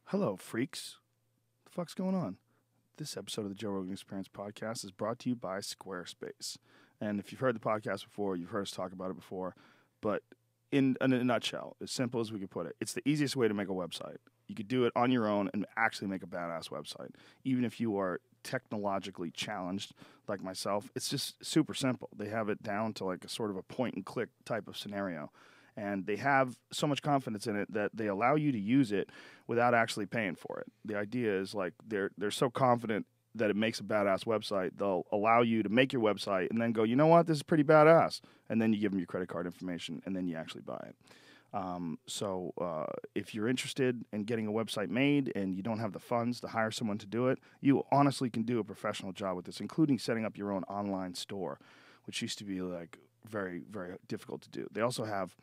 Hello, freaks. What the fuck's going on? This episode of the Joe Rogan Experience podcast is brought to you by Squarespace. And if you've heard the podcast before, you've heard us talk about it before. But in a nutshell, as simple as we could put it, it's the easiest way to make a website. You could do it on your own and actually make a badass website. Even if you are technologically challenged like myself, it's just super simple. They have it down to like a sort of a point-and-click type of scenario. And they have so much confidence in it that they allow you to use it without actually paying for it. The idea is like they're so confident that it makes a badass website, they'll allow you to make your website and then go, you know what, this is pretty badass. And then you give them your credit card information and then you actually buy it. If you're interested in getting a website made and you don't have the funds to hire someone to do it, you honestly can do a professional job with this, including setting up your own online store, which used to be like very, very difficult to do. They also have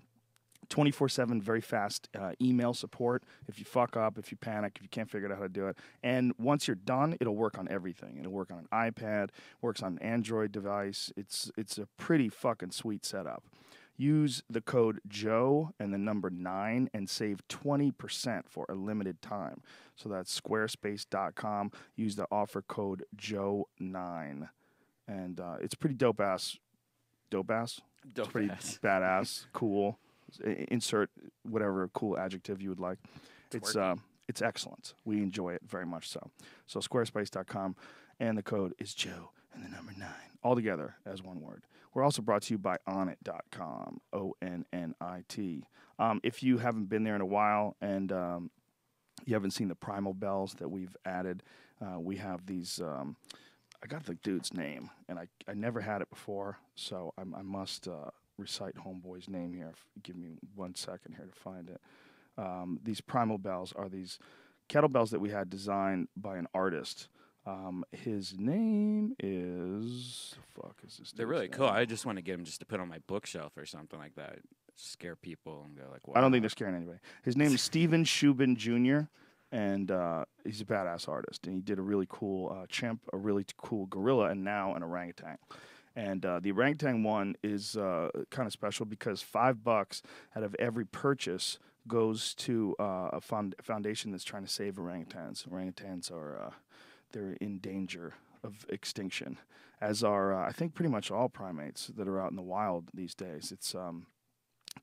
24/7 very fast email support. If you fuck up, if you panic, if you can't figure out how to do it. And once you're done, it'll work on everything. It'll work on an iPad, works on an Android device. It's a pretty fucking sweet setup. Use the code JOE and the number 9 and save 20% for a limited time. So that's squarespace.com. Use the offer code JOE9. And it's pretty dope-ass. Dope-ass? It's pretty badass, cool. Insert whatever cool adjective you would like. It's excellent. We enjoy it very much so. So squarespace.com, and the code is Joe and the number 9, all together as one word. We're also brought to you by onnit.com, ONNIT. If you haven't been there in a while and you haven't seen the primal bells that we've added, we have these. I got the dude's name, and I never had it before, so I must recite homeboy's name here. Give me 1 second here to find it. These primal bells are these kettlebells that we had designed by an artist. His name is this? They're really cool. I just want to get them just to put on my bookshelf or something like that. Scare people and go like, wow. I don't think they're scaring anybody. His name is Steven Shubin Jr., and he's a badass artist. And he did a really cool chimp, a really cool gorilla, and now an orangutan. And the orangutan one is kind of special because $5 out of every purchase goes to a foundation that's trying to save orangutans. Orangutans are they're in danger of extinction, as are I think pretty much all primates that are out in the wild these days. It's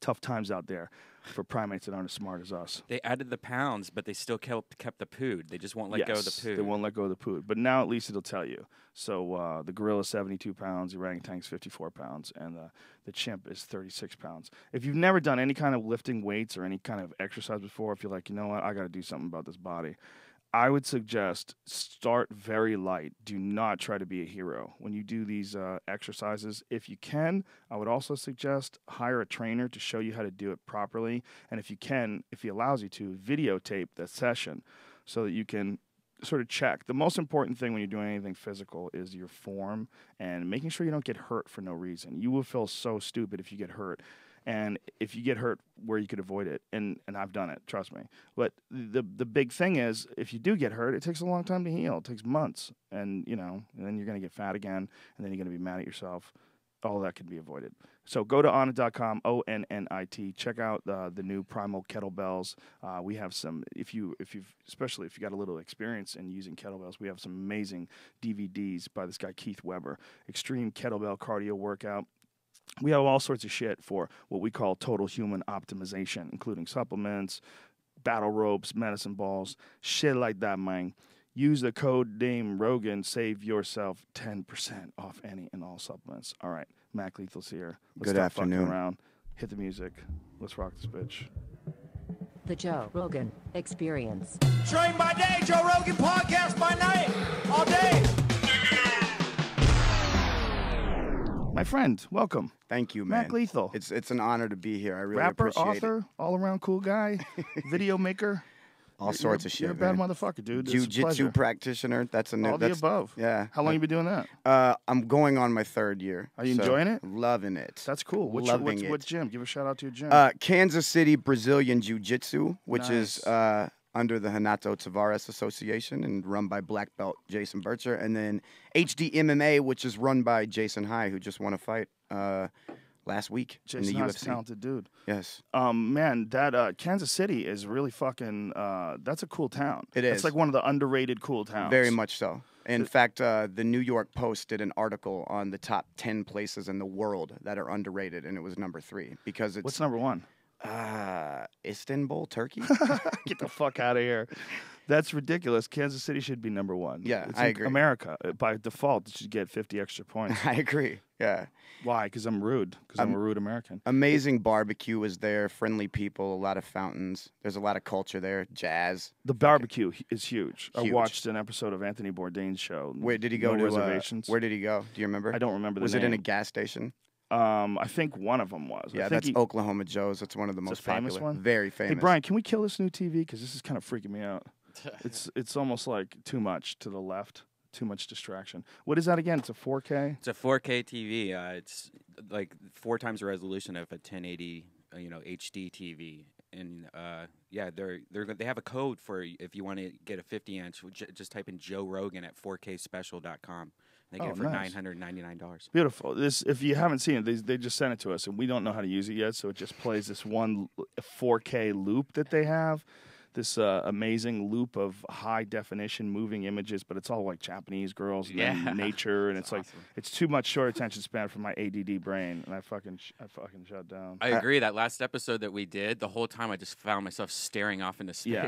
tough times out there for primates that aren't as smart as us. They added the pounds, but they still kept the pood. They just won't let go of the pood. They won't let go of the pood. But now at least it'll tell you. So the gorilla is 72 pounds, the orangutan is 54 pounds, and the chimp is 36 pounds. If you've never done any kind of lifting weights or any kind of exercise before, if you're like, you know what, I got to do something about this body, I would suggest start very light. Do not try to be a hero when you do these exercises. If you can, I would also suggest hire a trainer to show you how to do it properly. And if you can, if he allows you to, videotape the session so that you can sort of check. The most important thing when you're doing anything physical is your form and making sure you don't get hurt for no reason. You will feel so stupid if you get hurt. And if you get hurt where you could avoid it, and I've done it, trust me. But the big thing is, if you do get hurt, it takes a long time to heal. It takes months. And, and then you're going to get fat again, and then you're going to be mad at yourself. All that can be avoided. So go to onnit.com, ONNIT. Check out the new Primal kettlebells. We have some, especially if you got a little experience in using kettlebells, we have some amazing DVDs by this guy, Keith Weber. Extreme kettlebell cardio workout. We have all sorts of shit for what we call total human optimization, including supplements, battle ropes, medicine balls, shit like that, man. Use the code name Rogan, save yourself 10% off any and all supplements. All right, Mac Lethal's here. Let's Good afternoon. Fucking around. Hit the music. Let's rock this bitch. The Joe Rogan Experience. Train by day, Joe Rogan podcast by night, all day. My friend, welcome. Thank you, man. Mac Lethal. It's an honor to be here. I really Rapper, appreciate author, all-around cool guy, video maker. All sorts of shit, You're a bad man. motherfucker, dude. Jiu-jitsu practitioner. That's a new. All the above. Yeah. How long you been doing that? I'm going on my 3rd year. Are you enjoying it? Loving it. That's cool. What gym? Give a shout out to your gym. Kansas City Brazilian Jiu-Jitsu, which Nice. is under the Renato Tavares Association and run by black belt Jason Bircher, and then HD MMA, which is run by Jason High, who just won a fight last week Jason in the Hunt's UFC. a talented dude. Yes. Man, that Kansas City is really fucking. That's a cool town. It It's is. like one of the underrated cool towns. Very much so. In fact, the New York Post did an article on the top 10 places in the world that are underrated, and it was number 3 because it's What's number 1? Istanbul, Turkey. Get the fuck out of here. That's ridiculous. Kansas City should be number 1. Yeah, It's I in agree. America, by default, it should get 50 extra points. I agree. Yeah. Why? Because I'm rude. Because I'm a rude American. Amazing barbecue is there, friendly people, a lot of fountains. There's a lot of culture there, jazz. The barbecue is huge. I Huge. watched an episode of Anthony Bourdain's show. Where did he go No to? reservations. Where did he go? Do you remember? I don't remember the Was name. it in a gas station? I think one of them was. I Yeah, think that's Oklahoma Joe's. It's one of the It's a most famous popular. one? Very famous. Hey Brian, can we kill this new TV? Because this is kind of freaking me out. It's almost like too much to the left. Too much distraction. What is that again? It's a 4K. It's a 4K TV. It's like 4 times the resolution of a 1080, HD TV. And yeah, they have a code for if you want to get a 50-inch. Just type in Joe Rogan at 4kspecial.com. They get it for nice. $999. Beautiful. This, if you haven't seen it, they just sent it to us, and we don't know how to use it yet. So it just plays this one 4K loop that they have. This amazing loop of high definition moving images, but it's all like Japanese girls and then nature, and it's like awesome. it's too much short attention span for my ADD brain, and I fucking shut down. I agree. That last episode that we did, the whole time I just found myself staring off into space. Yeah,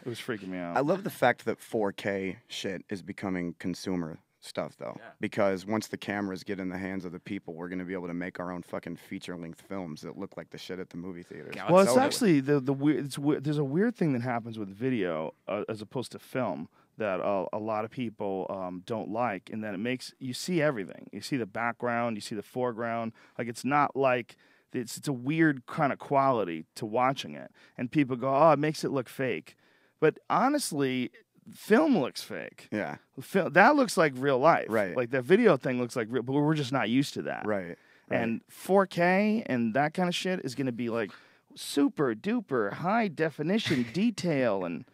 it was freaking me out. I love the fact that 4K shit is becoming consumer stuff, though. Yeah. Because once the cameras get in the hands of the people, we're going to be able to make our own fucking feature-length films that look like the shit at the movie theaters. Yeah, Well, So it's that- actually the weird. There's a weird thing that happens with video as opposed to film that a lot of people don't like, and then it makes you see everything. You see the background, you see the foreground. Like it's not like it's a weird kind of quality to watching it, and people go, "Oh, it makes it look fake," but honestly, film looks fake. Yeah, That looks like real life. Right. Like that video thing looks like real, but we're just not used to that. right. And 4K and that kind of shit is going to be like super duper high definition detail and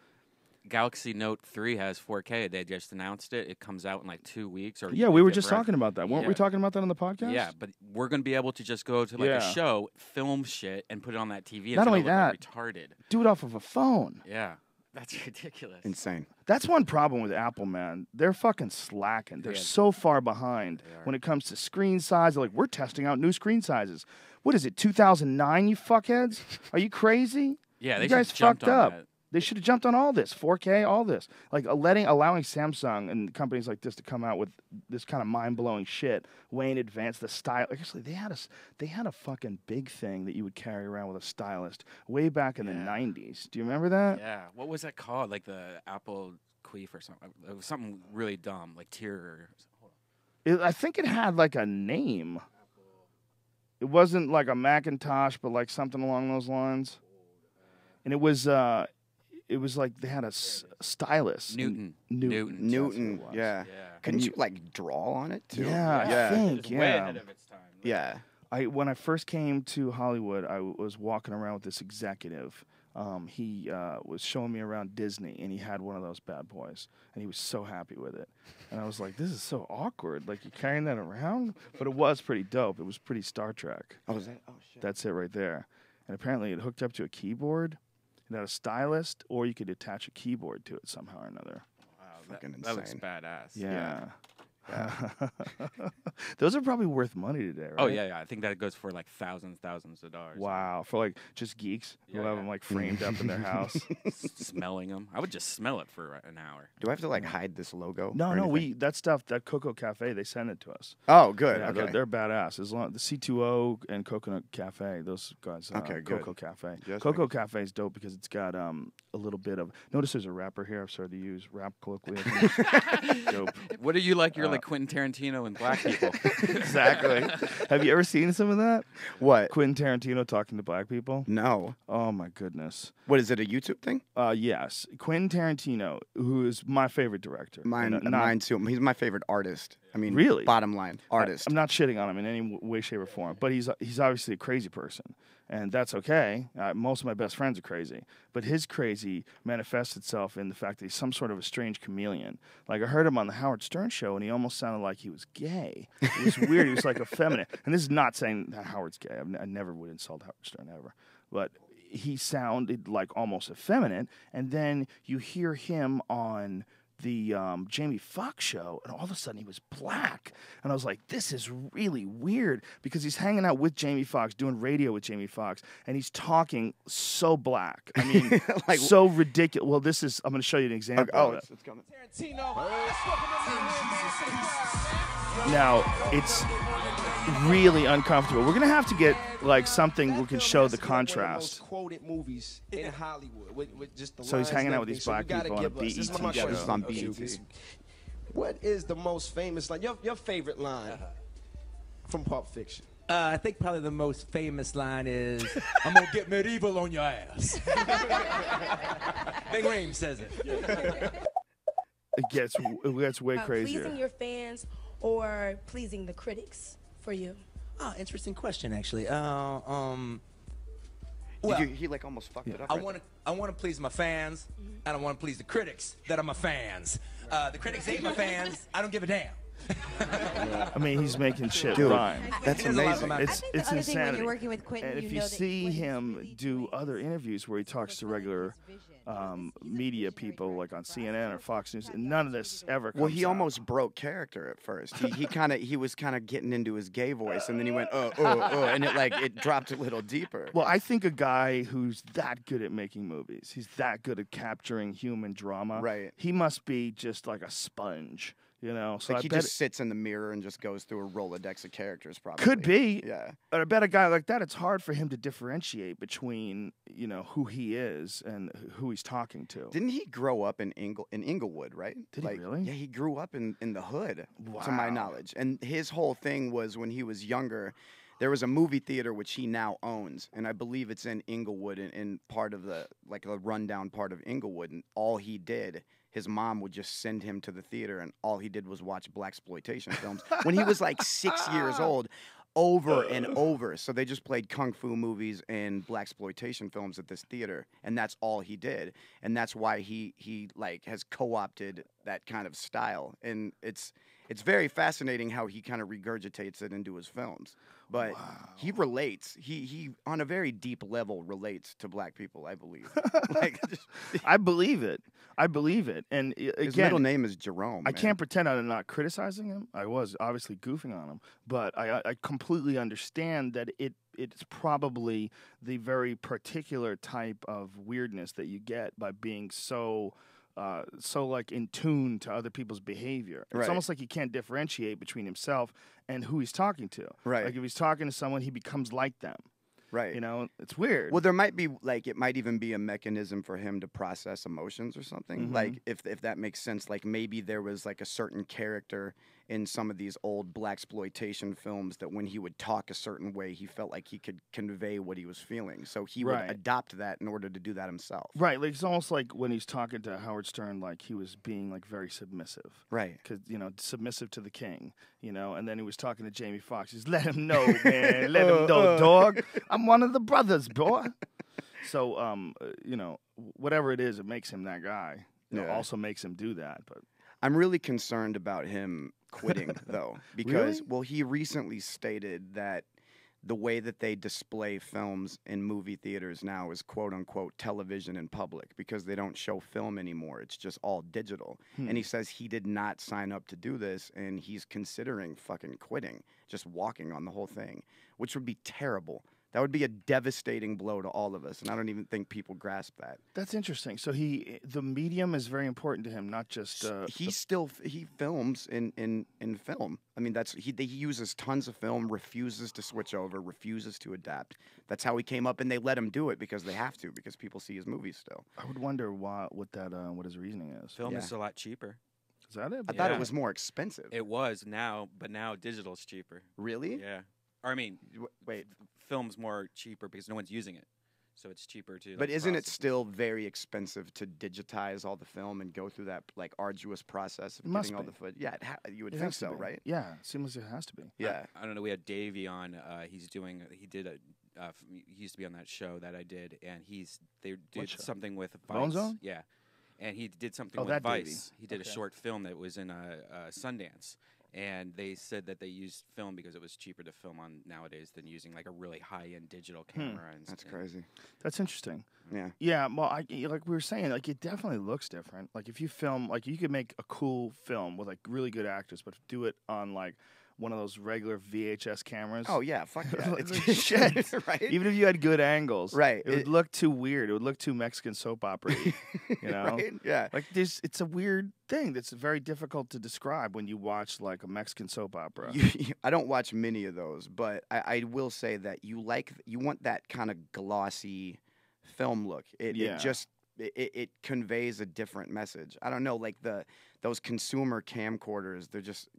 Galaxy Note 3 has 4K. They just announced it. It comes out in like 2 weeks. Or yeah, we were just around- talking about that. Weren't we Yeah. talking about that on the podcast? Yeah, but we're going to be able to just go to like Yeah. a show, film shit, and put it on that TV. It's Not gonna only look like that- retarded. Do it off of a phone. Yeah, that's ridiculous. Insane. That's one problem with Apple, man. They're fucking slacking. They're Yeah. so far behind They are. when it comes to screen size. They're like, we're testing out new screen sizes. What is it, 2009, you fuckheads? Are you crazy? Yeah, they You guys just jumped fucked on up. that. They should have jumped on all this, 4K, all this. Like allowing Samsung and companies like this to come out with this kind of mind-blowing shit way in advance. The style, actually, they had a fucking big thing that you would carry around with a stylist way back in the 90s. Do you remember that? Yeah, what was that called? Like the Apple Queef or something. It was something really dumb, like Tier. I think it had like a name. It wasn't like a Macintosh, but like something along those lines. And it was like they had a stylus. Newton. Newton. Newton. That's what it was. Yeah. Couldn't you like draw on it too? Yeah, Yeah. I think. It was way Yeah. ahead of its time. Yeah. When I first came to Hollywood, I was walking around with this executive. He was showing me around Disney, and he had one of those bad boys, and he was so happy with it. And I was like, "This is so awkward. Like you're carrying that around." But it was pretty dope. It was pretty Star Trek. Oh, is that? Oh shit. That's it right there. And apparently, it hooked up to a keyboard. It had a stylist, or you could attach a keyboard to it somehow or another. Wow, Fucking that looks insane. badass. Yeah. Those are probably worth money today, right? Oh yeah. I think that goes for like thousands of dollars. Wow, for like just geeks who Yeah, have yeah. them like framed up in their house. Smelling them. I would just smell it for an hour. Do I have to like hide this logo? No, or no, anything? that stuff, that Coco Cafe, they sent it to us. Oh, good. Yeah, okay. they're badass. As long the C2O and Coconut Cafe, those guys. Okay, good. Coco Cafe. Just Coco Cafe is dope because it's got a little bit of. Notice there's a rapper here. I've started to use rap colloquialisms. Dope. What are you like? You're like Quentin Tarantino and black people. Exactly. Have you ever seen some of that? What? Quentin Tarantino talking to black people. No. Oh my goodness. What is it? A YouTube thing? Yes, Quentin Tarantino, who is my favorite director. Mine, And, mine too. He's my favorite artist. I mean, Really? Bottom line, artist. I'm not shitting on him in any way, shape, or form, but he's obviously a crazy person, and that's okay. Most of my best friends are crazy, but his crazy manifests itself in the fact that he's some sort of a strange chameleon. Like I heard him on the Howard Stern show, and he almost sounded like he was gay. It was weird. He was like effeminate. And this is not saying that Howard's gay. I never would insult Howard Stern ever, but he sounded like almost effeminate. And then you hear him on the Jamie Foxx show, and all of a sudden he was black, and I was like, this is really weird, because he's hanging out with Jamie Foxx, doing radio with Jamie Foxx, and he's talking so black. I mean, like, so ridiculous. Well, this is, I'm going to show you an example. Oh, it's coming. Now, it's really uncomfortable. We're going to have to get like something we can show the contrast. Quoted movies in Hollywood with just the so he's hanging out with these black people on a BET show. Yeah, this is on BET. What is the most famous line? Your favorite line from Pulp Fiction? I think probably the most famous line is, "I'm gonna get medieval on your ass." Big Ream says it. It gets way crazier. Pleasing your fans or pleasing the critics for you? Oh, interesting question, actually. Well, he like almost fucked it up. I want to please my fans, and I want to please the critics that are my fans. The critics ain't my fans. I don't give a damn. I mean, he's making shit Dude, rhyme. that's amazing. It's insanity. When you're working with Quentin, and if you see him do other interviews where he talks to regular media people, like on CNN or Fox News, and none of this ever comes Well, he out. almost broke character at first. He was kind of getting into his gay voice, and then he went and it dropped a little deeper. Well, I think a guy who's that good at making movies, he's that good at capturing human drama. Right. He must be just like a sponge. You know, so Like I he bet just sits in the mirror and just goes through a Rolodex of characters, probably. could be. Yeah. But I bet a guy like that, it's hard for him to differentiate between, you know, who he is and who he's talking to. Didn't he grow up in Inglewood, right? Did he really? Yeah, he grew up in the hood, to my Wow. knowledge. And his whole thing was when he was younger, there was a movie theater which he now owns, and I believe it's in Inglewood, in part of the, like a rundown part of Inglewood, and all he did, his mom would just send him to the theater, and all he did was watch blaxploitation films when he was like 6 years old, over and over. So they just played kung fu movies and blaxploitation films at this theater, and that's all he did. And that's why he like has co-opted that kind of style, and it's very fascinating how he kind of regurgitates it into his films. But he relates. He on a very deep level relates to black people, I believe. I believe it. And again, his middle name is Jerome. I can't pretend I'm not criticizing him. I was obviously goofing on him, but I completely understand that it's probably the very particular type of weirdness that you get by being so like in tune to other people's behavior. It's Right. almost like he can't differentiate between himself and who he's talking to. Right. Like if he's talking to someone, he becomes like them. Right. You know, it's weird. Well, there might be it might even be a mechanism for him to process emotions or something. Mhm. Like if that makes sense. Like maybe there was like a certain character in some of these old blaxploitation films that when he would talk a certain way, he felt like he could convey what he was feeling. So he Right. would adopt that in order to do that himself. Right, like it's almost like when he's talking to Howard Stern, like he was being like very submissive. Right. Because, you know, submissive to the king, you know, and then he was talking to Jamie Foxx. He's, let him know, man. Let him know, dog. I'm one of the brothers, boy. So, you know, whatever it is, it makes him that guy. It Yeah. also makes him do that. But I'm really concerned about him quitting, though, because, Really? well, he recently stated that the way that they display films in movie theaters now is quote unquote television in public because they don't show film anymore. It's just all digital. And he says he did not sign up to do this, and he's considering fucking quitting, just walking on the whole thing, which would be terrible. That would be a devastating blow to all of us, and I don't even think people grasp that. that's interesting. So the medium is very important to him, not just He films in film. I mean, he uses tons of film, refuses to switch over, refuses to adapt. That's how he came up, and they let him do it because they have to, because people see his movies still. I would wonder what his reasoning is. Film Yeah. is a lot cheaper. Is that it? I thought Yeah. it was more expensive. It was but now digital's cheaper. Really? Yeah. Or I mean, Wait, film's more cheaper because no one's using it, so it's cheaper to. but like, isn't it process still very expensive to digitize all the film and go through that like arduous process of Must getting all be. the footage? Yeah, you would It think has to so, be. right? Yeah, seems like it has to be. Yeah. I don't know. We had Davey on. He did he used to be on that show that I did, and they did show? something with Bone Vice. Zone? Yeah, and he did something Oh, with that Vice. Davey. He did a Okay. short film that was in Sundance, and they said that they used film because it was cheaper to film on nowadays than using like a really high-end digital camera. That's crazy. That's interesting. Yeah. Yeah, well, like we were saying, like it definitely looks different. Like if you film, like you could make a cool film with like really good actors, but do it on like one of those regular VHS cameras. Oh yeah, fuck yeah. It's like shit. Right? Even if you had good angles, Right. it would look too weird. It would look too Mexican soap opera. You know, Right? Yeah. like it's a weird thing that's very difficult to describe when you watch like a Mexican soap opera. I don't watch many of those, but I will say that you want that kind of glossy film look. It conveys a different message. I don't know, like those consumer camcorders, they're just,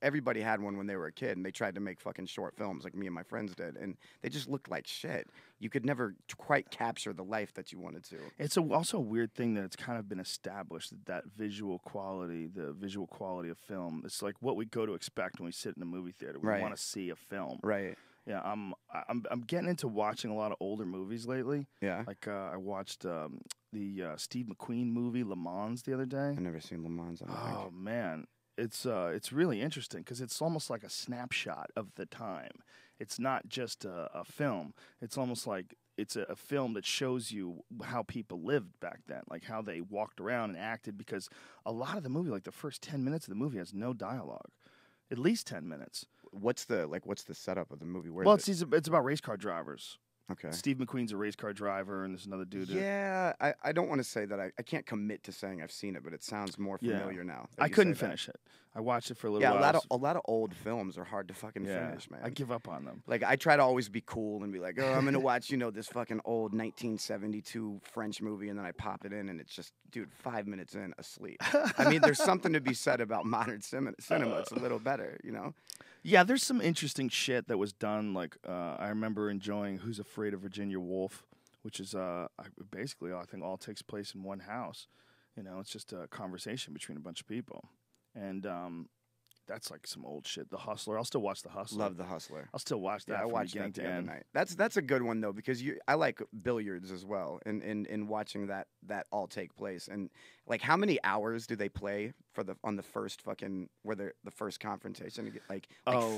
everybody had one when they were a kid, and they tried to make fucking short films like me and my friends did, and they just looked like shit. You could never quite capture the life that you wanted to. It's also a weird thing that it's kind of been established that visual quality, the visual quality of film, it's like what we go to expect when we sit in a movie theater. We Right. want to see a film. Right. Yeah, I'm getting into watching a lot of older movies lately. Yeah. Like I watched the Steve McQueen movie Le Mans the other day. I've never seen Le Mans. I don't Oh think. man, it's really interesting because it's almost like a snapshot of the time. It's not just a film. It's almost like it's a film that shows you how people lived back then, like how they walked around and acted. Because a lot of the movie, like the first 10 minutes of the movie, has no dialogue. At least 10 minutes. What's the setup of the movie? Where Well, is it's about race car drivers. Okay. Steve McQueen's a race car driver, and there's another dude. Yeah, I don't want to say that I can't commit to saying I've seen it, but it sounds more familiar now. that I you couldn't say that. finish it. I watched it for a little Yeah, while. a lot of old films are hard to fucking Yeah, finish, man. I give up on them. Like, I try to always be cool and be like, oh, I'm going to watch, this fucking old 1972 French movie, and then I pop it in, and it's just, dude, 5 minutes in, asleep. I mean, there's something to be said about modern cinema. It's a little better, Yeah, there's some interesting shit that was done. Like, I remember enjoying Who's Afraid of Virginia Woolf, which is basically, I think, all takes place in one house. It's just a conversation between a bunch of people. And that's like some old shit. The Hustler. I'll still watch The Hustler. Love The Hustler. I'll still watch that Yeah, I from watched beginning that to the other end. night. That's a good one, though, because I like billiards as well, and watching that all take place. And, like, how many hours do they play on the first fucking, the first confrontation? Like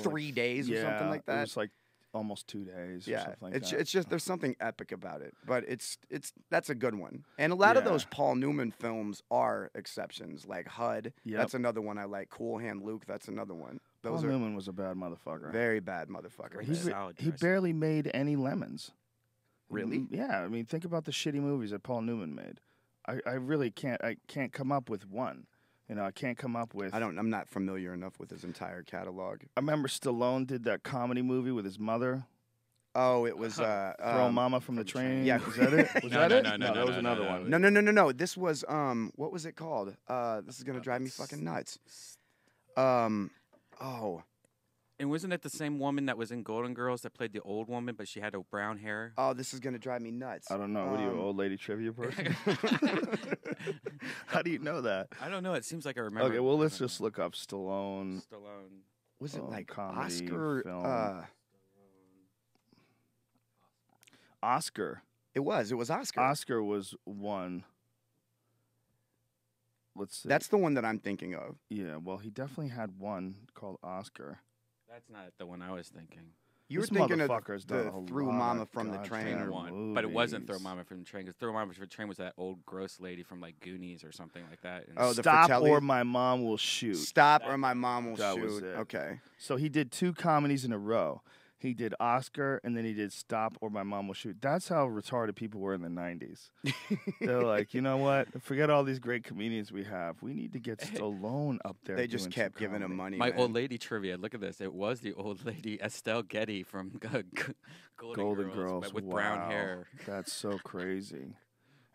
3 days or something like that? It was like almost 2 days or something like that. It's just, there's something epic about it. But that's a good one. And a lot of those Paul Newman films are exceptions, like HUD. Yep. That's another one I like. Cool Hand Luke, that's another one. Paul Those are Newman was a bad motherfucker. very bad motherfucker. Great He, salad he dressing. barely made any lemons. Really? Yeah, I mean, think about the shitty movies that Paul Newman made. I really can't come up with one. I can't come up with. I'm not familiar enough with his entire catalog. I remember Stallone did that comedy movie with his mother. Oh, it was Throw Mama from the Train. Yeah. Was that it? Was No, that no, it? no, no, that was no, another no, one. No. This was what was it called? This is gonna drive me fucking nuts. And wasn't it the same woman that was in Golden Girls that played the old woman, but she had a brown hair? Oh, this is gonna drive me nuts. I don't know. What are you, an old lady trivia person? How do you know that? I don't know. It seems like I remember. Okay, well, let's just look up Stallone. Was it like comedy Oscar? film. Oscar. It was Oscar. Oscar was one. Let's see. That's the one that I'm thinking of. Yeah, well, he definitely had one called Oscar. That's not the one I was thinking. You This were thinking of motherfucker's done the a Threw lot Mama of from the goddamn Train. One, but it wasn't Throw movies. Mama from the Train, because Throw Mama from the Train was that old gross lady from like Goonies or something like that. And Oh, the Stop Fratelli? or My Mom Will Shoot. Stop or my mom will That was shoot. it. Okay. So he did 2 comedies in a row. He did Oscar, and then he did Stop or My Mom Will Shoot. That's how retarded people were in the 90s. They're like, you know what? Forget all these great comedians we have. We need to get Stallone up there. They just doing kept some giving him comedy. money. my man. old lady trivia. Look at this. It was the old lady Estelle Getty from Golden Girls. but with Wow. brown hair. That's so crazy.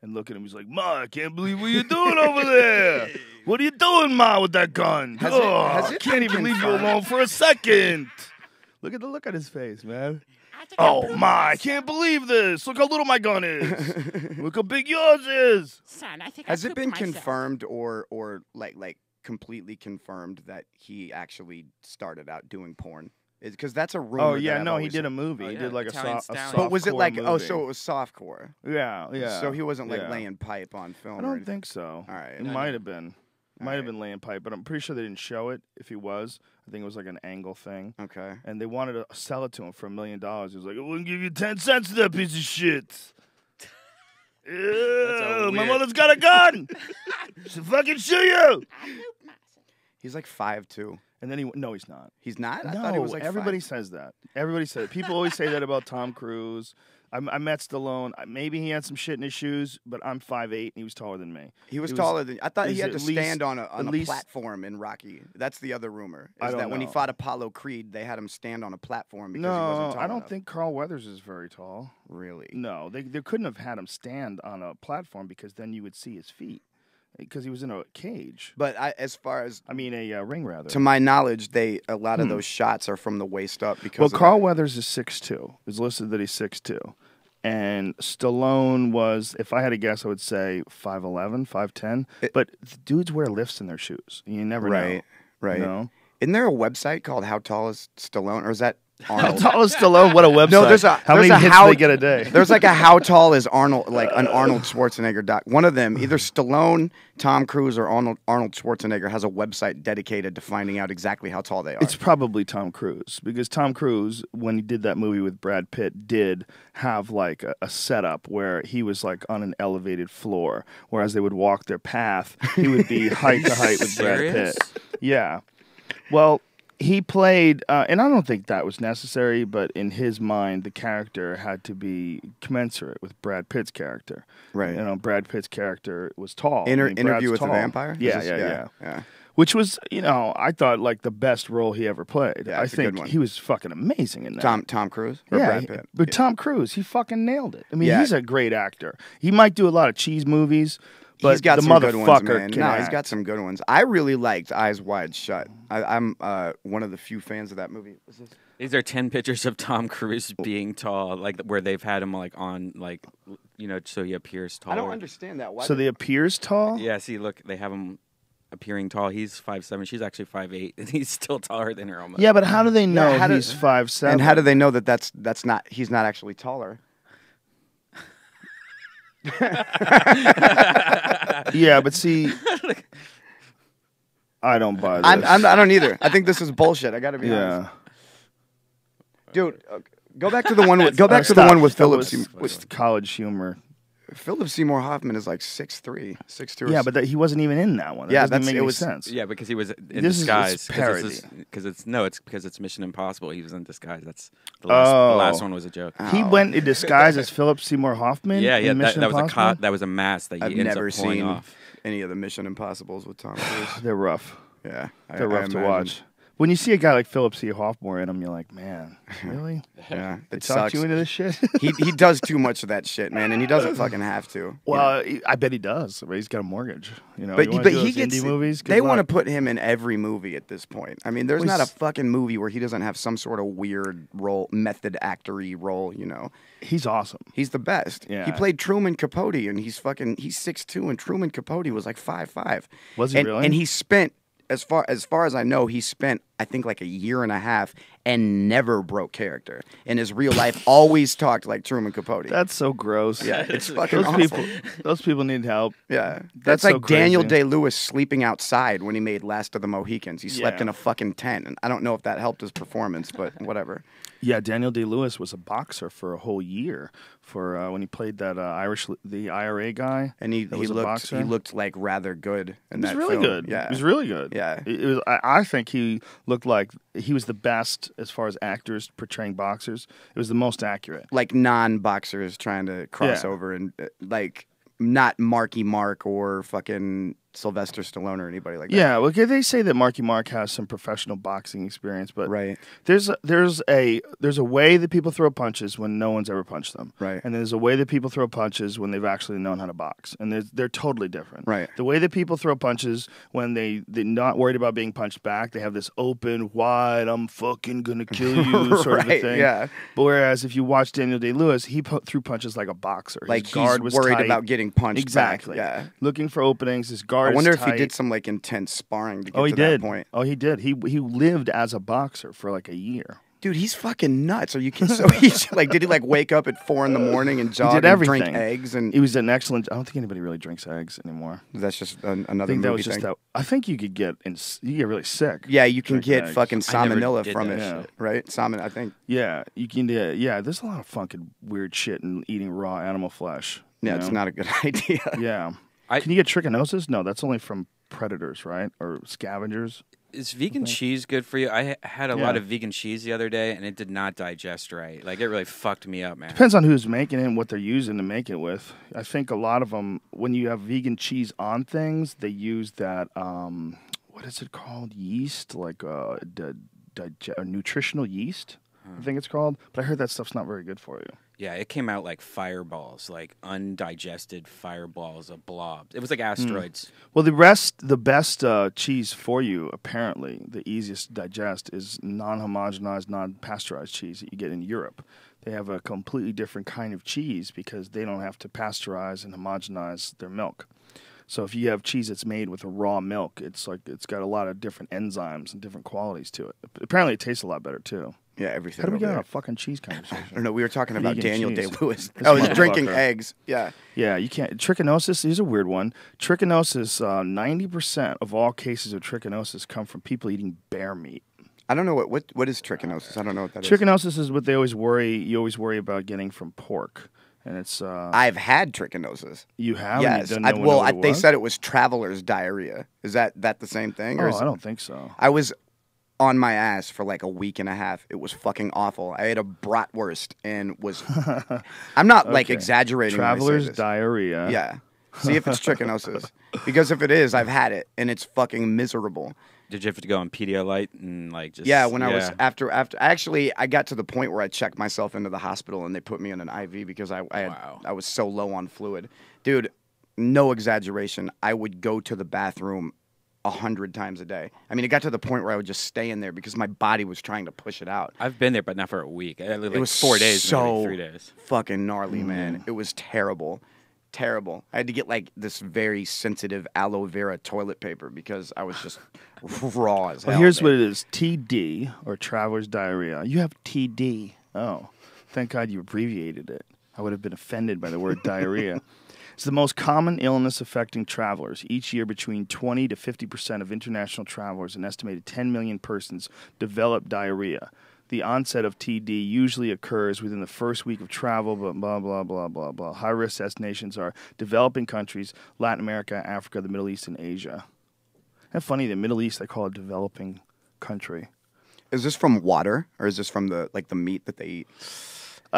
And look at him. He's like, Ma, I can't believe what you're doing over there. What are you doing, Ma, with that gun? Has I it can't been even leave you confirmed? alone for a second. Look at the look on his face, man. Oh, Ma, I can't believe this. Look how little my gun is. Look how big yours is. Son, I think Has I it been pooped myself. confirmed or like completely confirmed that he actually started out doing porn? Because that's a rumor. Oh yeah, that I've no, he always did a heard. movie. Oh, He yeah, did like Italian a Stallion. soft. But was it like movie. so it was softcore? Yeah. So he wasn't like yeah. laying pipe on film. I or don't anything? think so. All right. It No, might have been. Might have right. been laying pipe, but I'm pretty sure they didn't show it. If he was, I think it was like an angle thing. Okay. And they wanted to sell it to him for $1 million. He was like, "I wouldn't give you 10 cents for that piece of shit." My weird- mother's got a gun. She'll fucking shoot you. He's like 5'2". And then no, he's not. He's not. I No, thought he was like everybody 5'. says that. Everybody says it. People always say that about Tom Cruise. I met Stallone. Maybe he had some shit in his shoes, but I'm 5'8", and he was taller than me. He was taller than. I thought he he's had to at least- stand on a at least- platform in Rocky. That's the other rumor. I Is don't that when he know. fought Apollo Creed, they had him stand on a platform because he wasn't No, tall I don't enough. think Carl Weathers is very tall. Really. No, they couldn't have had him stand on a platform because then you would see his feet because he was in a cage. But as far as I mean, a ring rather. to my knowledge, a lot of those shots are from the waist up because. Well, of Carl Weathers is 6'2". It's listed that he's 6'2". And Stallone was, if I had to guess, I would say 5'11", 5'10". But dudes wear lifts in their shoes. You never know. Right. You know? Isn't there a website called How Tall Is Stallone, or is that How Arnold? tall is Stallone? What a website. No, there's a How there's many a hits how do they get a day? There's like a How Tall Is Arnold, like an Arnold Schwarzenegger doc. One of them, either Stallone, Tom Cruise, or Arnold Schwarzenegger has a website dedicated to finding out exactly how tall they are. It's probably Tom Cruise because Tom Cruise, when he did that movie with Brad Pitt, did have like a setup where he was like on an elevated floor, whereas they would walk their path. He would be height to height with Brad Serious? Pitt. Yeah. Well, he played, and I don't think that was necessary, but in his mind, the character had to be commensurate with Brad Pitt's character. Right. You know, Brad Pitt's character was tall. Interview Brad's with the tall. Vampire? Yeah, Is this- yeah. Which was, you know, I thought like the best role he ever played. Yeah, I it's a good think one. he was fucking amazing in that. Tom Cruise or yeah, Brad Pitt? but Tom Cruise, he fucking nailed it. I mean, Yeah. he's a great actor. He might do a lot of cheese movies, but He's got the some good motherfucker ones, man. can No, act. he's got some good ones. I really liked Eyes Wide Shut. I'm one of the few fans of that movie. What's this? These are 10 pictures of Tom Cruise being tall, like where they've had him like on, like, you know, so he appears taller. I don't understand that. Why So did- they appears tall? Yeah, see, look, they have him appearing tall. He's 5'7". She's actually 5'8", and he's still taller than her almost. Yeah, but how do they know how do- he's 5'7"? and how do they know that that's not he's not actually taller? Yeah, but see, I don't buy this. I don't either. I think this is bullshit. I got to be honest, yeah. dude. Go back to the one with the Stop. one with That Philip was Seymour. college humor. Philip Seymour Hoffman is like 6'3", 6'2". Yeah, but he wasn't even in that one. That Yeah, doesn't that's- make it any was- sense. Yeah, because he was in This is- disguise. it's parody. Because it's because it's Mission Impossible. He was in disguise. That's the Oh. last one was a joke. He went in disguise as Philip Seymour Hoffman. Yeah, in Mission that was Impossible? that was a mask that he I've ends never up pulling seen off. any of the Mission Impossibles with Tom Cruise. They're rough. Yeah, They're rough to watch. When you see a guy like Philip C. Hoffman in them, you're like, man, really? Yeah, They it talked sucks. you into this shit? He does too much of that shit, man, and he doesn't fucking have to. Well, I bet he does. But he's got a mortgage. You know, But you wanna but do he those gets indie movies. They want to put him in every movie at this point. I mean, there's Well, not a he's- fucking movie where he doesn't have some sort of weird role, method actory role. You know, He's awesome. he's the best. Yeah. He played Truman Capote, and he's 6'2", and Truman Capote was like 5'5". Was he and, really? And he spent as far as I know, he spent I think like a year and a half and never broke character. In his real life, always talked like Truman Capote. That's so gross. Yeah, it's fucking those awful. Those people need help. Yeah, That's that's so like Daniel crazy. Day-Lewis sleeping outside when he made Last of the Mohicans. He slept Yeah. in a fucking tent, and I don't know if that helped his performance, but whatever. Yeah, Daniel Day-Lewis was a boxer for a whole year for when he played that the IRA guy. And he that was a boxer. looked like rather good in He was that really film. good. Yeah, He was really good. Yeah. It was. I think he looked like he was the best as far as actors portraying boxers. It was the most accurate. like non-boxers trying to cross Yeah. over and like not Marky Mark or fucking Sylvester Stallone or anybody like that. Yeah, well, okay, they say that Marky Mark has some professional boxing experience, but Right. there's a way that people throw punches when no one's ever punched them, Right. and there's a way that people throw punches when they've actually known how to box, and they're totally different. Right. The way that people throw punches when they're not worried about being punched back, they have this open, wide, I'm fucking gonna kill you sort of a Right, thing. yeah. But whereas if you watch Daniel Day-Lewis, he threw punches like a boxer. Like His guard he's was worried tight. about getting punched Exactly. back. Yeah. Looking for openings. His guard I wonder is if he tight. did some like intense sparring to get Oh, he to did. that point. Oh, he did. He lived as a boxer for like a year. Dude, he's fucking nuts. Are you kidding? So he's like, did he like wake up at 4 a.m. and jog did and everything. drink eggs? And He was an excellent. I don't think anybody really drinks eggs anymore. that's just I another think that movie was just thing. that. I think you could get really sick. Yeah, you can drinking get eggs. fucking I never salmonella did from that it, shit. right? Salmon, I think. Yeah, you can. Yeah, there's a lot of fucking weird shit in eating raw animal flesh. Yeah, you it's know? not a good idea. Yeah. I- Can you get trichinosis? No, that's only from predators, right? Or scavengers. Is vegan cheese good for you? I had a lot Yeah. of vegan cheese the other day, and it did not digest right. Like, it really fucked me up, man. Depends on who's making it and what they're using to make it with. I think a lot of them, when you have vegan cheese on things, they use that, what is it called? Yeast? Like a nutritional yeast, I think it's called. But I heard that stuff's not very good for you. Yeah, it came out like fireballs, like undigested fireballs of blobs. It was like asteroids. Well, the best cheese for you, apparently, the easiest to digest is non-homogenized, non-pasteurized cheese that you get in Europe. They have a completely different kind of cheese because they don't have to pasteurize and homogenize their milk. So if you have cheese that's made with a raw milk, it's got a lot of different enzymes and different qualities to it. Apparently, it tastes a lot better too. Yeah, everything. How do we over get on there. a fucking cheese conversation? I don't know. We were talking about Vegan Daniel cheese. Day-Lewis. This I was drinking motherfucker. eggs. Yeah. Yeah, you can't. Trichinosis is a weird one. Trichinosis, 90% of all cases of trichinosis come from people eating bear meat. I don't know what is trichinosis. I don't know what that is. Trichinosis is what they always worry. You always worry about getting from pork, and it's. I've had trichinosis. You have. Yes. And you don't know what it They was? said it was traveler's diarrhea. Is that the same thing? Oh, is I don't think so. I was on my ass for like a week and a half. It was fucking awful. I ate a bratwurst and was. I'm not like Okay. exaggerating. when I say Traveler's this. diarrhea. Yeah. See if it's trichinosis. Because if it is, I've had it and it's fucking miserable. Did you have to go on Pedialyte and like just? Yeah, when I was after actually I got to the point where I checked myself into the hospital and they put me on an IV because I was so low on fluid. Dude, no exaggeration. I would go to the bathroom 100 times a day. I mean, it got to the point where I would just stay in there because my body was trying to push it out. I've been there, but not for a week. I lived It like was 4 days, so maybe 3 days. fucking gnarly, man. It was terrible. Terrible. I had to get like this very sensitive aloe vera toilet paper because I was just raw as hell. Well, here's man. what it is: TD, or traveler's diarrhea. You have TD. Oh, thank God you abbreviated it. I would have been offended by the word diarrhea. It's the most common illness affecting travelers. Each year, between 20 to 50% of international travelers, an estimated 10 million persons, develop diarrhea. The onset of TD usually occurs within the first week of travel, but blah, blah, blah, blah, blah. High-risk destinations are developing countries, Latin America, Africa, the Middle East, and Asia. Isn't it funny, the Middle East, they call it a developing country. Is this from water or is this from the meat that they eat? It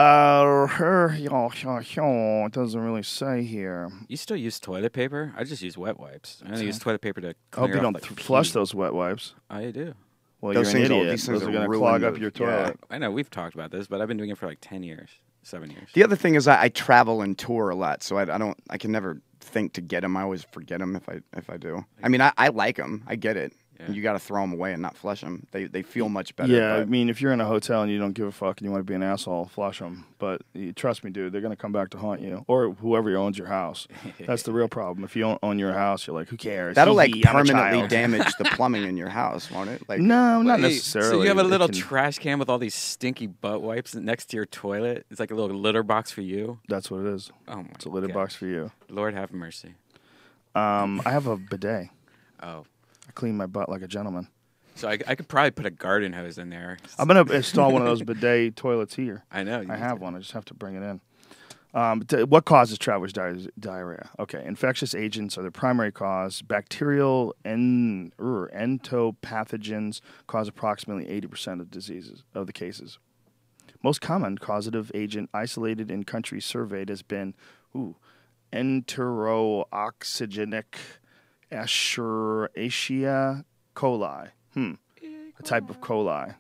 doesn't really say here. You still use toilet paper? I just use wet wipes. I only use toilet paper to I clear hope you off, don't like, flush pee. those wet wipes. I do. Well, Those you're an things will- idiot. these things Those are will going to ruin clog the- up your yeah. toilet. I know we've talked about this, but I've been doing it for like 10 years, 7 years. The other thing is I travel and tour a lot, so I can never think to get them. I always forget them if I do. I mean, I like them. I get it. Yeah. You got to throw them away and not flush them. They feel much better. Yeah, I but- mean, if you're in a hotel and you don't give a fuck and you want to be an asshole, flush them. But trust me, dude, they're going to come back to haunt you. Or whoever owns your house. That's the real problem. If you don't own your house, you're like, who cares? That'll like Hee hee, I'm a permanently child. damage the plumbing in your house, won't it? Like No, not Wait, necessarily. So you have a It little can- trash can with all these stinky butt wipes next to your toilet? It's like a little litter box for you? That's what it is. Oh, my It's a litter God. box for you. Lord have mercy. I have a bidet. Oh. I clean my butt like a gentleman. So I could probably put a garden hose in there. I'm going to install one of those bidet toilets here. I know. I have one. I just have to bring it in. What causes traveler's diarrhea? Okay, infectious agents are the primary cause. Bacterial entopathogens cause approximately 80% of the cases. Most common causative agent isolated in countries surveyed has been enterooxygenic Escherichia coli. A type of coli.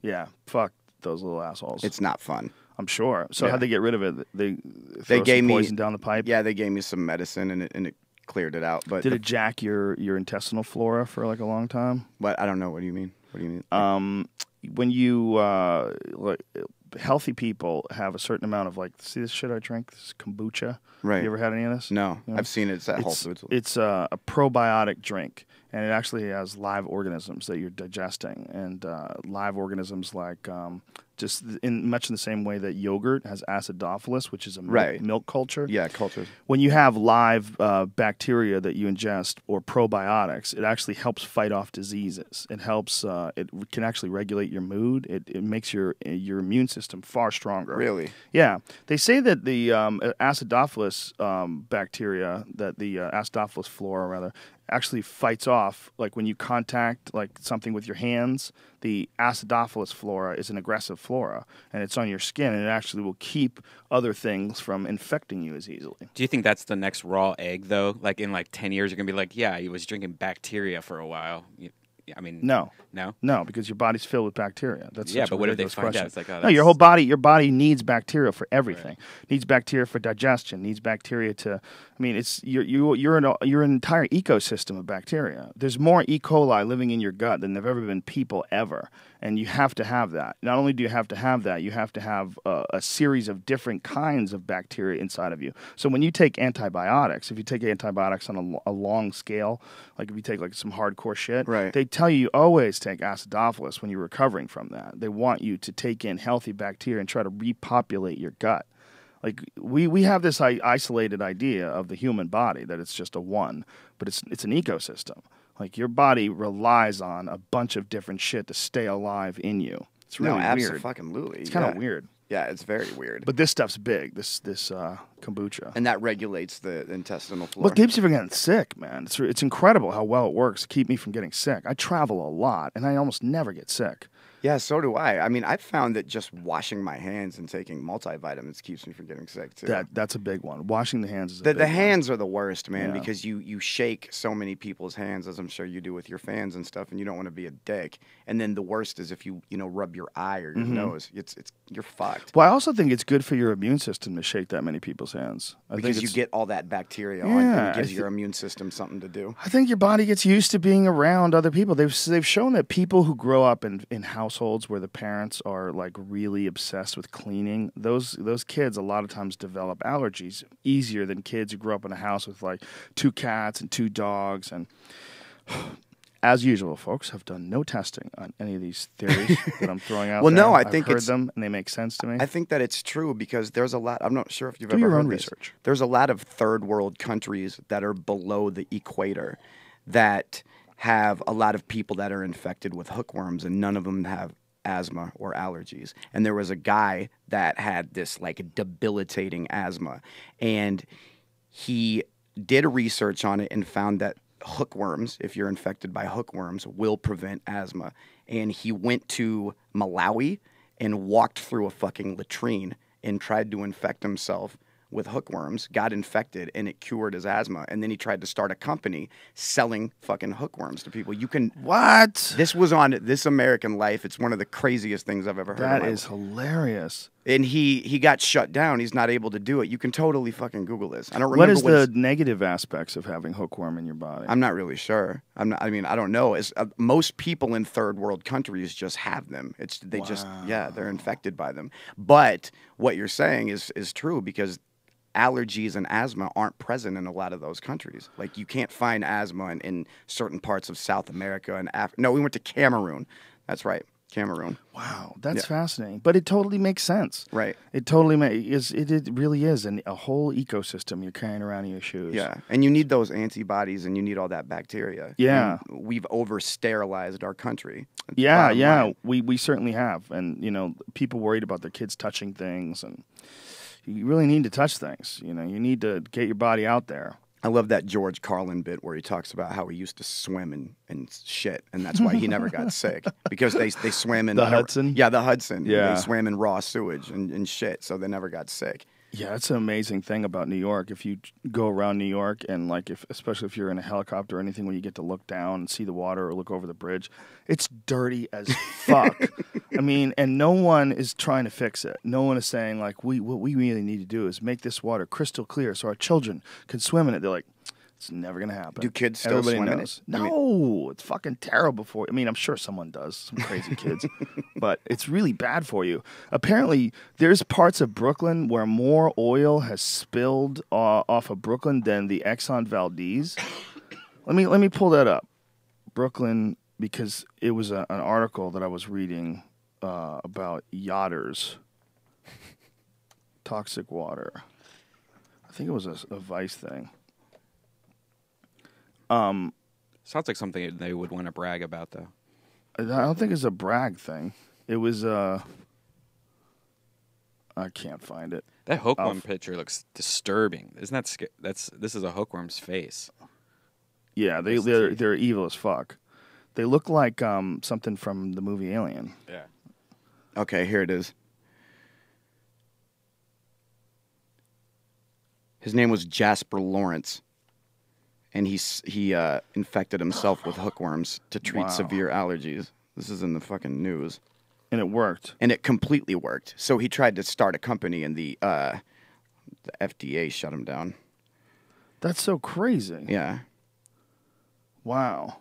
Yeah, fuck those little assholes. it's not fun. I'm sure. So Yeah. how'd they get rid of it? They They throw gave some me poison down the pipe. Yeah, they gave me some medicine and it cleared it out. But Did it jack your intestinal flora for like a long time? But I don't know. What do you mean? What do you mean? When you healthy people have a certain amount of like, see this shit I drink? This is kombucha. Right. You ever had any of this? No, You know? I've seen it. It's at Whole Foods. It's a probiotic drink, and it actually has live organisms that you're digesting, and live organisms like just in much in the same way that yogurt has acidophilus, which is a milk culture. Yeah, culture. When you have live bacteria that you ingest or probiotics, it actually helps fight off diseases. It helps. It can actually regulate your mood. It makes your immune system far stronger. Really? Yeah. They say that the acidophilus bacteria, that the acidophilus flora rather, actually fights off, like when you contact like something with your hands, the acidophilus flora is an aggressive flora, and it's on your skin, and it actually will keep other things from infecting you as easily. Do you think that's the next raw egg, though? Like in like 10 years, you're going to be like, yeah, he was drinking bacteria for a while. I mean, no, because your body's filled with bacteria. That's yeah, such a but what if they ridiculous find question. out? It's like, oh, no, your body needs bacteria for everything. Right. Needs bacteria for digestion. Needs bacteria to. I mean, it's you're an entire ecosystem of bacteria. There's more E. coli living in your gut than there've ever been people ever, and you have to have that. Not only do you have to have that, you have to have a series of different kinds of bacteria inside of you. So when you take antibiotics, if you take antibiotics on a long scale, like if you take like some hardcore shit, right. They tell you always take acidophilus when you're recovering from that. They want you to take in healthy bacteria and try to repopulate your gut. Like we have this isolated idea of the human body that it's just a one, but it's an ecosystem. Like your body relies on a bunch of different shit to stay alive in you. It's really weird. Absolutely. It's kind of weird. Yeah, it's very weird. But this stuff's big. This kombucha. And that regulates the intestinal flora. What keeps you from getting sick, man? It's incredible how well it works to keep me from getting sick. I travel a lot, and I almost never get sick. Yeah, so do I. I mean, I've found that just washing my hands and taking multivitamins keeps me from getting sick too. That's a big one. Washing the hands is the hands are the worst, man, because you shake so many people's hands, as I'm sure you do with your fans and stuff, and you don't want to be a dick. And then the worst is if you rub your eye or your nose. It's you're fucked. Well, I also think it's good for your immune system to shake that many people's hands. Because you get all that bacteria on, and it gives your immune system something to do. I think your body gets used to being around other people. They've shown that people who grow up in households where the parents are like really obsessed with cleaning, those kids a lot of times develop allergies easier than kids who grew up in a house with like 2 cats and 2 dogs. And as usual, folks, have done no testing on any of these theories that I'm throwing out. Well, there. no, I I've think heard them and they make sense to me. I think that it's true because there's a lot. I'm not sure if you've Do ever your heard own this. research. There's a lot of third world countries that are below the equator that have a lot of people that are infected with hookworms, and none of them have asthma or allergies. And there was a guy that had this like debilitating asthma, and he did a research on it and found that hookworms, if you're infected by hookworms, will prevent asthma. And he went to Malawi and walked through a fucking latrine and tried to infect himself with hookworms, got infected, and it cured his asthma. And then he tried to start a company selling fucking hookworms to people. You can... What? This was on This American Life. It's one of the craziest things I've ever heard. That is hilarious. And he got shut down. He's not able to do it. You can totally fucking Google this. I don't What remember is the negative aspects of having hookworm in your body? I'm not really sure. I don't know. Most people in third world countries just have them. They're infected by them. But what you're saying is true, because allergies and asthma aren't present in a lot of those countries. Like, you can't find asthma in certain parts of South America and Africa. No, we went to Cameroon. That's right, Cameroon. Wow, that's fascinating. But it totally makes sense. Right. It totally it really is a whole ecosystem you're carrying around in your shoes. Yeah, and you need those antibodies and you need all that bacteria. Yeah. And we've over-sterilized our country. Yeah. We certainly have. And, people worried about their kids touching things, and you really need to touch things. You need to get your body out there. I love that George Carlin bit where he talks about how he used to swim in shit, and that's why he never got sick, because they swam in the Hudson? Yeah, the Hudson. Yeah. They swam in raw sewage and shit, so they never got sick. Yeah, that's an amazing thing about New York. If you go around New York, and especially if you're in a helicopter or anything, when you get to look down and see the water or look over the bridge, it's dirty as fuck. I mean, and no one is trying to fix it. No one is saying what we really need to do is make this water crystal clear so our children can swim in it. They're like, It's never gonna happen. Do kids still Everybody swim in knows. it? I mean- No, it's fucking terrible for you. I mean, I'm sure someone does, some crazy kids, but it's really bad for you. Apparently, there's parts of Brooklyn where more oil has spilled off of Brooklyn than the Exxon Valdez. Let me pull that up, Brooklyn, because it was an article that I was reading about yachters, toxic water. I think it was a Vice thing. Sounds like something they would want to brag about, though. I don't think it's a brag thing. It was I can't find it. That hookworm picture looks disturbing. Isn't that this is a hookworm's face. Yeah, they're evil as fuck. They look like something from the movie Alien. Yeah. Okay, here it is. His name was Jasper Lawrence, and he infected himself with hookworms to treat Wow. severe allergies. This is in the fucking news. And it worked. And it completely worked. So he tried to start a company, and the FDA shut him down. That's so crazy. Yeah. Wow.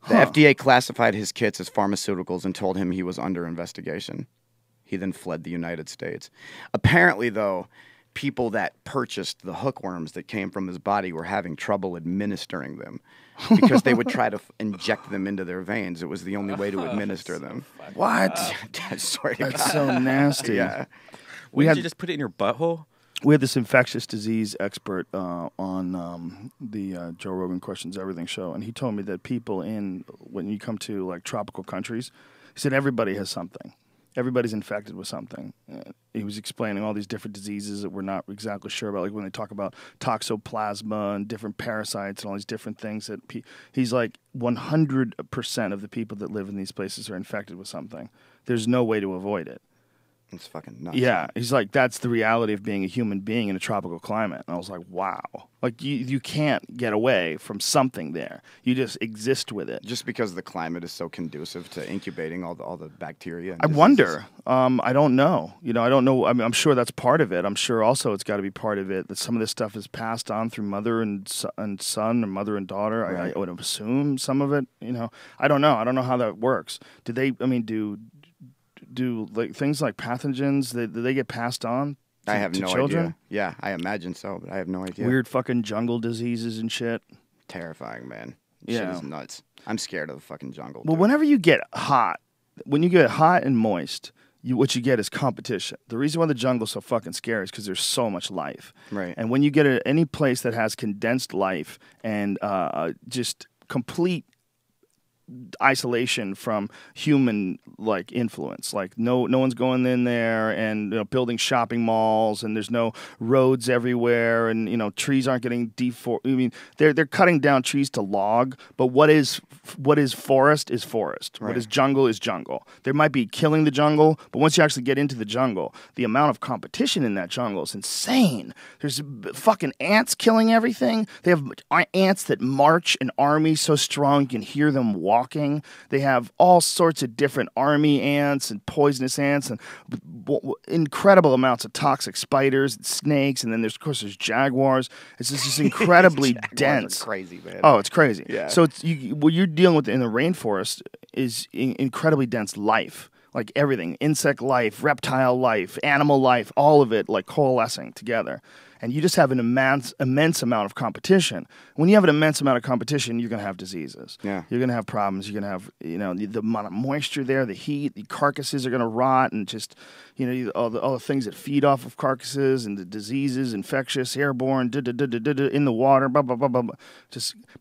The FDA classified his kits as pharmaceuticals and told him he was under investigation. He then fled the United States. Apparently, though, people that purchased the hookworms that came from his body were having trouble administering them because they would try to inject them into their veins. It was the only way to administer them. What? I swear to That's God. so nasty. Yeah. Wouldn't you just put it in your butthole? We had this infectious disease expert on the Joe Rogan Questions Everything show, and he told me that people when you come to like tropical countries, he said everybody has something. Everybody's infected with something. He was explaining all these different diseases that we're not exactly sure about, like when they talk about toxoplasma and different parasites and all these different things. That he's like 100% of the people that live in these places are infected with something. There's no way to avoid it. It's fucking nuts. Yeah, he's like, that's the reality of being a human being in a tropical climate. And I was like, wow. Like, you can't get away from something there. You just exist with it. Just because the climate is so conducive to incubating all the bacteria. And I diseases. wonder. I don't know. I don't know. I mean, I'm sure that's part of it. I'm sure also it's got to be part of it that some of this stuff is passed on through mother and son or mother and daughter. Right. I would assume some of it, I don't know. I don't know how that works. Do like things like pathogens, do they get passed on to, I have to no children? idea. Yeah, I imagine so, but I have no idea. Weird fucking jungle diseases and shit. Terrifying, man. Yeah. Shit is nuts. I'm scared of the fucking jungle. Well, dude. whenever you get hot, and moist, what you get is competition. The reason why the jungle's so fucking scary is because there's so much life. Right. And when you get any place that has condensed life and just complete isolation from human like influence, like no one's going in there and building shopping malls, and there's no roads everywhere, and trees aren't getting deforested. I mean, they're cutting down trees to log, but what is forest is forest. Right. What is jungle is jungle. There might be killing the jungle, but once you actually get into the jungle, the amount of competition in that jungle is insane. There's fucking ants killing everything. They have ants that march an army so strong you can hear them walking. They have all sorts of different army ants and poisonous ants and incredible amounts of toxic spiders and snakes. And then there's jaguars. It's just incredibly Jaguars dense. are crazy, man. Oh, it's crazy. Yeah. So what you're dealing with in the rainforest is incredibly dense life. Like everything, insect life, reptile life, animal life, all of it like coalescing together. And you just have an immense amount of competition. When you have an immense amount of competition, you're going to have diseases. Yeah. You're going to have problems. You're going to have, the amount of moisture there, the heat, the carcasses are going to rot, and just, all the things that feed off of carcasses, and the diseases, infectious, airborne, in the water, blah, blah, blah, blah, blah.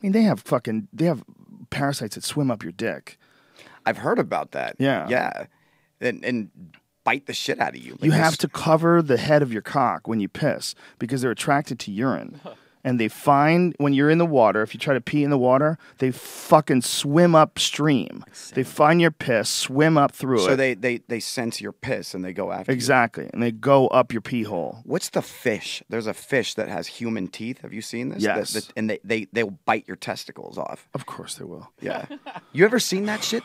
They have parasites that swim up your dick. I've heard about that. Yeah. Yeah. And bite the shit out of you. You have to cover the head of your cock when you piss because they're attracted to urine. And they find when you're in the water, if you try to pee in the water, they fucking swim upstream. They find your piss, swim up through So it. they sense your piss and they go after you. Exactly. And they go up your pee hole. What's the fish? There's a fish that has human teeth. Have you seen this? Yes. And they'll bite your testicles off. Of course they will. Yeah. You ever seen that shit?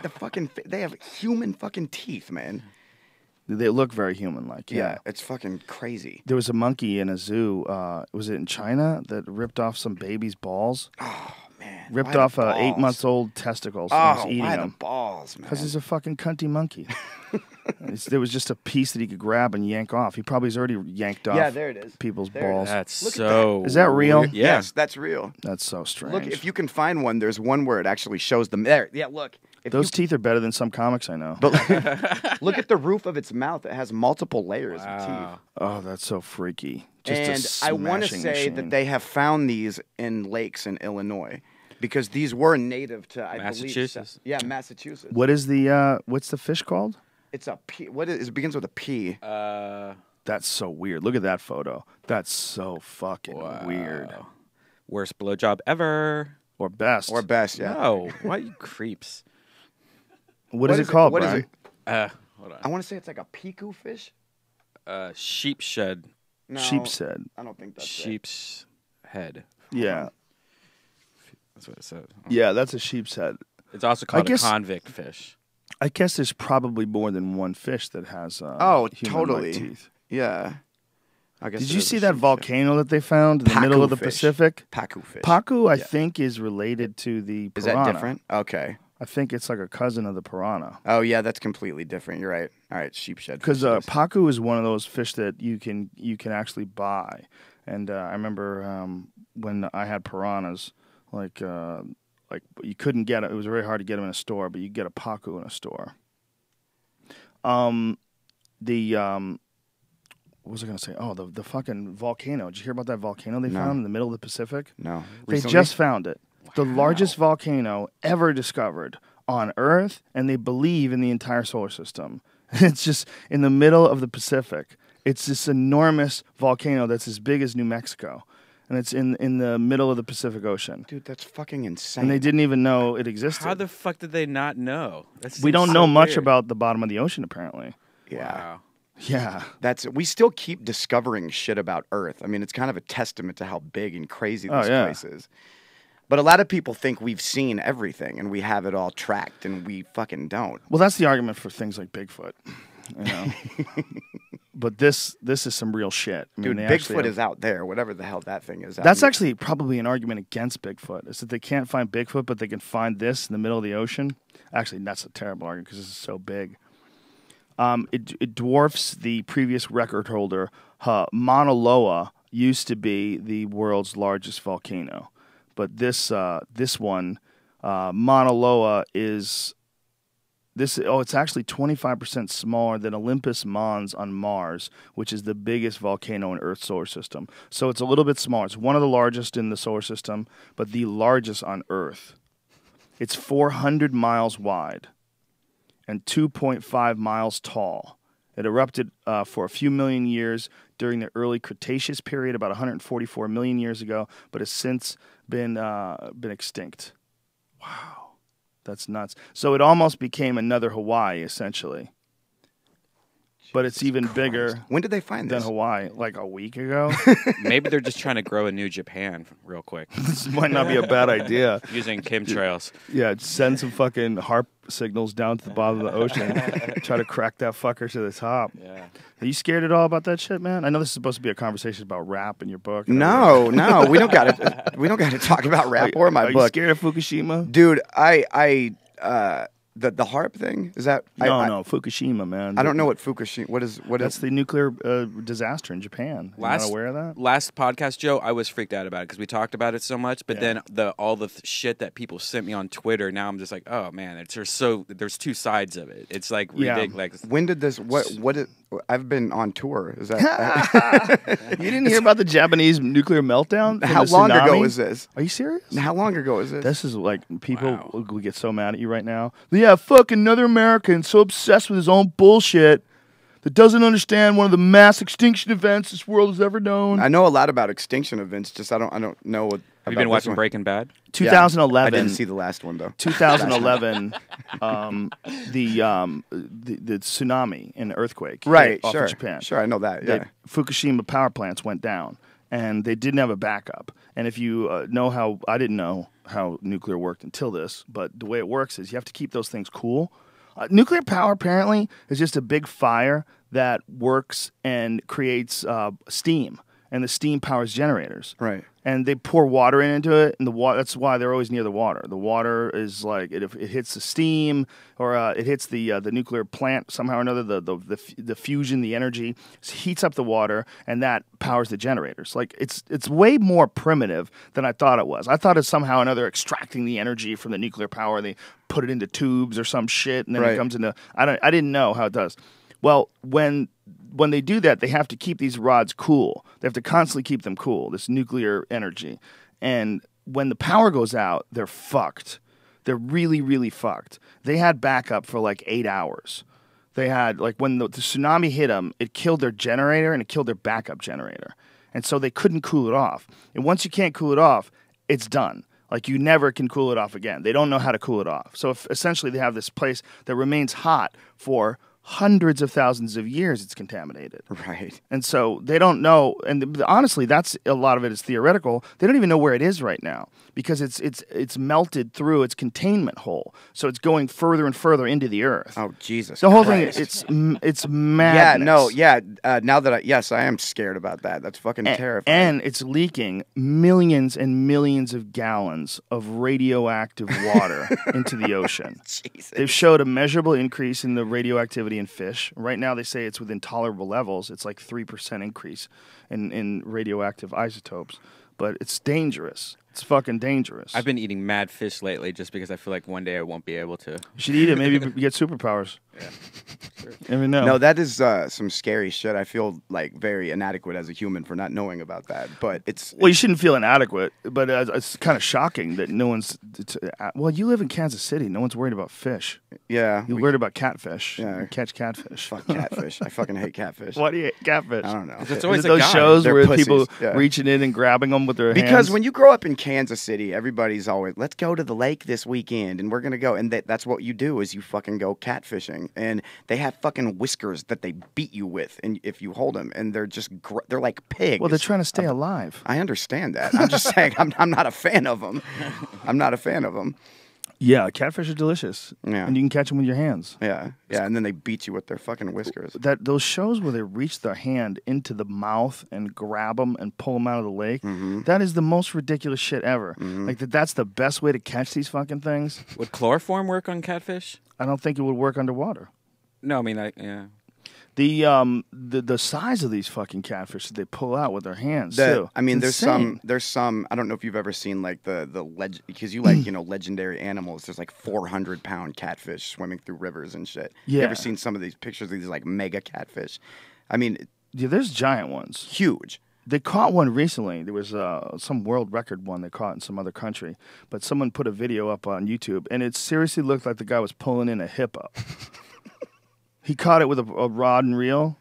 They have human fucking teeth, man. They look very human-like. Yeah, it's fucking crazy. There was a monkey in a zoo. Was it in China that ripped off some baby's balls? Oh man, Ripped why off the balls? 8 months old testicles. Oh, and was eating why them. the balls, man? Because he's a fucking cunty monkey. There was just a piece that he could grab and yank off. He probably's already yanked off. Yeah, there it is. People's There it balls. That's Look at so. Is that real? weird. Yeah. Yes, that's real. That's so strange. Look, if you can find one, there's one where it actually shows them there. Yeah, look. If Those you, teeth are better than some comics I know. but look at the roof of its mouth. It has multiple layers of teeth. Oh, that's so freaky. Just And a I want to smashing say machine. that they have found these in lakes in Illinois because these were native to, I Massachusetts. believe. Yeah, Massachusetts. What is the what's the fish called? It's a P. What is it? Begins with a P. That's so weird. Look at that photo. That's so fucking weird. Worst blowjob ever. Or best. Or best, yeah. No, why you creeps? What is it called, What is Brian? it? Hold I want to say it's like a piku fish. on. Sheep shed. No, Sheep's head. I don't think that's it. Sheep's head. Yeah. That's what it says. Yeah, that's a sheep's head. It's also called guess- a convict fish. I guess there's probably more than one fish that has Oh, human-like totally. teeth. Yeah. I guess Did it you is see a that sheep's head. volcano that they found in the middle Pacu of the fish. Pacific? Pacu fish. Pacu, I Yeah. think, is related to the Is piranha. that different? Okay. I think it's like a cousin of the piranha. Oh yeah, that's completely different. You're right. All right, sheep shed. Because fish it is. pacu is one of those fish that you can actually buy. And I remember when I had piranhas, like you couldn't get it. It was very hard to get them in a store, but you could get a pacu in a store. What was I gonna say? Oh, the fucking volcano. Did you hear about that volcano they No. found in the middle of the Pacific? No. They Recently? just found it. The largest volcano ever discovered on Earth, and they believe in the entire solar system. It's just in the middle of the Pacific. It's this enormous volcano that's as big as New Mexico, and it's in the middle of the Pacific Ocean. Dude, that's fucking insane. And they didn't even know it existed. How the fuck did they not know? That we don't seems know so much weird. about the bottom of the ocean, apparently. Yeah. Wow. Yeah. We still keep discovering shit about Earth. I mean, it's kind of a testament to how big and crazy this yeah. place is. But a lot of people think we've seen everything and we have it all tracked, and we fucking don't. Well, that's the argument for things like Bigfoot. You know? But this is some real shit. I mean, Dude, they actually Bigfoot have- is out there, whatever the hell that thing is. That's actually probably an argument against Bigfoot, is that they can't find Bigfoot, but they can find this in the middle of the ocean. Actually, that's a terrible argument because this is so big. It dwarfs the previous record holder. Mauna used to be the world's largest volcano, but this one, Mauna Loa, is it's actually 25% smaller than Olympus Mons on Mars, which is the biggest volcano in Earth's solar system. So it's a little bit smaller. It's one of the largest in the solar system, but the largest on Earth. It's 400 miles wide and 2.5 miles tall. It erupted for a few million years during the early Cretaceous period, about 144 million years ago, but has since been extinct. Wow, that's nuts. So it almost became another Hawaii, essentially. But it's even bigger When did they find than this? Hawaii, like a week ago. Maybe they're just trying to grow a new Japan real quick This might not be a bad idea. using chemtrails. Yeah, send some fucking HARP signals down to the bottom of the ocean. Try to crack that fucker to the top. Yeah. Are you scared at all about that shit, man? I know this is supposed to be a conversation about rap in your book. No, we don't got to. We don't got to talk about rap or my Are you book, scared of Fukushima? dude. The harp thing is that No, Fukushima, man. I don't know what Fukushima. What is That's the nuclear disaster in Japan. You're not aware of that? Last podcast, Joe, I was freaked out about it because we talked about it so much. But then all the shit that people sent me on Twitter, now I'm just like, oh man, there's two sides of it. It's like ridiculous. When did this? I've been on tour. Is that? You didn't hear about the Japanese nuclear meltdown? How The long ago tsunami? is this? Are you serious? How long ago is this? This is like people we get so mad at you right now. Yeah, fuck another American so obsessed with his own bullshit that doesn't understand one of the mass extinction events this world has ever known. I know a lot about extinction events. Just I don't know what. Have you been watching Breaking Bad? 2011. I didn't see the last one though. 2011, the tsunami and earthquake hit Right. off Sure. of Japan. Sure. I know that. Yeah. Fukushima power plants went down, and they didn't have a backup. And if you know how, I didn't know how nuclear worked until this, but the way it works is you have to keep those things cool Nuclear power apparently is just a big fire that works and creates steam, and the steam powers generators. Right. And they pour water into it, and the water. That's why they're always near the water. The water is like it hits the steam, or it hits the nuclear plant somehow or another. The fusion, the energy heats up the water, and that powers the generators. Like it's way more primitive than I thought it was. I thought it's somehow or another extracting the energy from the nuclear power. They put it into tubes or some shit, and then it comes into. I didn't know how it does. Well, when they do that, they have to keep these rods cool. They have to constantly keep them cool, this nuclear energy. And when the power goes out, they're fucked. They're really, really fucked. They had backup for like 8 hours. They had, like, when the tsunami hit them, it killed their generator and it killed their backup generator. And so they couldn't cool it off. And once you can't cool it off, it's done. Like, you never can cool it off again. They don't know how to cool it off. So essentially they have this place that remains hot for hundreds of thousands of years. It's contaminated. Right. And so they don't know, and honestly, that's a lot of it is theoretical. They don't even know where it is right now because it's melted through its containment hole. So it's going further and further into the earth. Oh, Jesus. The whole Christ. thing, it's madness. Now that yes, I am scared about that. That's fucking terrifying. And it's leaking millions and millions of gallons of radioactive water into the ocean. Jesus. They've showed a measurable increase in the radioactivity in fish. Right now, they say it's within tolerable levels. It's like 3% increase in radioactive isotopes. But it's dangerous. It's fucking dangerous. I've been eating mad fish lately just because I feel like one day I won't be able to. You should eat it. Maybe you get superpowers. Yeah, sure. Never know. No, that is some scary shit. I feel like very inadequate as a human for not knowing about that. But well, you shouldn't feel inadequate, but it's kind of shocking that no one's. Well, you live in Kansas City. No one's worried about fish. Yeah, you're worried about catfish. Yeah, you catch catfish. Fuck catfish. I fucking hate catfish. Why do you hate catfish? I don't know. It's always those shows They're where pussies. people Yeah. reaching in and grabbing them with their hands. Because when you grow up in Kansas City, everybody's always, let's go to the lake this weekend, and we're gonna go, and that's what you do is you fucking go catfishing, and they have fucking whiskers that they beat you with, and if you hold them, and they're just they're like pigs. Well, they're trying to stay alive. I understand that. I'm just saying I'm not a fan of them. I'm not a fan of them. Yeah, catfish are delicious. Yeah. And you can catch them with your hands. Yeah, and then they beat you with their fucking whiskers. Those shows where they reach their hand into the mouth and grab them and pull them out of the lake, that is the most ridiculous shit ever. Like that's the best way to catch these fucking things. Would chloroform work on catfish? I don't think it would work underwater. No, I mean, yeah. The size of these fucking catfish that they pull out with their hands too. I mean, It's there's some. I don't know if you've ever seen like the because you like legendary animals. There's like 400-pound catfish swimming through rivers and shit. Yeah. You ever seen some of these pictures of these like mega catfish? I mean, yeah, there's giant ones. Huge. They caught one recently. There was some world record one they caught in some other country. But someone put a video up on YouTube, and it seriously looked like the guy was pulling in a hippo. He caught it with a rod and reel.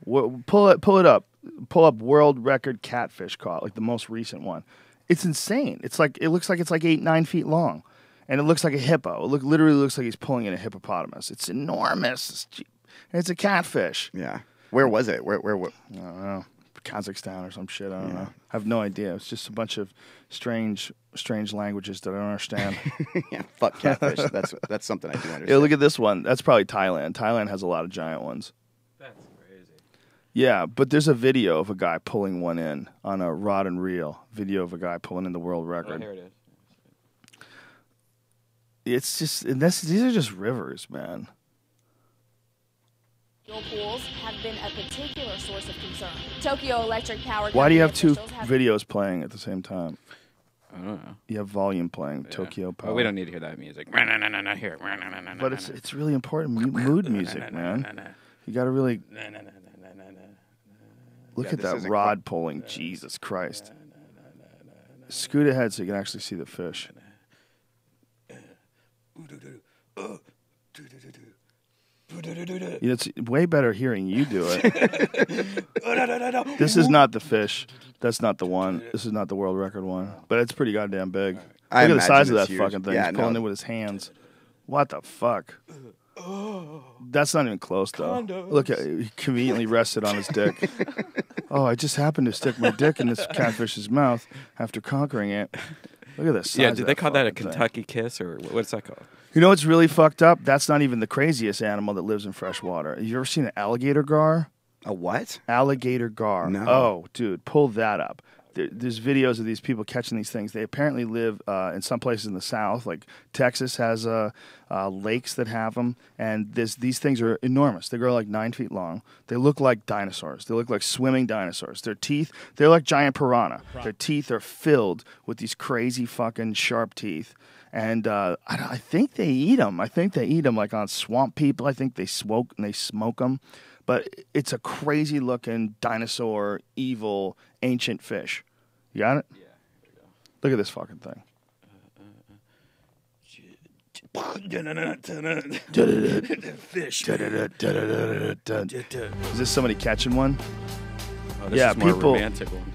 Pull it up. Pull up world record catfish caught, like the most recent one. It's insane. It looks like it's like 8-9 feet long, and it looks like a hippo. It literally looks like he's pulling in a hippopotamus. It's enormous. It's a catfish. Yeah. Where was it? Where? I don't know. Kazakhstan or some shit. I don't know. I have no idea. It's just a bunch of strange languages that I don't understand. Yeah, fuck catfish. That's something I do understand. Yeah, look at this one. That's probably Thailand. Thailand has a lot of giant ones. That's crazy. Yeah, but there's a video of a guy pulling one in on a rod and reel. Video of a guy pulling in the world record. Oh, here it is. It's just these are just rivers, man. Pools have been a particular source of concern. Tokyo Electric Power. Why do you have two videos playing at the same time? I don't know. You have volume playing. Yeah. Tokyo Power. Well, we don't need to hear that music. Here. But it's really important mood music, man. You got to really look at that rod pulling. Jesus Christ. Scoot ahead so you can actually see the fish. It's way better hearing you do it. This is not the fish. That's not the one. This is not the world record one. But it's pretty goddamn big. Look at the size of that fucking thing. He's pulling it with his hands. What the fuck? That's not even close, though. Look, he conveniently rested on his dick. Oh, I just happened to stick my dick in this catfish's mouth after conquering it. Look at this. Yeah, size did of they call that a fucking thing. Kentucky kiss or what's that called? You know what's really fucked up? That's not even the craziest animal that lives in fresh water. Have you ever seen an alligator gar? A what? Alligator gar. No. Oh, dude, pull that up. There's videos of these people catching these things. They apparently live in some places in the South, like Texas has lakes that have them, and these things are enormous. They grow like 9 feet long. They look like dinosaurs. They look like swimming dinosaurs. Their teeth, they're like giant piranha. Their teeth are filled with these crazy fucking sharp teeth. And I think they eat them. I think they eat them like on swamp people. I think they smoke them. But it's a crazy looking dinosaur, evil, ancient fish. You got it? Yeah. Here we go. Look at this fucking thing. Fish. Is this somebody catching one? Oh, this is more romantic one.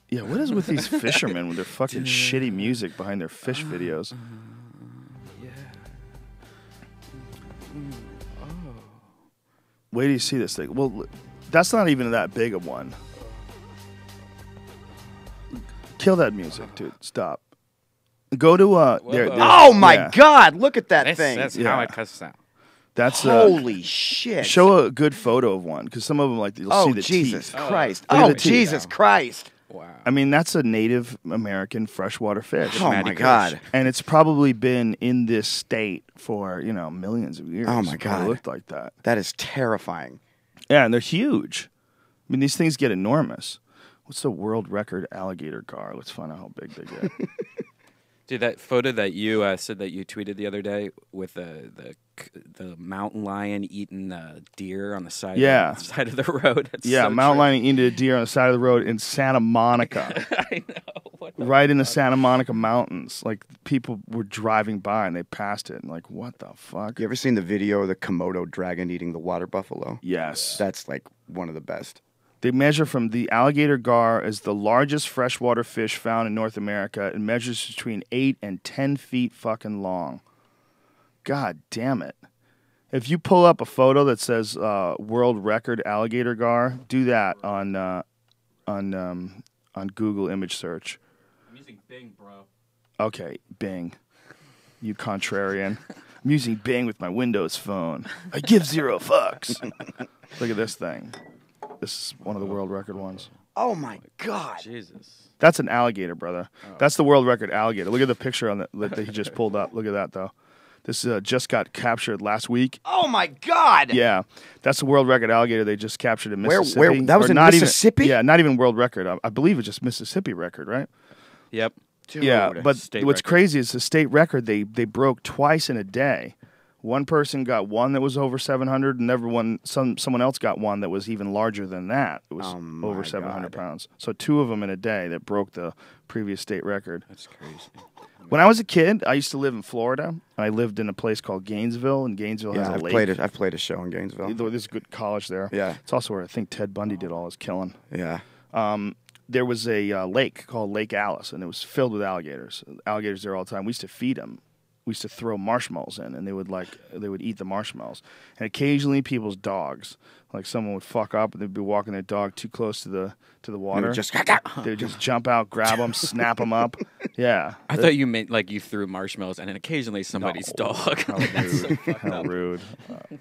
Yeah, what is with these fishermen with their fucking shitty music behind their fish videos? Wait till you see this thing. Well, that's not even that big of one. Kill that music, dude. Stop. Go to Oh my God! Look at that thing. That's how I cuss out. That's holy shit. Show a good photo of one because some of them like you'll see the Jesus teeth. Christ! Look at Oh the teeth. Jesus Christ! Wow. I mean, that's a Native American freshwater fish. Oh my God! And it's probably been in this state for millions of years. Oh my God! It looked like that. That is terrifying. Yeah, and they're huge. I mean, these things get enormous. What's the world record alligator gar? Let's find out how big they get. Dude, that photo that you said that you tweeted the other day with the mountain lion eating the deer on the side, side of the road. That's yeah, so mountain true. lion eating a deer on the side of the road in Santa Monica. I know. Right in the Santa Monica mountains. Like, people were driving by and they passed it. And like, what the fuck? You ever seen the video of the Komodo dragon eating the water buffalo? Yes. That's like one of the best. They measure from the alligator gar as the largest freshwater fish found in North America. It measures between 8 and 10 feet fucking long. God damn it. If you pull up a photo that says world record alligator gar, do that on Google image search. I'm using Bing, bro. Okay, Bing. You contrarian. I'm using Bing with my Windows phone. I give 0 fucks. Look at this thing. This is one of the world record ones. Oh my God! Jesus. That's an alligator, brother. Oh. That's the world record alligator. Look at the picture on that he just pulled up. Look at that, though. This just got captured last week. Oh my God! Yeah, that's the world record alligator they just captured in Mississippi. Where that was in Mississippi? Not even world record. I believe it's just Mississippi record, right? Yep. Dude. Yeah, but State what's record. crazy is the state record they broke twice in a day. One person got one that was over 700, and someone else got one that was even larger than that. It was over 700 pounds. So 2 of them in a day that broke the previous state record. That's crazy. When I was a kid, I used to live in Florida, and I lived in a place called Gainesville, and Gainesville has a lake. I've played a show in Gainesville. There's a good college there. Yeah. It's also where I think Ted Bundy did all his killing. Yeah. There was a lake called Lake Alice, and it was filled with alligators. Alligators there all the time. We used to feed them. We used to throw marshmallows in, and they would eat the marshmallows. And occasionally, people's dogs, like someone would fuck up, and they'd be walking their dog too close to the water. They would just jump out, grab them, snap them up. Yeah. I thought you meant like you threw marshmallows and then occasionally somebody's dog. How rude.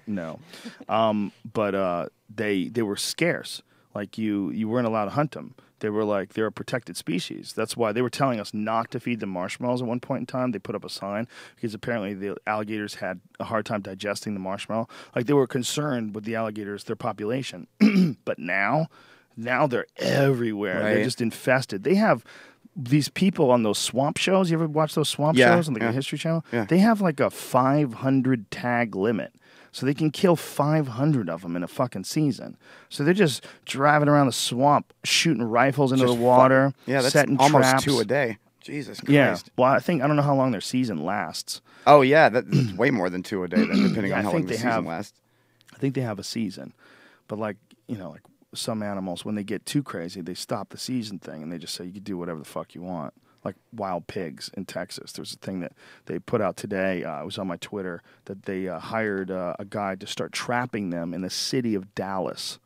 No. But they were scarce. Like you weren't allowed to hunt them. They're a protected species. That's why they were telling us not to feed them marshmallows at one point in time. They put up a sign because apparently the alligators had a hard time digesting the marshmallow. Like, they were concerned with the alligators, their population. But now they're everywhere. Right. They're just infested. They have these people on those swamp shows. You ever watch those swamp shows on the History Channel? Yeah. They have like a 500 tag limit. So they can kill 500 of them in a fucking season. So they're just driving around the swamp, shooting rifles into the water, that's setting almost traps. 2 a day. Jesus Christ. Yeah. Well, I don't know how long their season lasts. Oh yeah, that's way more than 2 a day. Then, depending on how long the season lasts. I think they have a season, but like some animals, when they get too crazy, they stop the season thing and they just say you can do whatever the fuck you want. Like wild pigs in Texas. There's a thing that they put out today. It was on my Twitter that they hired a guy to start trapping them in the city of Dallas.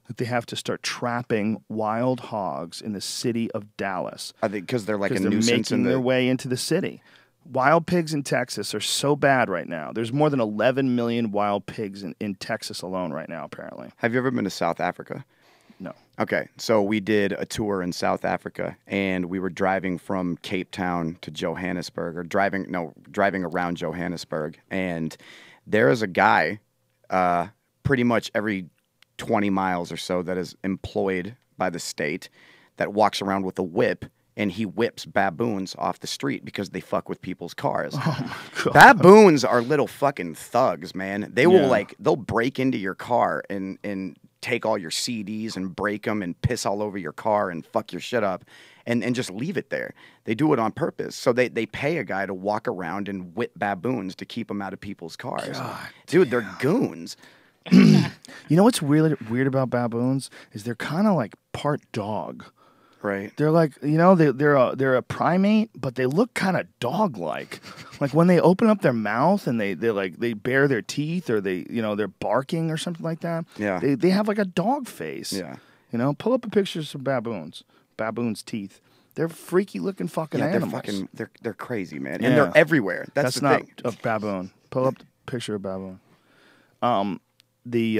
that they have to start trapping wild hogs in the city of Dallas. I think because they're like a Because they're nuisance making their way into the city. Wild pigs in Texas are so bad right now. There's more than 11 million wild pigs in Texas alone right now, apparently. Have you ever been to South Africa? No. Okay, so we did a tour in South Africa, and we were driving from Cape Town to Johannesburg, or driving around Johannesburg, and there is a guy pretty much every 20 miles or so that is employed by the state that walks around with a whip, and he whips baboons off the street because they fuck with people's cars. Oh my God. Baboons are little fucking thugs, man. They will they'll break into your car and take all your CDs and break them and piss all over your car and fuck your shit up and just leave it there. They do it on purpose. So they pay a guy to walk around and whip baboons to keep them out of people's cars. Dude, they're goons. You know what's really weird about baboons is they're kind of like part dog. Right. They're like, you know, they're a primate, but they look kind of dog-like. Like when they open up their mouth and they bare their teeth, or they're barking or something like that. Yeah. They have like a dog face. Yeah. You know, pull up a picture of some baboons. Baboons' teeth. They're freaky looking fucking animals. They're crazy, man. And they're everywhere. That's the not thing. a baboon. Pull up the picture of baboon. They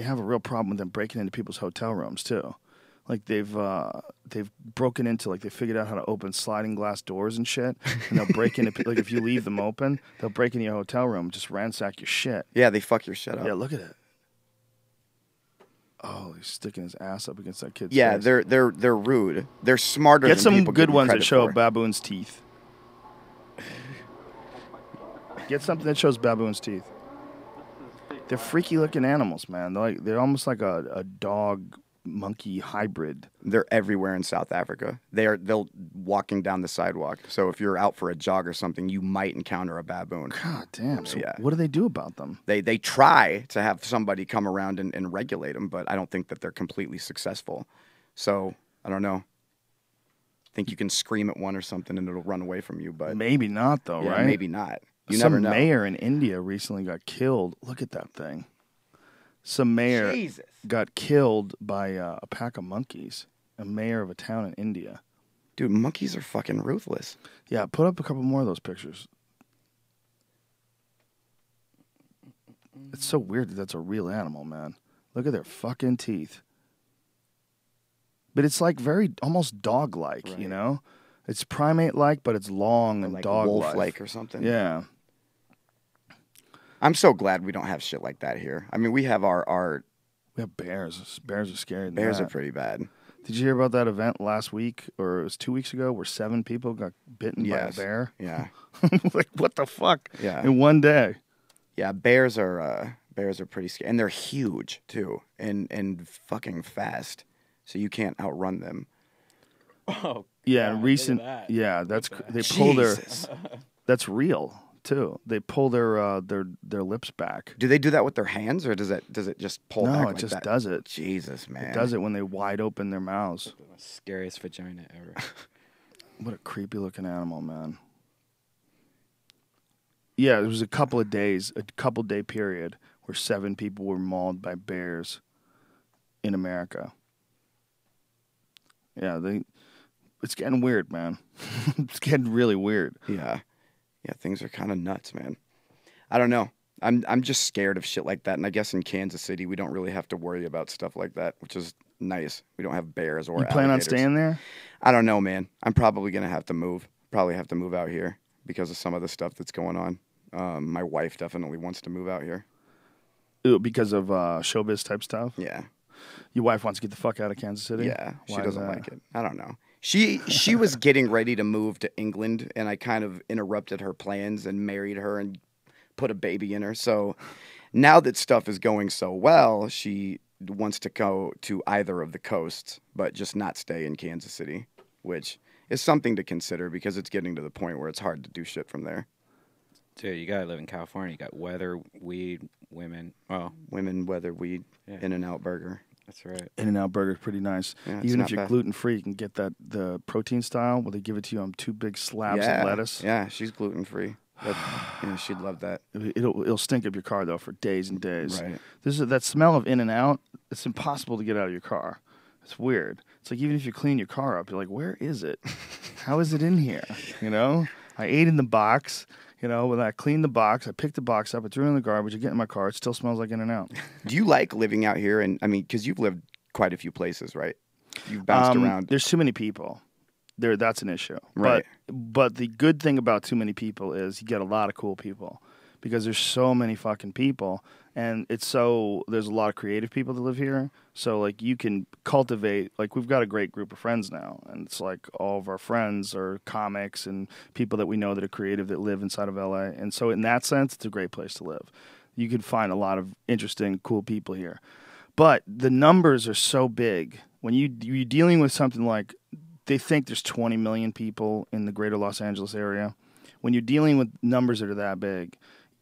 have a real problem with them breaking into people's hotel rooms too. Like they've broken into, like they figured out how to open sliding glass doors and shit, and they'll break into, like if you leave them open, they'll break into your hotel room, just ransack your shit. Yeah, they fuck your shit up. Yeah, look at it. Oh, he's sticking his ass up against that kid's Yeah, face. they're rude. They're smarter. Get than some people good give them ones that credit show for. baboon's teeth. Get something that shows baboon's teeth. They're freaky looking animals, man. They're almost like a dog monkey hybrid. They're everywhere in South Africa. They'll walking down the sidewalk. So if you're out for a jog or something, you might encounter a baboon. God damn. So Yeah. what do they do about them? They try to have somebody come around and regulate them, but I don't think that they're completely successful. So I don't know. I think you can scream at one or something and it'll run away from you, but Maybe not, though, yeah, right? maybe not. You Some never know. mayor in India recently got killed. Look at that thing. Some mayor Jesus. got killed by a pack of monkeys. A mayor of a town in India. Dude, monkeys are fucking ruthless. Yeah, put up a couple more of those pictures. It's so weird that that's a real animal, man. Look at their fucking teeth. But it's like very almost dog-like, you know? It's primate-like, but it's long and Like dog-like. wolf-like or something. Yeah. I'm so glad we don't have shit like that here. I mean, we have our We have bears. Bears are scary. than bears are that. pretty bad. Did you hear about that event last week, or it was 2 weeks ago, where 7 people got bitten by a bear? Yeah. Like, what the fuck? Yeah. In one day. Yeah, bears are pretty scary, and they're huge too, and fucking fast. So you can't outrun them. Oh, Yeah, God, look at recent. that. Yeah, they pull Jesus. That's real too. They pull their lips back. Do they do that with their hands, or does it just pull back No, like it just that? does it. Jesus, man. It does it when they wide open their mouths. The scariest vagina ever. What a creepy looking animal, man. Yeah, it was a couple day period where 7 people were mauled by bears in America. Yeah, it's getting weird, man. It's getting really weird. Yeah. Yeah, things are kind of nuts, man. I don't know. I'm just scared of shit like that, and I guess in Kansas City we don't really have to worry about stuff like that, which is nice. We don't have bears or You plan on alligators. staying there? I don't know, man. I'm probably gonna have to move. Probably have to move out here because of some of the stuff that's going on. My wife definitely wants to move out here. Ooh, because of showbiz type stuff? Yeah. Your wife wants to get the fuck out of Kansas City? Yeah, Why she is doesn't that? like it. I don't know. She was getting ready to move to England, and I kind of interrupted her plans and married her and put a baby in her. So now that stuff is going so well, she wants to go to either of the coasts, but just not stay in Kansas City, which is something to consider because it's getting to the point where it's hard to do shit from there. Dude, you gotta live in California. You got weather, weed, women. Oh, Women, weather, weed, Yeah. In-N-Out Burger. that's right. In-N-Out Burger's pretty nice. Yeah, it's Even not if you're bad. gluten-free, you can get the protein style where they give it to you on 2 big slabs Yeah, of lettuce. yeah, she's gluten-free. Yeah, she'd love that. It'll stink up your car though for days and days. Right. That smell of In-N-Out. It's impossible to get out of your car. It's weird. It's like even if you clean your car up, you're like, where is it? How is it in here? You know, I ate in the box. You know, when I cleaned the box, I picked the box up, I threw it in the garbage. I get in my car, it still smells like In-N-Out. Do you like living out here? And I mean, because you've lived quite a few places, right? You've bounced around. There's too many people. That's an issue. Right. But the good thing about too many people is you get a lot of cool people because there's so many fucking people, and there's a lot of creative people that live here. So like you can cultivate, like we've got a great group of friends now, and it's like all of our friends are comics and people that we know that are creative that live inside of LA. And so in that sense, it's a great place to live. You can find a lot of interesting, cool people here. But the numbers are so big when you're dealing with something like they think there's 20 million people in the greater Los Angeles area. When you're dealing with numbers that are that big,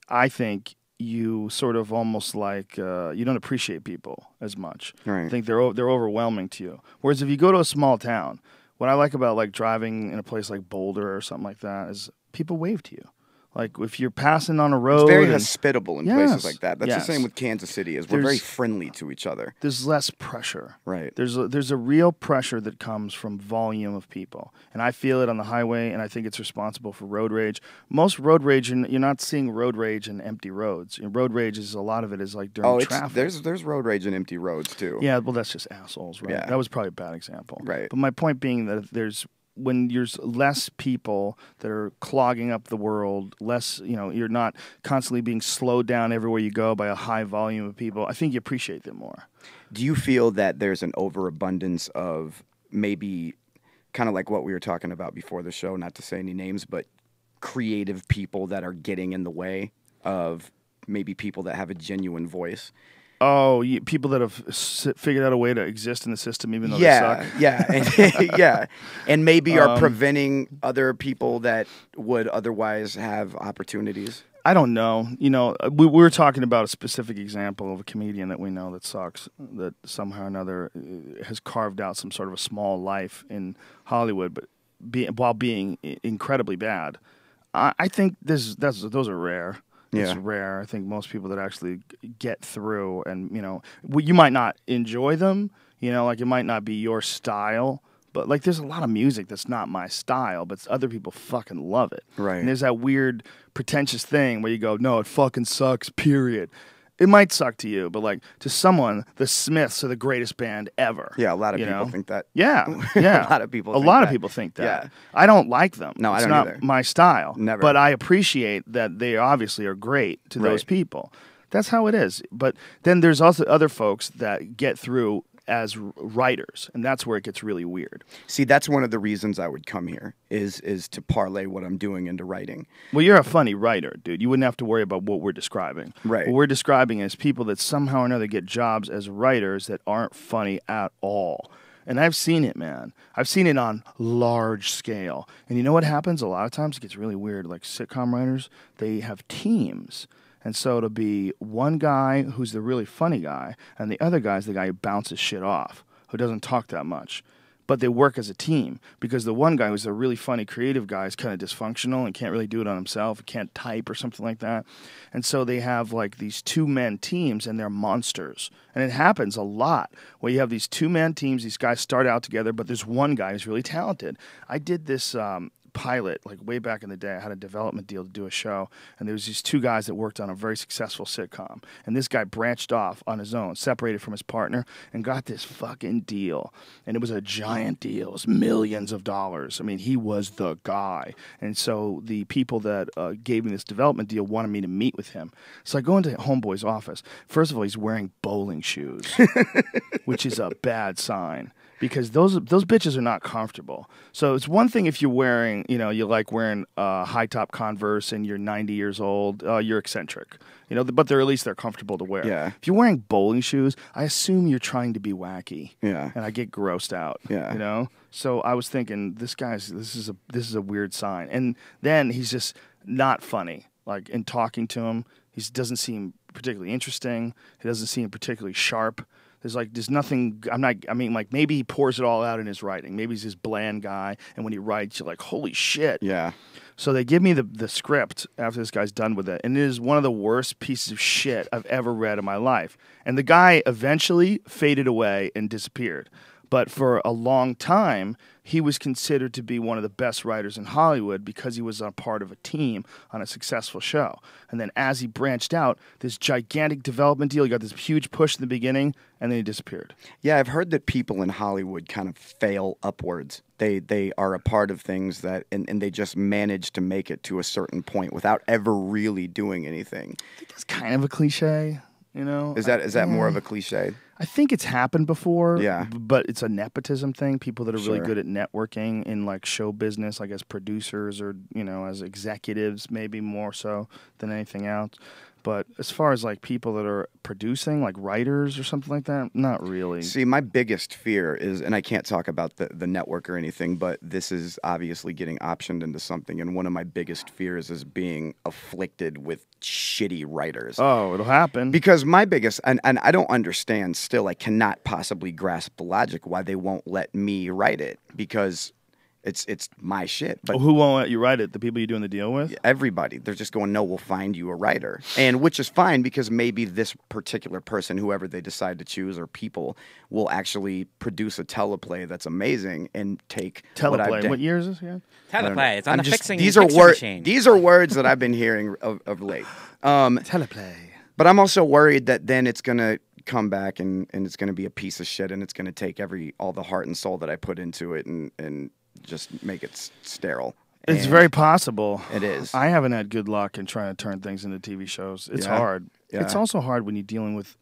I think you sort of almost like you don't appreciate people as much. Right. I think they're overwhelming to you. Whereas if you go to a small town, what I like about like driving in a place like Boulder or something like that is people wave to you. Like if you're passing on a road, it's very hospitable in places like that. That's yes. the same with Kansas City. We're very friendly to each other. There's less pressure. Right. There's a real pressure that comes from volume of people, and I feel it on the highway, and I think it's responsible for road rage. Most road rage, you're not seeing road rage in empty roads. Road rage is a lot of it is like during traffic. There's road rage in empty roads too. Yeah, well that's just assholes, right? Yeah. That was probably a bad example. Right. But my point being that when there's less people that are clogging up the world, you're not constantly being slowed down everywhere you go by a high volume of people, I think you appreciate them more. Do you feel that there's an overabundance of maybe kind of like what we were talking about before the show, not to say any names, but creative people that are getting in the way of maybe people that have a genuine voice? Oh, people that have figured out a way to exist in the system even though they suck. Yeah, and maybe are preventing other people that would otherwise have opportunities. I don't know. We were talking about a specific example of a comedian that we know that sucks, that somehow or another has carved out some sort of a small life in Hollywood, but while being incredibly bad. I think those are rare. It's rare. I think most people that actually get through and, you might not enjoy them, like it might not be your style, but like there's a lot of music that's not my style, but other people fucking love it. Right. And there's that weird pretentious thing where you go, no, it fucking sucks, period. It might suck to you, but like to someone, the Smiths are the greatest band ever. Yeah, a lot of people think that. Yeah. A lot of people think that. Yeah. I don't like them. No, it's I don't not either. my style. Never. But I appreciate that they obviously are great to those people. That's how it is. But then there's also other folks that get through as writers, and that's where it gets really weird. See, that's one of the reasons I would come here is to parlay what I'm doing into writing. Well, you're a funny writer, dude. You wouldn't have to worry about what we're describing. Right. What we're describing is people that somehow or another get jobs as writers that aren't funny at all. And I've seen it, man. I've seen it on large scale. And you know what happens? A lot of times it gets really weird. Like sitcom writers, they have teams. And so it'll be one guy who's the really funny guy, and the other guy's the guy who bounces shit off, who doesn't talk that much. But they work as a team because the one guy who's the really funny creative guy is kind of dysfunctional and can't really do it on himself, can't type or something like that. And so they have like these two-man teams, and they're monsters. And it happens a lot where you have these two-man teams, these guys start out together, but there's one guy who's really talented. I did this pilot, like way back in the day. I had a development deal to do a show, and there was these two guys that worked on a very successful sitcom, and this guy branched off on his own, separated from his partner, and got this fucking deal. And it was a giant deal. It was millions of dollars. I mean, he was the guy. And so the people that gave me this development deal wanted me to meet with him. So I go into Homeboy's office. First of all, he's wearing bowling shoes, which is a bad sign, because those bitches are not comfortable. So it's one thing if you're wearing, you like wearing high top Converse and you're 90 years old, you're eccentric, but at least they're comfortable to wear. Yeah. If you're wearing bowling shoes, I assume you're trying to be wacky. Yeah. And I get grossed out. Yeah. So I was thinking, this is a weird sign. And then he's just not funny. Like in talking to him, he doesn't seem particularly interesting. He doesn't seem particularly sharp. There's nothing. I mean, like maybe he pours it all out in his writing. Maybe he's this bland guy, and when he writes, you're like, holy shit. Yeah. So they give me the script after this guy's done with it, and it is one of the worst pieces of shit I've ever read in my life. And the guy eventually faded away and disappeared. But for a long time, he was considered to be one of the best writers in Hollywood because he was a part of a team on a successful show. And then as he branched out, this gigantic development deal, he got this huge push in the beginning, and then he disappeared. Yeah, I've heard that people in Hollywood kind of fail upwards. They are a part of things that, and they just manage to make it to a certain point without ever really doing anything. I think that's kind of a cliche, you know? Is that more of a cliche? I think it's happened before, yeah, but it's a nepotism thing. People that are really Sure. good at networking in like show business, like as producers or, you know, as executives, maybe more so than anything else. But as far as like people that are producing, like writers or something like that, not really. See, my biggest fear is, and I can't talk about the network or anything, but this is obviously getting optioned into something. And one of my biggest fears is being afflicted with shitty writers. Oh, it'll happen. Because my biggest, and I don't understand still, I cannot possibly grasp the logic why they won't let me write it. Because it's my shit. But who won't let you write it? The people you're doing the deal with? Everybody. They're just going, no, we'll find you a writer. And which is fine because maybe this particular person, whoever they decide to choose or people, will actually produce a teleplay that's amazing and take teleplay. What year is this again? Teleplay. It's on a fixing machine. These are words that I've been hearing of late. Teleplay. But I'm also worried that then it's going to come back and it's going to be a piece of shit and it's going to take all the heart and soul that I put into it and just make it sterile. It's very possible. It is. I haven't had good luck in trying to turn things into TV shows. It's hard. Yeah. It's also hard when you're dealing with.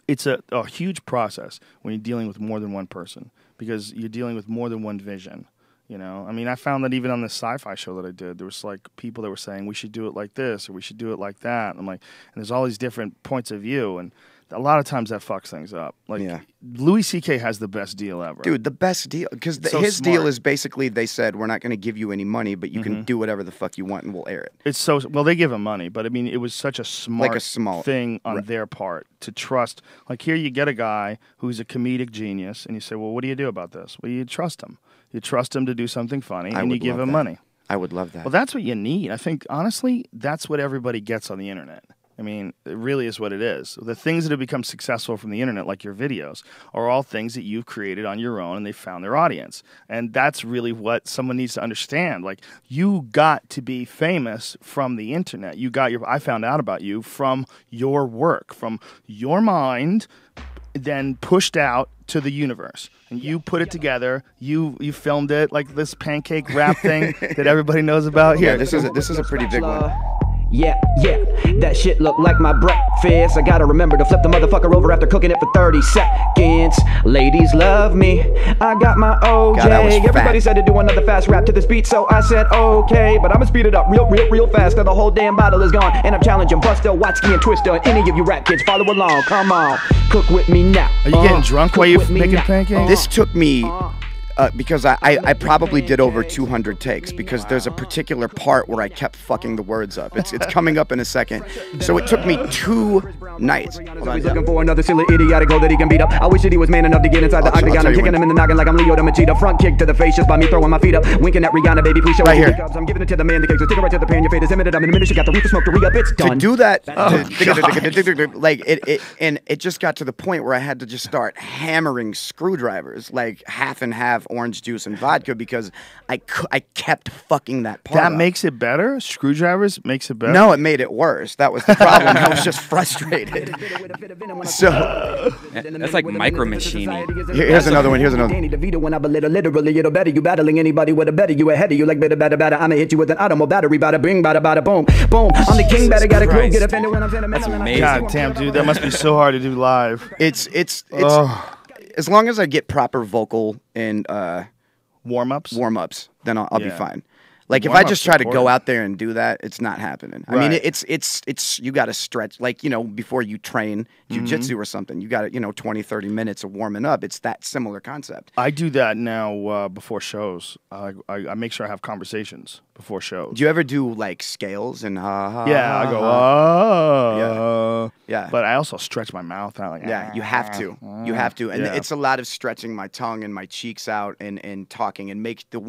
It's a huge process when you're dealing with more than one person because you're dealing with more than one vision. You know, I mean, I found that even on this sci-fi show that I did, there was like people that were saying we should do it like this or we should do it like that. And I'm like, and there's all these different points of view, and a lot of times that fucks things up. Like Louis C.K. has the best deal ever. Dude, the best deal. Because his deal is basically they said, we're not going to give you any money, but you can do whatever the fuck you want and we'll air it. It's so, well, they give him money, but I mean, it was such a smart thing on their part to trust. Like here you get a guy who's a comedic genius and you say, well, what do you do about this? Well, you trust him. You trust him to do something funny and you give him money. I would love that. Well, that's what you need. I think, honestly, that's what everybody gets on the internet. I mean, it really is what it is. The things that have become successful from the internet, like your videos, are all things that you've created on your own and they found their audience. And that's really what someone needs to understand. Like, you got to be famous from the internet. I found out about you from your work, from your mind, then pushed out to the universe. And you put it together, you filmed it, like this pancake wrap thing that everybody knows about. Here, this is a pretty big one. Yeah, that shit look like my breakfast. I gotta remember to flip the motherfucker over after cooking it for 30 seconds. Ladies love me, I got my OJ. God, everybody said to do another fast rap to this beat, so I said okay. But I'ma speed it up real fast till the whole damn bottle is gone. And I'm challenging Buster, Watsky, and Twister, and any of you rap kids, follow along, come on. Cook with me now. Are you getting drunk while you're making pancakes? This took me... because I probably did over 200 takes because there's a particular part where I kept fucking the words up. It's coming up in a second. So it took me 2 nights. He's looking for another silly idiotic goal that he can beat up. I wish that he was man enough to get inside the octagon. I'm kicking him in the noggin like I'm Leo the Machida. Front kick to the face just by me throwing my feet up. Winking at Rihanna, baby, please show me your cups. I'm giving it to the man that cakes. So take it right to the pan. Your fate is imminent. I'm in a minute. You got the reefer smoke to re-up. It's done. To do that, like it just got to the point where I had to just start hammering screwdrivers, like half and half orange juice and vodka because I kept fucking that part That up. makes it better? Screwdrivers makes it better? No, it made it worse. That was the problem. I was just frustrated. So that's like micro machining. Here's another one. When I literally it'll better you battling anybody with a better you ahead of you like better. I'ma hit you with an automobile battery, bada bing, bada boom. I'm the king, better got a crew, get offended when I'm saying That's amazing. God damn, dude, that must be so hard to do live. It's as long as I get proper vocal and warm-ups, then I'll be fine. Like if I just try to go out there and do that, it's not happening. I mean, Right. it's you got to stretch, like, you know, before you train jujitsu or something, you got to, you know, 20, 30 minutes of warming up. It's that similar concept. I do that now before shows. I make sure I have conversations before shows. Do you ever do like scales and Yeah, I go, oh. Yeah. But I also stretch my mouth out. Like, Yeah, you have to. You have to. And Yeah. it's a lot of stretching my tongue and my cheeks out and talking and make the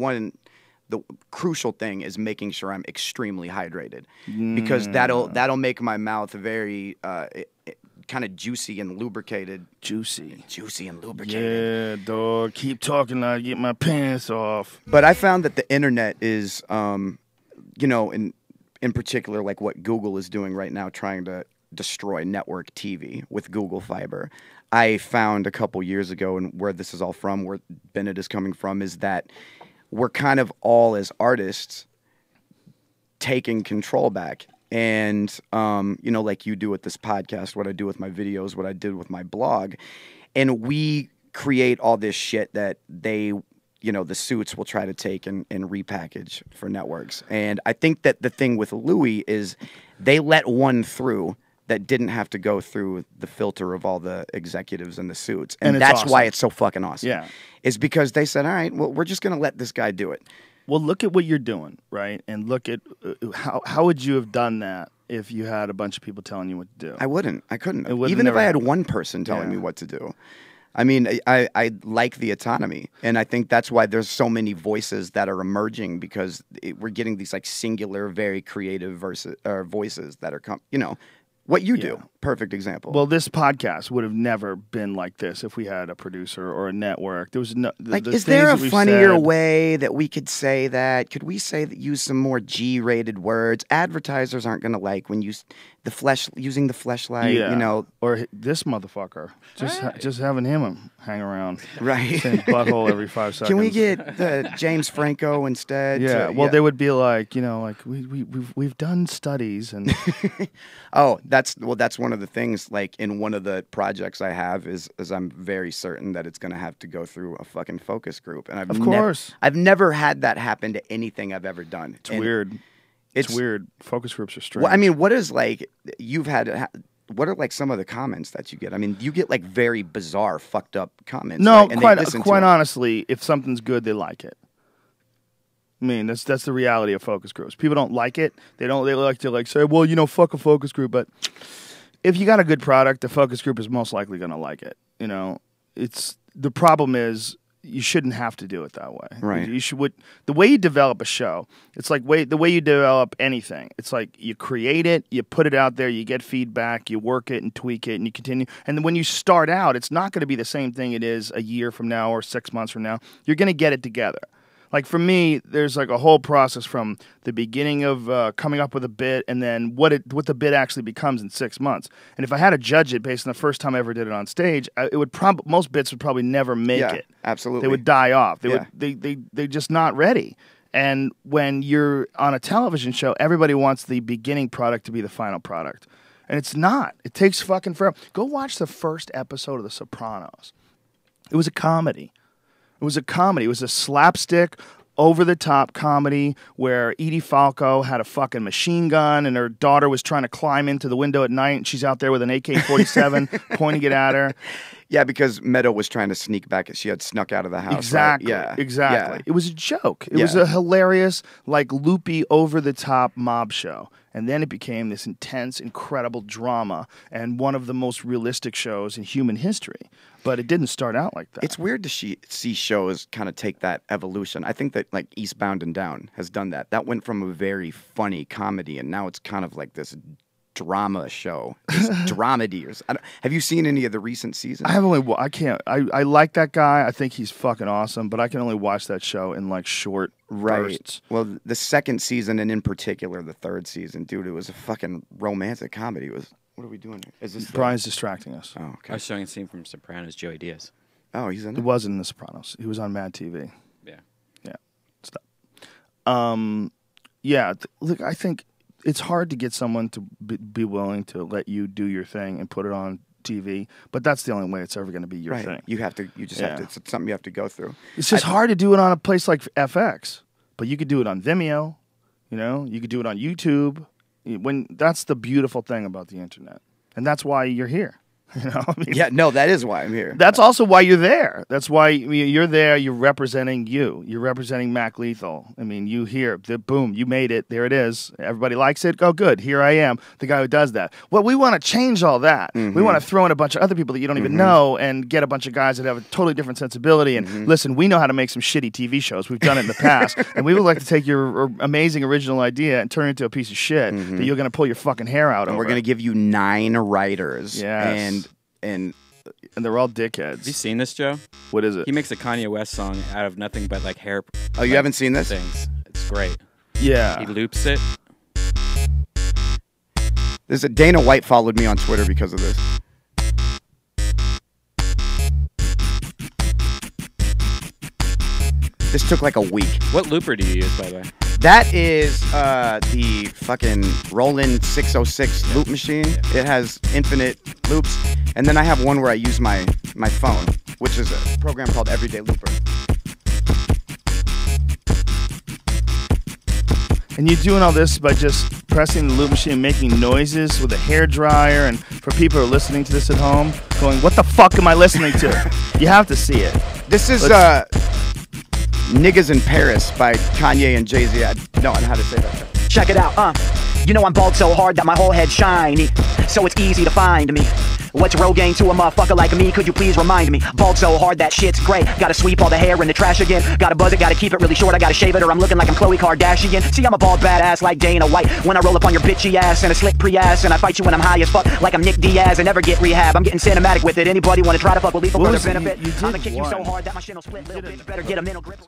crucial thing is making sure I'm extremely hydrated because that'll make my mouth very kind of juicy and lubricated. Juicy and lubricated. Yeah, dog. Keep talking. I get my pants off. But I found that the internet is, you know, in particular, like what Google is doing right now, trying to destroy network TV with Google Fiber. I found a couple years ago, and where this is all from, where Bennett is coming from, is that we're kind of all as artists taking control back. And, you know, like you do with this podcast, what I do with my videos, what I did with my blog. And we create all this shit that they, you know, the suits will try to take and repackage for networks. And I think that the thing with Louis is they let one through that didn't have to go through the filter of all the executives and the suits. And that's awesome. why it's so fucking awesome. Yeah. Is because they said, all right, well, we're just going to let this guy do it. Well, look at what you're doing, right? And look at how would you have done that if you had a bunch of people telling you what to do? I wouldn't. I couldn't. It would've Even if never I had happened. one person telling me what to do. I mean, I like the autonomy, and I think that's why there's so many voices that are emerging because we're getting these like singular, very creative voices that are, you know, what you do. Perfect example. Well, this podcast would have never been like this if we had a producer or a network. There was no like, the is things there a that we've funnier said- way that we could say that? Could we say that use some more G-rated words? Advertisers aren't going to like when you using the fleshlight. Yeah. You know, or this motherfucker just having him hang around, right? Saying butthole every 5 seconds. Can we get James Franco instead? Yeah. Well, they would be like, you know, like we've done studies and. Oh, that's one of the things. Like in one of the projects I have is I'm very certain that it's going to have to go through a fucking focus group, and Of course. I've never had that happen to anything I've ever done. It's weird. It's weird. Focus groups are strange. Well, I mean, what is like you've had? What are like some of the comments that you get? I mean, you get like very bizarre, fucked up comments. No, right? And they listen to quite them. honestly, if something's good, they like it. I mean, that's the reality of focus groups. People don't like it. They like to like say, well, you know, fuck a focus group. But if you got a good product, the focus group is most likely going to like it. You know, the problem is you shouldn't have to do it that way. Right. The way you develop a show, it's like the way you develop anything. It's like you create it, you put it out there, you get feedback, you work it and tweak it, and you continue. And then when you start out, it's not going to be the same thing it is a year from now or 6 months from now. You're going to get it together. Like for me, there's like a whole process from the beginning of coming up with a bit and then what the bit actually becomes in 6 months. And if I had to judge it based on the first time I ever did it on stage, most bits would probably never make it. Absolutely. They would die off. Yeah. They're just not ready. And when you're on a television show, everybody wants the beginning product to be the final product. And it's not. It takes fucking forever. Go watch the first episode of The Sopranos. It was a comedy. It was a slapstick, over-the-top comedy where Edie Falco had a fucking machine gun and her daughter was trying to climb into the window at night and she's out there with an AK-47 pointing it at her. Yeah, because Meadow was trying to sneak back. She had snuck out of the house. Exactly. Right? Yeah. Exactly. Yeah. It was a joke. It was a hilarious, like loopy, over-the-top mob show. And then it became this intense, incredible drama and one of the most realistic shows in human history. But it didn't start out like that. It's weird to see shows kind of take that evolution. I think that like Eastbound and Down has done that. That went from a very funny comedy, and now it's kind of like this drama show. It's dramedy. Have you seen any of the recent seasons? I can't. I like that guy. I think he's fucking awesome, but I can only watch that show in like short bursts. Well, the second season, and in particular the third season, dude, it was a fucking romantic comedy. It was. What are we doing here? Is this Brian's distracting us. Oh, I okay. was showing a scene from Sopranos, Joey Diaz. Oh, he's in It it. wasn't in The Sopranos. He was on Mad TV. Yeah. Yeah. Stop. Yeah. Look, I think it's hard to get someone to be willing to let you do your thing and put it on TV, but that's the only way it's ever going to be your Right. thing. You just have to. It's something you have to go through. It's just hard to do it on a place like FX, but you could do it on Vimeo. You know, you could do it on YouTube. That's the beautiful thing about the internet, and that's why you're here. You know, I mean, Yeah, no, that is why I'm here. that's also why you're there. That's why you're there. You're representing you. You're representing Mac Lethal. I mean, you here, boom, you made it. There it is. Everybody likes it. Oh, good. Here I am, the guy who does that. Well, we want to change all that. We want to throw in a bunch of other people that you don't even know and get a bunch of guys that have a totally different sensibility. And listen, we know how to make some shitty TV shows. We've done it in the past. And we would like to take your amazing original idea and turn it into a piece of shit that you're going to pull your fucking hair out And over. we're going to give you 9 writers. Yes. And they're all dickheads. Have you seen this, Joe? What is it? He makes a Kanye West song out of nothing but like hair. Oh, you haven't seen this? Things. It's great. Yeah. He loops it. There's a Dana White followed me on Twitter because of this. This took like a week. What looper do you use, by the way? That is the fucking Roland 606 loop machine. It has infinite loops. And then I have one where I use my phone, which is a program called Everyday Looper. And you're doing all this by just pressing the loop machine and making noises with a hairdryer. And for people who are listening to this at home, going, what the fuck am I listening to? You have to see it. This is Niggas in Paris by Kanye and Jay-Z. I don't know how to say that. Check it out, you know I'm bald so hard that my whole head's shiny, so it's easy to find me. What's Rogan to a motherfucker like me? Could you please remind me? Bald so hard that shit's great. Gotta sweep all the hair in the trash again. Gotta buzz it, gotta keep it really short. I gotta shave it or I'm looking like I'm Khloe Kardashian. See, I'm a bald badass like Dana White. When I roll up on your bitchy ass in a slick Prius, and I fight you when I'm high as fuck like I'm Nick Diaz and never get rehab. I'm getting cinematic with it. Anybody wanna try to fuck with lethal for their benefit? I'ma kick you so hard that my shin'll split. Little bitch better get a mental grip.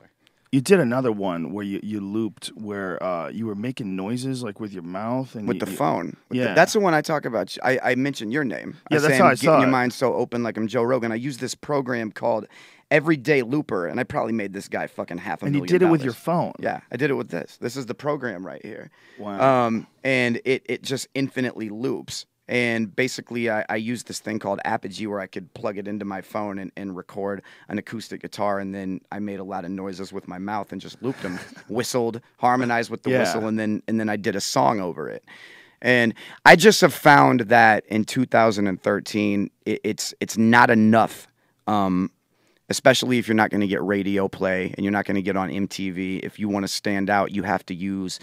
You did another one where you looped where you were making noises like with your mouth and With the phone. Yeah. That's the one I talk about. I mentioned your name. Yeah, that's say how I'm I saw getting your it. mind so open like I'm Joe Rogan. I use this program called Everyday Looper, and I probably made this guy fucking $500,000. And you did it with your phone. Yeah, I did it with this. This is the program right here. Wow. And it just infinitely loops. And basically, I used this thing called Apogee where I could plug it into my phone and record an acoustic guitar. And then I made a lot of noises with my mouth and just looped them, whistled, harmonized with the whistle, and then I did a song over it. And I just have found that in 2013, it's not enough, especially if you're not going to get radio play and you're not going to get on MTV. If you want to stand out, you have to use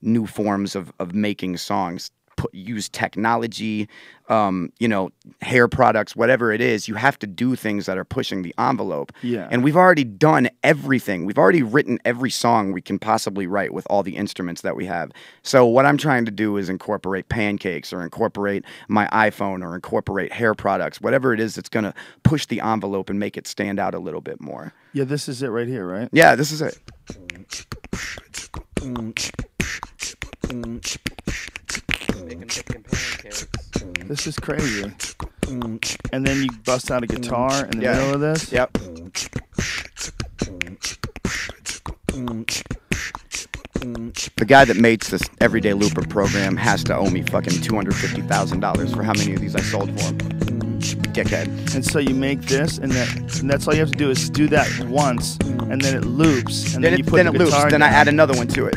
new forms of making songs. Use technology, hair products, whatever it is. You have to do things that are pushing the envelope. Yeah. And we've already done everything. We've already written every song we can possibly write with all the instruments that we have. So what I'm trying to do is incorporate pancakes or incorporate my iPhone or incorporate hair products, whatever it is that's going to push the envelope and make it stand out a little bit more. Yeah, this is it right here, right? Yeah, this is it. This is crazy. And then you bust out a guitar in the middle of this? Yep. The guy that makes this Everyday Looper program has to owe me fucking $250,000 for how many of these I sold for him. Dickhead. And so you make this, and that's all you have to do is do that once, and then it loops, and then you put the loops. guitar Then I down. add another one to it.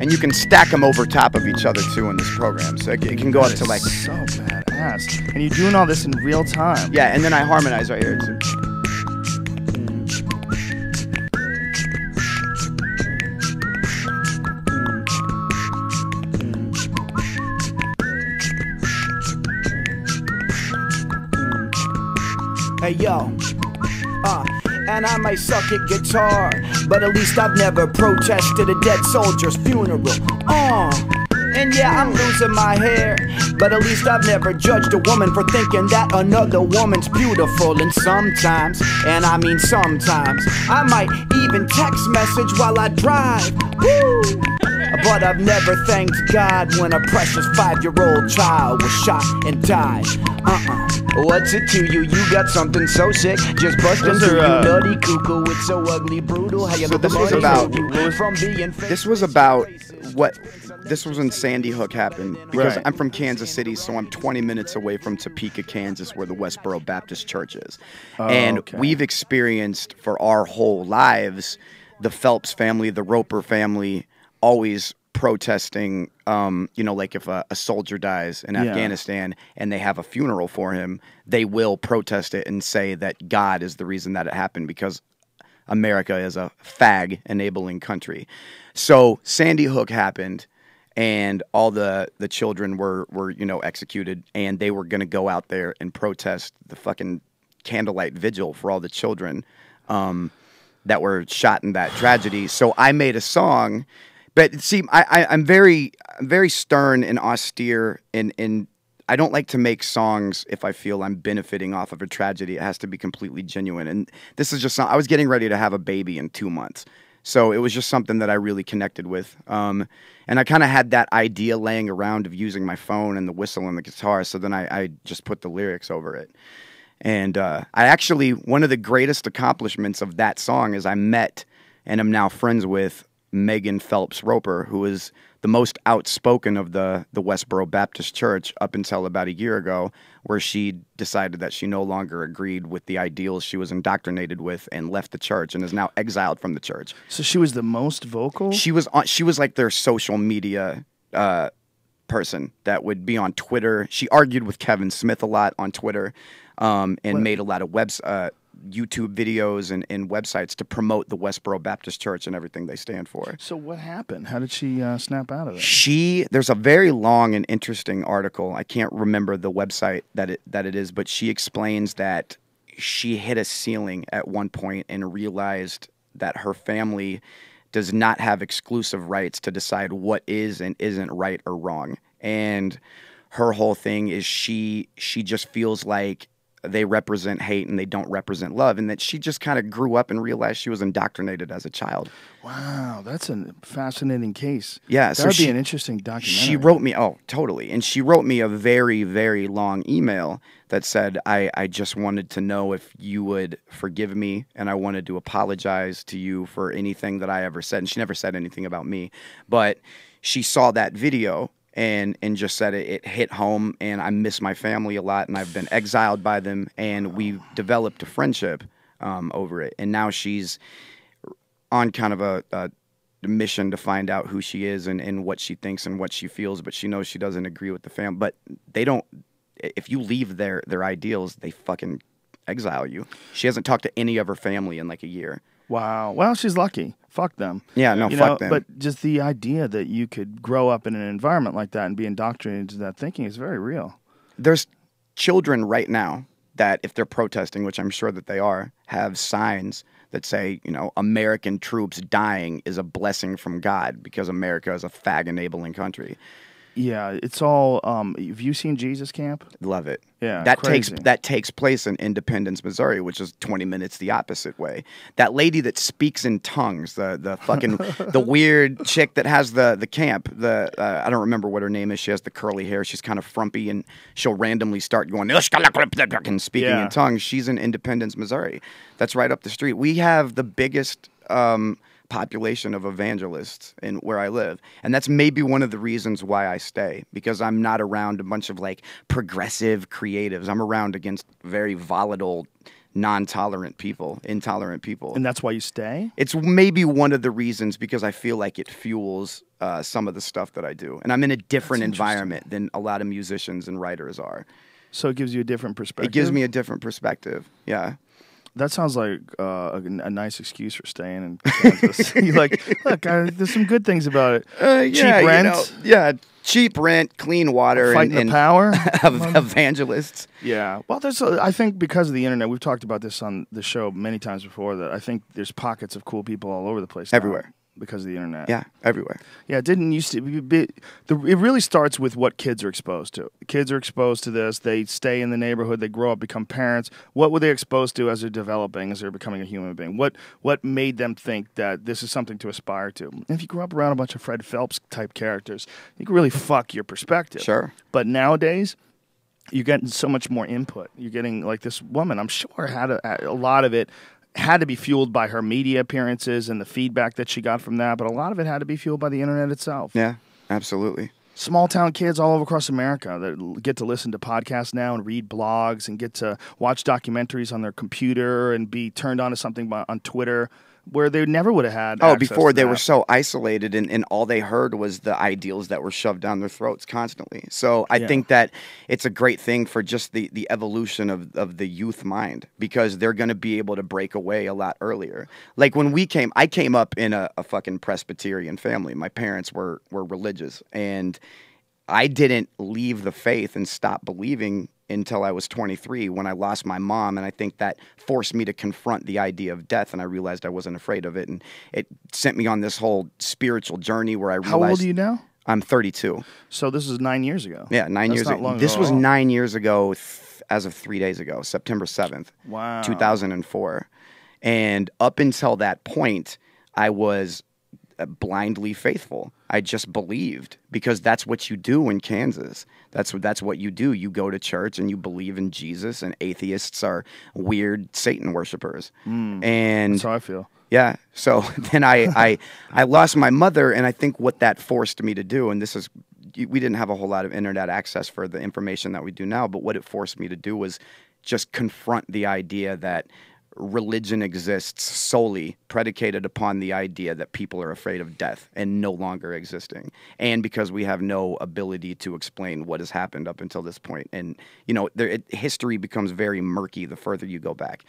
And you can stack them over top of each other too in this program, so it can go up to like. So badass. And you're doing all this in real time. Yeah, and then I harmonize right here too. Hey yo, and I might suck at guitar, but at least I've never protested a dead soldier's funeral. And yeah, I'm losing my hair, but at least I've never judged a woman for thinking that another woman's beautiful. And sometimes, and I mean sometimes, I might even text message while I drive. Woo! But I've never thanked God when a precious 5-year-old child was shot and died. What's it to you? You got something so sick, just bust into you, nutty cuckoo. It's so ugly, brutal. How you So this was about what. This was when Sandy Hook happened, because I'm from Kansas City, so I'm 20 minutes away from Topeka, Kansas, where the Westboro Baptist Church is. And we've experienced for our whole lives the Phelps family, the Roper family, always protesting, you know, like if a soldier dies in Afghanistan and they have a funeral for him, they will protest it and say that God is the reason that it happened because America is a fag-enabling country. So Sandy Hook happened, and all the children were you know, executed, and they were going to go out there and protest the fucking candlelight vigil for all the children that were shot in that tragedy. So I made a song. But see, I'm very stern and austere, and I don't like to make songs if I feel I'm benefiting off of a tragedy. It has to be completely genuine. And this is just I was getting ready to have a baby in 2 months, so it was just something that I really connected with. And I kind of had that idea laying around of using my phone and the whistle and the guitar. So then I just put the lyrics over it. And I actually, one of the greatest accomplishments of that song is I met and am now friends with Megan Phelps Roper, who is the most outspoken of the Westboro Baptist Church up until about a year ago, where she decided that she no longer agreed with the ideals she was indoctrinated with and left the church and is now exiled from the church. So she was the most vocal? She was like their social media person that would be on Twitter. She argued with Kevin Smith a lot on Twitter and made a lot of YouTube videos and websites to promote the Westboro Baptist Church and everything they stand for. So what happened? How did she snap out of it? There's a very long and interesting article. I can't remember the website that it is, but she explains that she hit a ceiling at one point and realized that her family does not have exclusive rights to decide what is and isn't right or wrong. And her whole thing is she just feels like they represent hate and they don't represent love, and that she just kind of grew up and realized she was indoctrinated as a child. Wow, that's a fascinating case. Yeah, that would be an interesting documentary. She wrote me, totally, and she wrote me a very, very long email that said, I just wanted to know if you would forgive me, and I wanted to apologize to you for anything that I ever said. And she never said anything about me, but she saw that video and just said it hit home, and I miss my family a lot, and I've been exiled by them, and we developed a friendship over it. And now she's on kind of a mission to find out who she is and what she thinks and what she feels, but she knows she doesn't agree with the family. But they don't, if you leave their ideals, they fucking exile you. She hasn't talked to any of her family in like a year. Wow. Well, she's lucky. Fuck them. Yeah, no, fuck them. But just the idea that you could grow up in an environment like that and be indoctrinated into that thinking is very real. There's children right now that, if they're protesting, which I'm sure that they are, have signs that say, you know, American troops dying is a blessing from God because America is a fag-enabling country. Yeah, it's all. Have you seen Jesus Camp? Love it. Yeah, that takes place in Independence, Missouri, which is 20 minutes the opposite way. That lady that speaks in tongues, the fucking the weird chick that has the camp. I don't remember what her name is. She has the curly hair. She's kind of frumpy, and she'll randomly start going and speaking in tongues. She's in Independence, Missouri. That's right up the street. We have the biggest population of evangelists in where I live, and that's maybe one of the reasons why I stay, because I'm not around a bunch of like progressive creatives. I'm around against very volatile, intolerant people. And that's why you stay? It's maybe one of the reasons, because I feel like it fuels some of the stuff that I do, and I'm in a different environment than a lot of musicians and writers are. So it gives you a different perspective? It gives me a different perspective, yeah. That sounds like a nice excuse for staying in Kansas. You're like, look, there's some good things about it. Cheap rent. Cheap rent, clean water. Fighting the power of evangelists. Yeah. Well, I think because of the internet, we've talked about this on the show many times before, that I think there's pockets of cool people all over the place. Everywhere. Because of the internet. Yeah, everywhere. Yeah, it didn't used to be. It really starts with what kids are exposed to. Kids are exposed to this. They stay in the neighborhood. They grow up, become parents. What were they exposed to as they're developing, as they're becoming a human being? What made them think that this is something to aspire to? And if you grew up around a bunch of Fred Phelps type characters, you can really fuck your perspective. Sure. But nowadays, you're getting so much more input. You're getting, like, this woman, I'm sure, had a lot of it had to be fueled by her media appearances and the feedback that she got from that, but a lot of it had to be fueled by the internet itself. Yeah, absolutely. Small town kids all over across America that get to listen to podcasts now and read blogs and get to watch documentaries on their computer and be turned on to something on Twitter. where they never would have had. Oh, access before to they that. were so isolated, and all they heard was the ideals that were shoved down their throats constantly. So I think that it's a great thing for just the evolution of the youth mind, because they're going to be able to break away a lot earlier. Like when I came up in a fucking Presbyterian family. My parents were religious, and I didn't leave the faith and stop believing until I was 23 when I lost my mom, and I think that forced me to confront the idea of death, and I realized I wasn't afraid of it, and it sent me on this whole spiritual journey where I realized... How old are you now? I'm 32. So this is 9 years ago. Yeah, 9 years ago. This was 9 years ago as of 3 days ago, September 7th, Wow. 2004. And up until that point, I was blindly faithful. I just believed, because that's what you do in Kansas. That's what you do. You go to church and you believe in Jesus, and atheists are weird Satan worshipers. And That's how I feel. yeah. So then I lost my mother, and I think what that forced me to do, and we didn't have a whole lot of internet access for the information that we do now, but what it forced me to do was just confront the idea that religion exists solely predicated upon the idea that people are afraid of death and no longer existing, and because we have no ability to explain what has happened up until this point. And history becomes very murky the further you go back.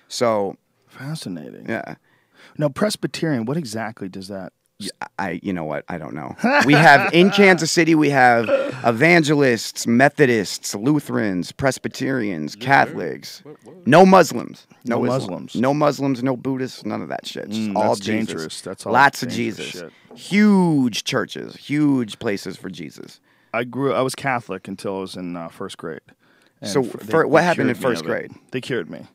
So Fascinating. yeah. Now, Presbyterian, what exactly does that? You know what? I don't know. We have in Kansas City, we have evangelists, Methodists, Lutherans, Presbyterians, Catholics, no Muslims, no Muslims, no Muslims, no Buddhists, none of that shit. Just all That's Jesus. dangerous. That's all Lots of dangerous Jesus. shit. Huge churches, huge places for Jesus. I was Catholic until I was in first grade. And So what happened in cured me first of it. grade? They cured me.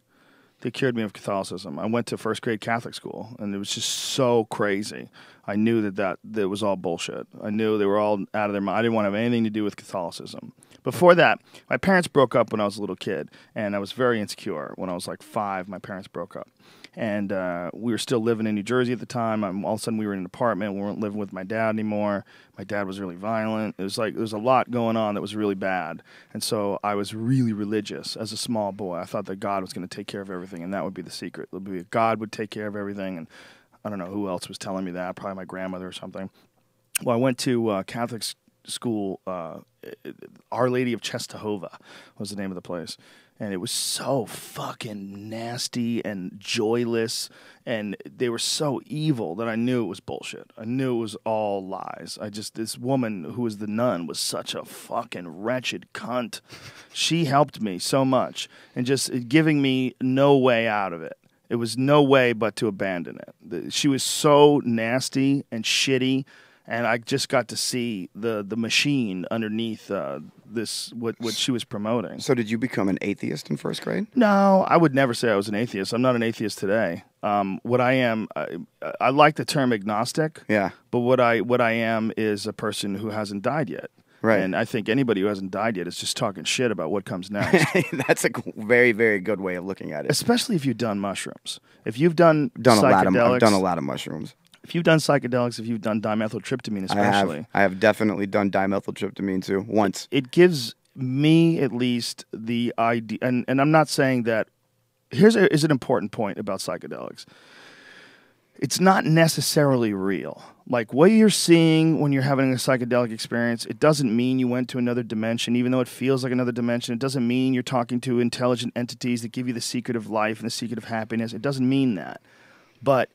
They cured me of Catholicism. I went to first grade Catholic school, and it was just so crazy. I knew that was all bullshit. I knew they were all out of their mind. I didn't want to have anything to do with Catholicism. Before that, my parents broke up when I was a little kid, and I was very insecure. When I was like 5, my parents broke up. And we were still living in New Jersey at the time. All of a sudden, we were in an apartment. We weren't living with my dad anymore. My dad was really violent. It was like there was a lot going on that was really bad. And so I was really religious as a small boy. I thought that God was going to take care of everything, and that would be the secret. God would take care of everything. And I don't know who else was telling me that. Probably my grandmother or something. Well, I went to Catholic school. Our Lady of Czestochowa was the name of the place. And it was so fucking nasty and joyless, and they were so evil that I knew it was bullshit. I knew it was all lies. This woman who was the nun was such a fucking wretched cunt. She helped me so much, and just giving me no way out of it. It was no way but to abandon it. She was so nasty and shitty, and I just got to see the machine underneath what she was promoting. So did you become an atheist in first grade? No, I would never say I was an atheist. I'm not an atheist today. What I am, I like the term agnostic. Yeah. But what I am is a person who hasn't died yet. Right. And I think anybody who hasn't died yet is just talking shit about what comes next. That's a very, very good way of looking at it. Especially if you've done mushrooms. If you've done I've psychedelics, done a lot of mushrooms. If you've done psychedelics, if you've done dimethyltryptamine especially. I have definitely done dimethyltryptamine too, once. It gives me at least the idea, and I'm not saying that, here's an important point about psychedelics. It's not necessarily real. Like what you're seeing when you're having a psychedelic experience, it doesn't mean you went to another dimension, even though it feels like another dimension. It doesn't mean you're talking to intelligent entities that give you the secret of life and the secret of happiness. It doesn't mean that. But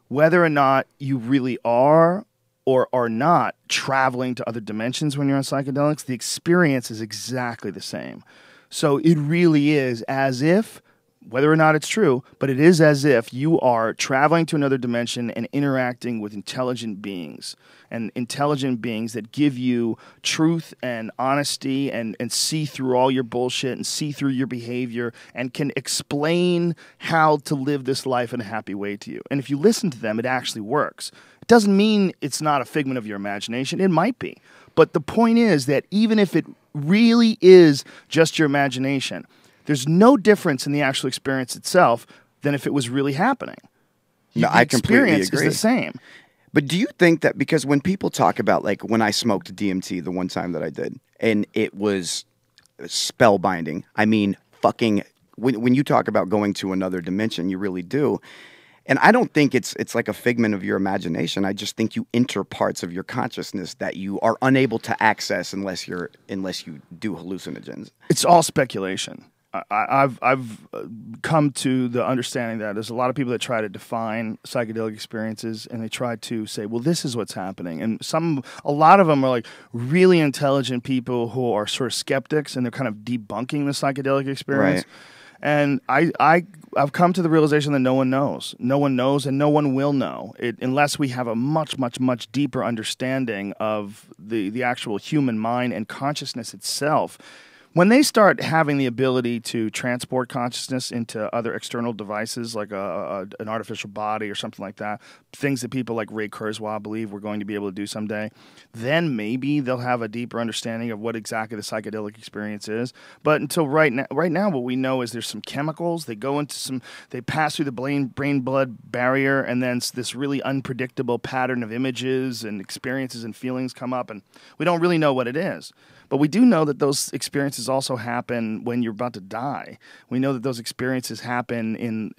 whether or not you really are or are not traveling to other dimensions when you're on psychedelics, the experience is exactly the same. So it really is as if, whether or not it's true, but it is as if you are traveling to another dimension and interacting with intelligent beings, and intelligent beings that give you truth and honesty and see through all your bullshit and see through your behavior and can explain how to live this life in a happy way to you. And if you listen to them, it actually works. It doesn't mean it's not a figment of your imagination. It might be. But the point is that even if it really is just your imagination, there's no difference in the actual experience itself than if it was really happening. No, The I completely experience agree. is the same. But do you think that, because when people talk about, like when I smoked DMT the one time that I did, and it was spellbinding. I mean, fucking, when you talk about going to another dimension, you really do. And I don't think it's like a figment of your imagination. I just think you enter parts of your consciousness that you are unable to access unless you do hallucinogens. It's all speculation. I've come to the understanding that there's a lot of people that try to define psychedelic experiences, and they try to say, well, this is what's happening. And a lot of them are like really intelligent people who are sort of skeptics, and they're kind of debunking the psychedelic experience. Right. And I've come to the realization that no one knows. No one knows, and no one will know unless we have a much, much, much deeper understanding of the actual human mind and consciousness itself. When they start having the ability to transport consciousness into other external devices, like an artificial body or something like that, things that people like Ray Kurzweil believe we're going to be able to do someday, then maybe they'll have a deeper understanding of what exactly the psychedelic experience is. But until right now, what we know is there's some chemicals. They pass through the brain-blood barrier, and then this really unpredictable pattern of images and experiences and feelings come up, and we don't really know what it is. But we do know that those experiences also happen when you're about to die. We know that those experiences happen in,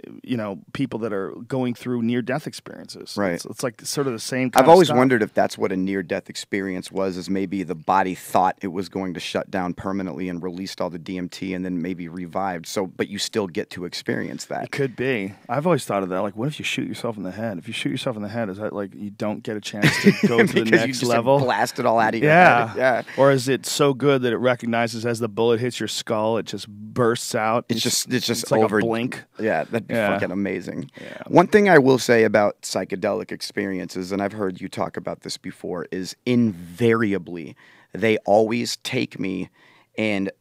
people that are going through near-death experiences. Right. It's like sort of the same kind I've always of stuff. wondered if that's what a near-death experience was, is maybe the body thought it was going to shut down permanently and released all the DMT and then maybe revived. But you still get to experience that. It could be. I've always thought of that. Like, what if you shoot yourself in the head? If you shoot yourself in the head, is that like you don't get a chance to go to the Because next you just level? blast it all out of your head. Yeah. Or is it so good that it recognizes as the bullet hits your skull, it just bursts out? It's just like over a blink. Yeah, that'd be fucking amazing. Yeah. One thing I will say about psychedelic experiences, and I've heard you talk about this before, is invariably they always take me and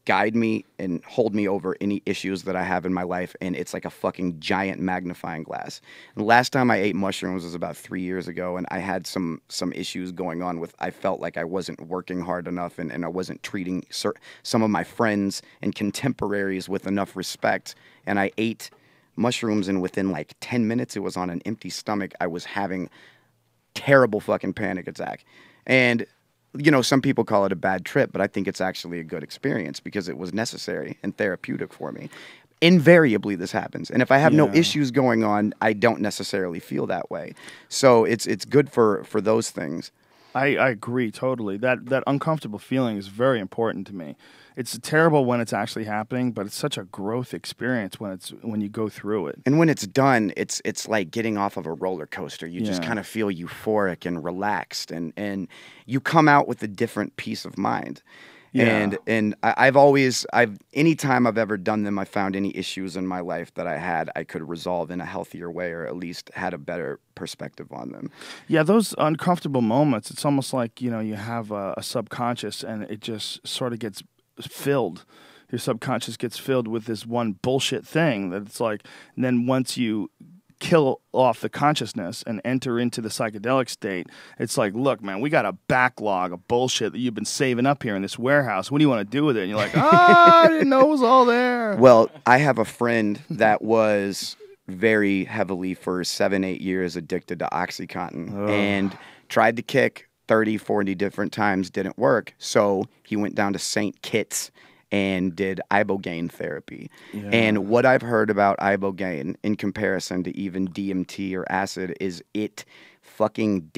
guide me and hold me over any issues that I have in my life, and it's like a fucking giant magnifying glass. And the last time I ate mushrooms was about 3 years ago, and I had some issues going on with, I felt like I wasn't working hard enough, and I wasn't treating some of my friends and contemporaries with enough respect, and I ate mushrooms, and within like 10 minutes, it was on an empty stomach. I was having terrible fucking panic attack. And some people call it a bad trip, but I think it's actually a good experience because it was necessary and therapeutic for me. Invariably, this happens. And if I have no issues going on, I don't necessarily feel that way. So it's good for those things. I agree totally. That uncomfortable feeling is very important to me. It's terrible when it's actually happening, but it's such a growth experience when you go through it. And when it's done, it's like getting off of a roller coaster. You just kind of feel euphoric and relaxed, and you come out with a different peace of mind. Yeah. And anytime I've ever done them, I found any issues in my life that I could resolve in a healthier way, or at least had a better perspective on them. Yeah, those uncomfortable moments, it's almost like, you have a subconscious, and it just sort of gets filled. Your subconscious gets filled with this one bullshit thing that it's like, and then once you kill off the consciousness and enter into the psychedelic state, it's like, look, man, we got a backlog of bullshit that you've been saving up here in this warehouse. What do you want to do with it? And you're like, I didn't know it was all there. Well, I have a friend that was very heavily for 7-8 years addicted to OxyContin and tried to kick 30, 40 different times, didn't work. So he went down to St. Kitts and did ibogaine therapy. Yeah. And what I've heard about ibogaine in comparison to even DMT or acid is it fucking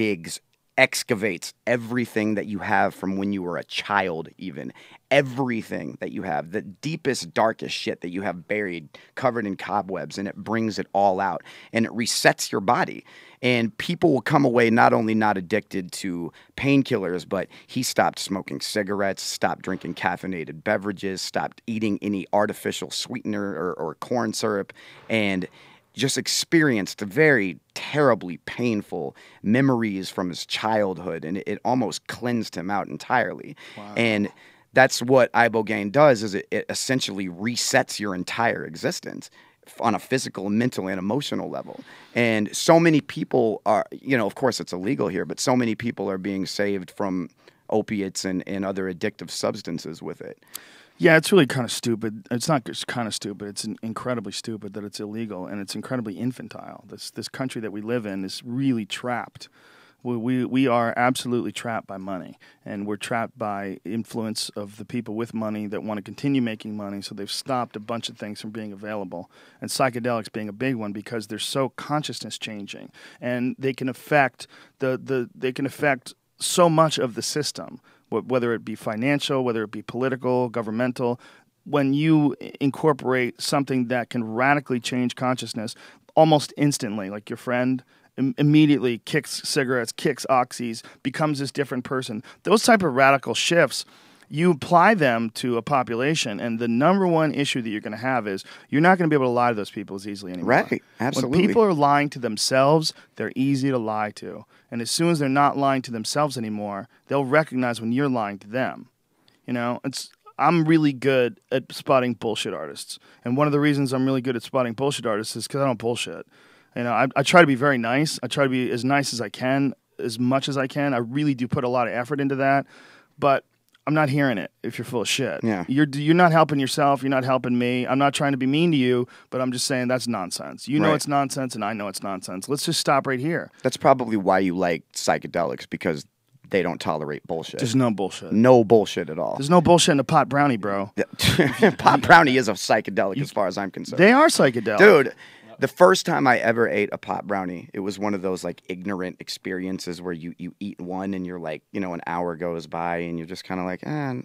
excavates everything that you have from when you were a child, even. Everything that you have, the deepest, darkest shit that you have buried, covered in cobwebs, and it brings it all out. And it resets your body. And people will come away not only not addicted to painkillers, but he stopped smoking cigarettes, stopped drinking caffeinated beverages, stopped eating any artificial sweetener or corn syrup, and just experienced very terribly painful memories from his childhood, and it almost cleansed him out entirely. Wow. And that's what ibogaine does, is it essentially resets your entire existence on a physical, mental, and emotional level. And so many people are, of course it's illegal here, but so many people are being saved from opiates and other addictive substances with it. Yeah, it's really kind of stupid. It's not just kind of stupid. It's incredibly stupid that it's illegal, and it's incredibly infantile. This country that we live in is really trapped. We are absolutely trapped by money, and we're trapped by influence of the people with money that want to continue making money, so they've stopped a bunch of things from being available, and psychedelics being a big one because they're so consciousness changing, and they can affect they can affect so much of the system, whether it be financial, whether it be political, governmental. When you incorporate something that can radically change consciousness almost instantly, like your friend immediately kicks cigarettes, kicks oxys, becomes this different person. Those type of radical shifts, you apply them to a population, and the number one issue that you're going to have is you're not going to be able to lie to those people as easily anymore. Right, absolutely. When people are lying to themselves, they're easy to lie to. And as soon as they're not lying to themselves anymore, they'll recognize when you're lying to them. You know, I'm really good at spotting bullshit artists. And one of the reasons I'm really good at spotting bullshit artists is because I don't bullshit. You know, I try to be very nice. I try to be as nice as I can, as much as I can. I really do put a lot of effort into that. But I'm not hearing it if you're full of shit. Yeah. You're not helping yourself. You're not helping me. I'm not trying to be mean to you, but I'm just saying that's nonsense. You know it's nonsense, and I know it's nonsense. Let's just stop right here. That's probably why you like psychedelics, because they don't tolerate bullshit. There's no bullshit. No bullshit at all. There's no bullshit in a pot brownie, bro. Pot brownie is a psychedelic as far as I'm concerned. They are psychedelic. Dude, the first time I ever ate a pot brownie, it was one of those like ignorant experiences where you eat one and you're like, you know, an hour goes by and you're just kind of like,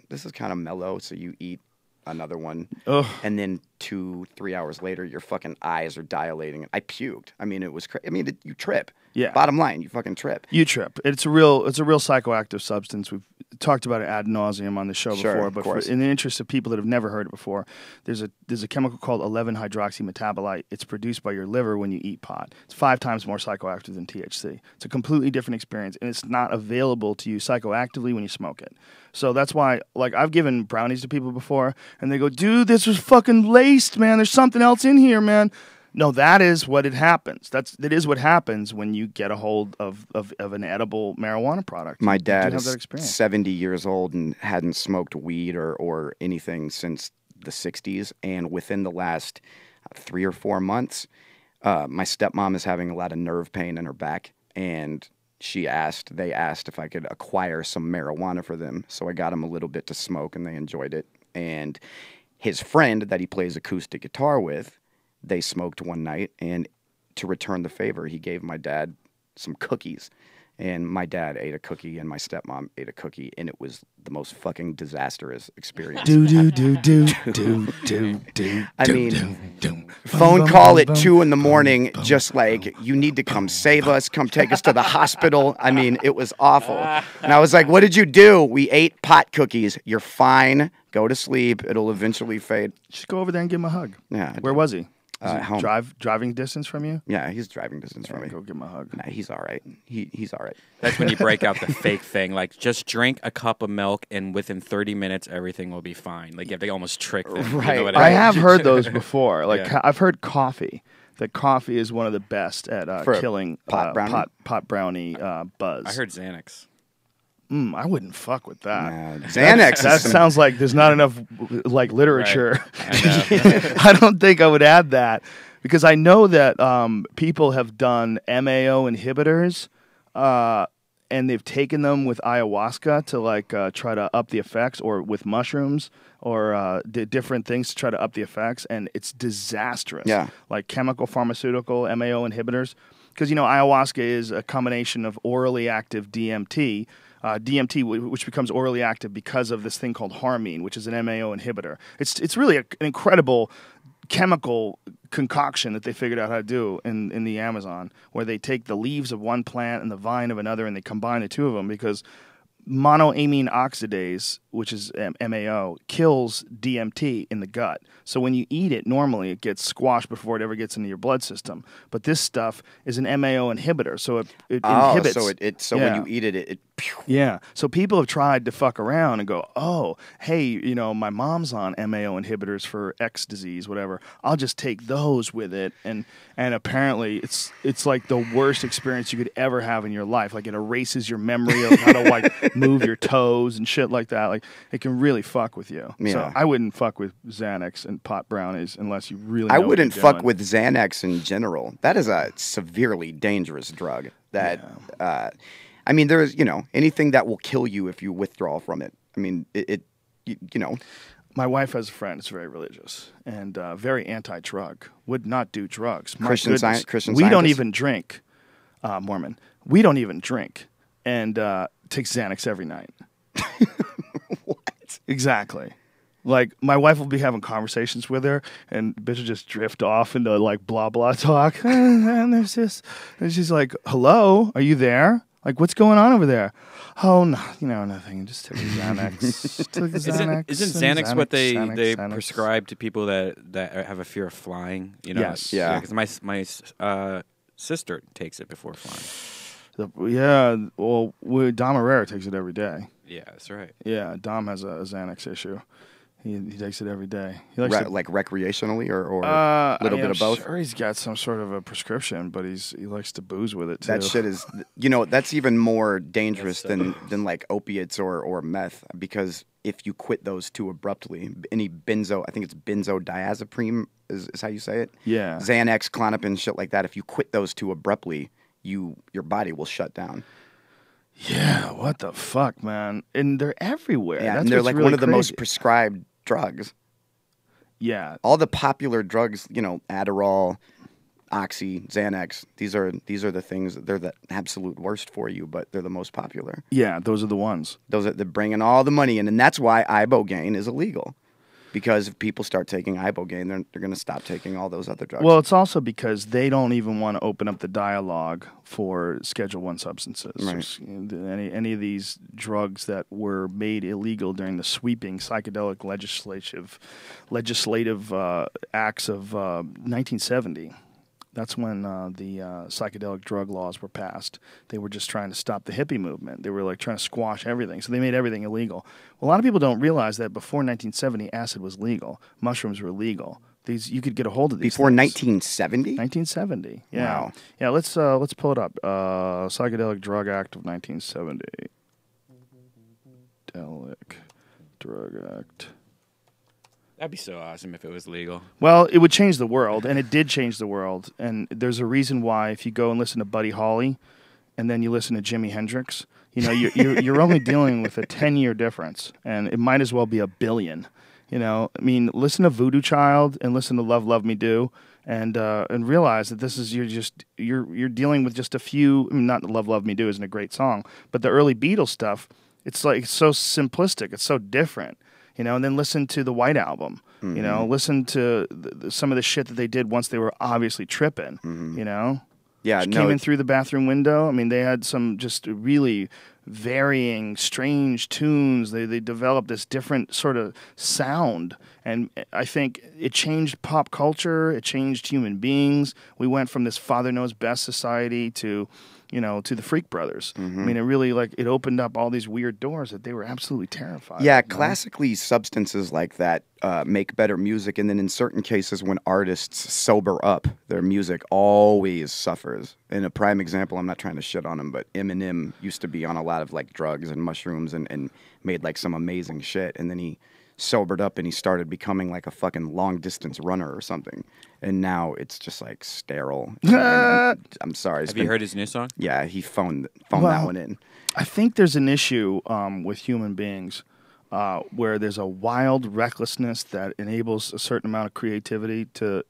this is kind of mellow. So you eat another one. Ugh. And then 2-3 hours later, your fucking eyes are dilating. I puked. I mean, it was crazy. I mean, you trip. Yeah. Bottom line, you fucking trip. You trip. It's a real psychoactive substance. We've talked about it ad nauseum on the show before, but in the interest of people that have never heard it before, there's a chemical called 11-hydroxymetabolite. It's produced by your liver when you eat pot. It's 5 times more psychoactive than THC. It's a completely different experience, and it's not available to you psychoactively when you smoke it. So that's why, like, I've given brownies to people before, and they go, dude, this was fucking laced, man. There's something else in here, man. No, that is what it happens. That is what happens when you get a hold of an edible marijuana product. My dad is 70 years old and hadn't smoked weed or anything since the 60s. And within the last 3 or 4 months, my stepmom is having a lot of nerve pain in her back. And they asked if I could acquire some marijuana for them. So I got him a little bit to smoke, and they enjoyed it. And his friend that he plays acoustic guitar with, they smoked one night, and to return the favor, he gave my dad some cookies. And my dad ate a cookie, and my stepmom ate a cookie, and it was the most fucking disastrous experience. I mean, phone call at 2 in the morning, just like, you need to come save us, come take us to the hospital. I mean, it was awful. And I was like, what did you do? We ate pot cookies. You're fine. Go to sleep. It'll eventually fade. Just go over there and give him a hug. Yeah. Where was he? Home. Driving distance from you? Yeah, he's driving distance from me. Go give him a hug. Nah, he's all right. He's all right. That's when you break out the fake thing. Like, just drink a cup of milk, and within 30 minutes, everything will be fine. Like, you have to almost trick them. Right. You know what I mean? have heard those before. Like, Yeah. I've heard coffee. That coffee is one of the best at killing pot brownie buzz. I heard Xanax. I wouldn't fuck with that. Nah, Xanax. That sounds like there's not enough like literature. Right. I don't think I would add that, because I know that people have done MAO inhibitors, and they've taken them with ayahuasca to like try to up the effects, or with mushrooms, or different things to try to up the effects, and it's disastrous. Yeah. Like chemical, pharmaceutical, MAO inhibitors, because you know ayahuasca is a combination of orally active DMT. Which becomes orally active because of this thing called harmine, which is an MAO inhibitor. It's really an incredible chemical concoction that they figured out how to do in the Amazon, where they take the leaves of one plant and the vine of another, and they combine the two of them, because monoamine oxidase, which is MAO, kills DMT in the gut. So when you eat it, normally it gets squashed before it ever gets into your blood system. But this stuff is an MAO inhibitor, so it inhibits. So when you eat it. Yeah. So people have tried to fuck around and go, oh, hey, you know, my mom's on MAO inhibitors for X disease, whatever. I'll just take those with it. And apparently it's like the worst experience you could ever have in your life. Like, it erases your memory of how to like move your toes and shit like that. Like it can really fuck with you. Yeah. So I wouldn't fuck with Xanax and pot brownies unless you really. I know wouldn't what you're fuck doing. with Xanax in general. That is a severely dangerous drug. That I mean, there is anything that will kill you if you withdraw from it. I mean, you know. My wife has a friend that's very religious and very anti-drug. Would not do drugs. My Christian goodness. Christian We don't Scientist? even drink. Mormon. We don't even drink and take Xanax every night. What? Exactly. Like my wife will be having conversations with her, and bitch will just drift off into like blah blah talk. And there's this, and she's like, "Hello, are you there? Like, what's going on over there?" Oh no, nothing. Just took a Xanax. Took a Xanax. Isn't Xanax what they Xanax. prescribe to people that have a fear of flying? Yes. Yeah. Because my sister takes it before flying. Well, Dom Herrera takes it every day. Yeah, that's right. Yeah, Dom has a Xanax issue. He takes it every day. He likes to, Like recreationally or a little bit of both? Sure, he's got some sort of a prescription, but he likes to booze with it too. That shit is, that's even more dangerous than like opiates or meth, because if you quit those too abruptly, any I think it's benzodiazepine is how you say it. Yeah. Xanax, Klonopin, shit like that. If you quit those too abruptly, your body will shut down. Yeah, what the fuck, man? And they're everywhere. Yeah, That's and they're what's like really one of the most crazy. prescribed drugs. Yeah. All the popular drugs, Adderall, Oxy, Xanax, these are the things they're the absolute worst for you, but they're the most popular. Yeah, those are the ones. They're bringing all the money in, and that's why ibogaine is illegal. Because if people start taking ibogaine, they're going to stop taking all those other drugs. Well, it's also because they don't even want to open up the dialogue for Schedule I substances. Right. Any of these drugs that were made illegal during the sweeping psychedelic legislative acts of 1970. That's when the psychedelic drug laws were passed. They were just trying to stop the hippie movement. They were like trying to squash everything. So they made everything illegal. Well, a lot of people don't realize that before 1970, acid was legal. Mushrooms were legal. You could get a hold of these before things. 1970? 1970. Yeah. Wow. Yeah, let's pull it up. Psychedelic Drug Act of 1970. Psychedelic Drug Act. That'd be so awesome if it was legal. Well, it would change the world, and it did change the world. And there's a reason why if you go and listen to Buddy Holly and then you listen to Jimi Hendrix, you're only dealing with a 10-year difference, and it might as well be a billion. I mean, listen to Voodoo Child and listen to Love Me Do, and realize that this is you're dealing with just a few. I mean, not Love Me Do isn't a great song, but the early Beatles stuff, it's like so simplistic, it's so different. And then listen to the White Album. Mm-hmm. Listen to some of the shit that they did once they were obviously tripping. Mm-hmm. Yeah, Came in through the bathroom window. I mean, they had some just really varying, strange tunes. They developed this different sort of sound, and I think it changed pop culture. It changed human beings. We went from this Father Knows Best society to the Freak Brothers. Mm-hmm. I mean, it really it opened up all these weird doors that they were absolutely terrified. Yeah, of, classically, substances like that make better music, and then in certain cases, when artists sober up, their music always suffers. And a prime example, I'm not trying to shit on him, but Eminem used to be on a lot of like drugs and mushrooms and made like some amazing shit, and then he sobered up and he started becoming like a fucking long distance runner or something. And now it's just like sterile. I'm sorry. Have you heard his new song? Yeah, he phoned that one in. I think there's an issue with human beings where there's a wild recklessness that enables a certain amount of creativity to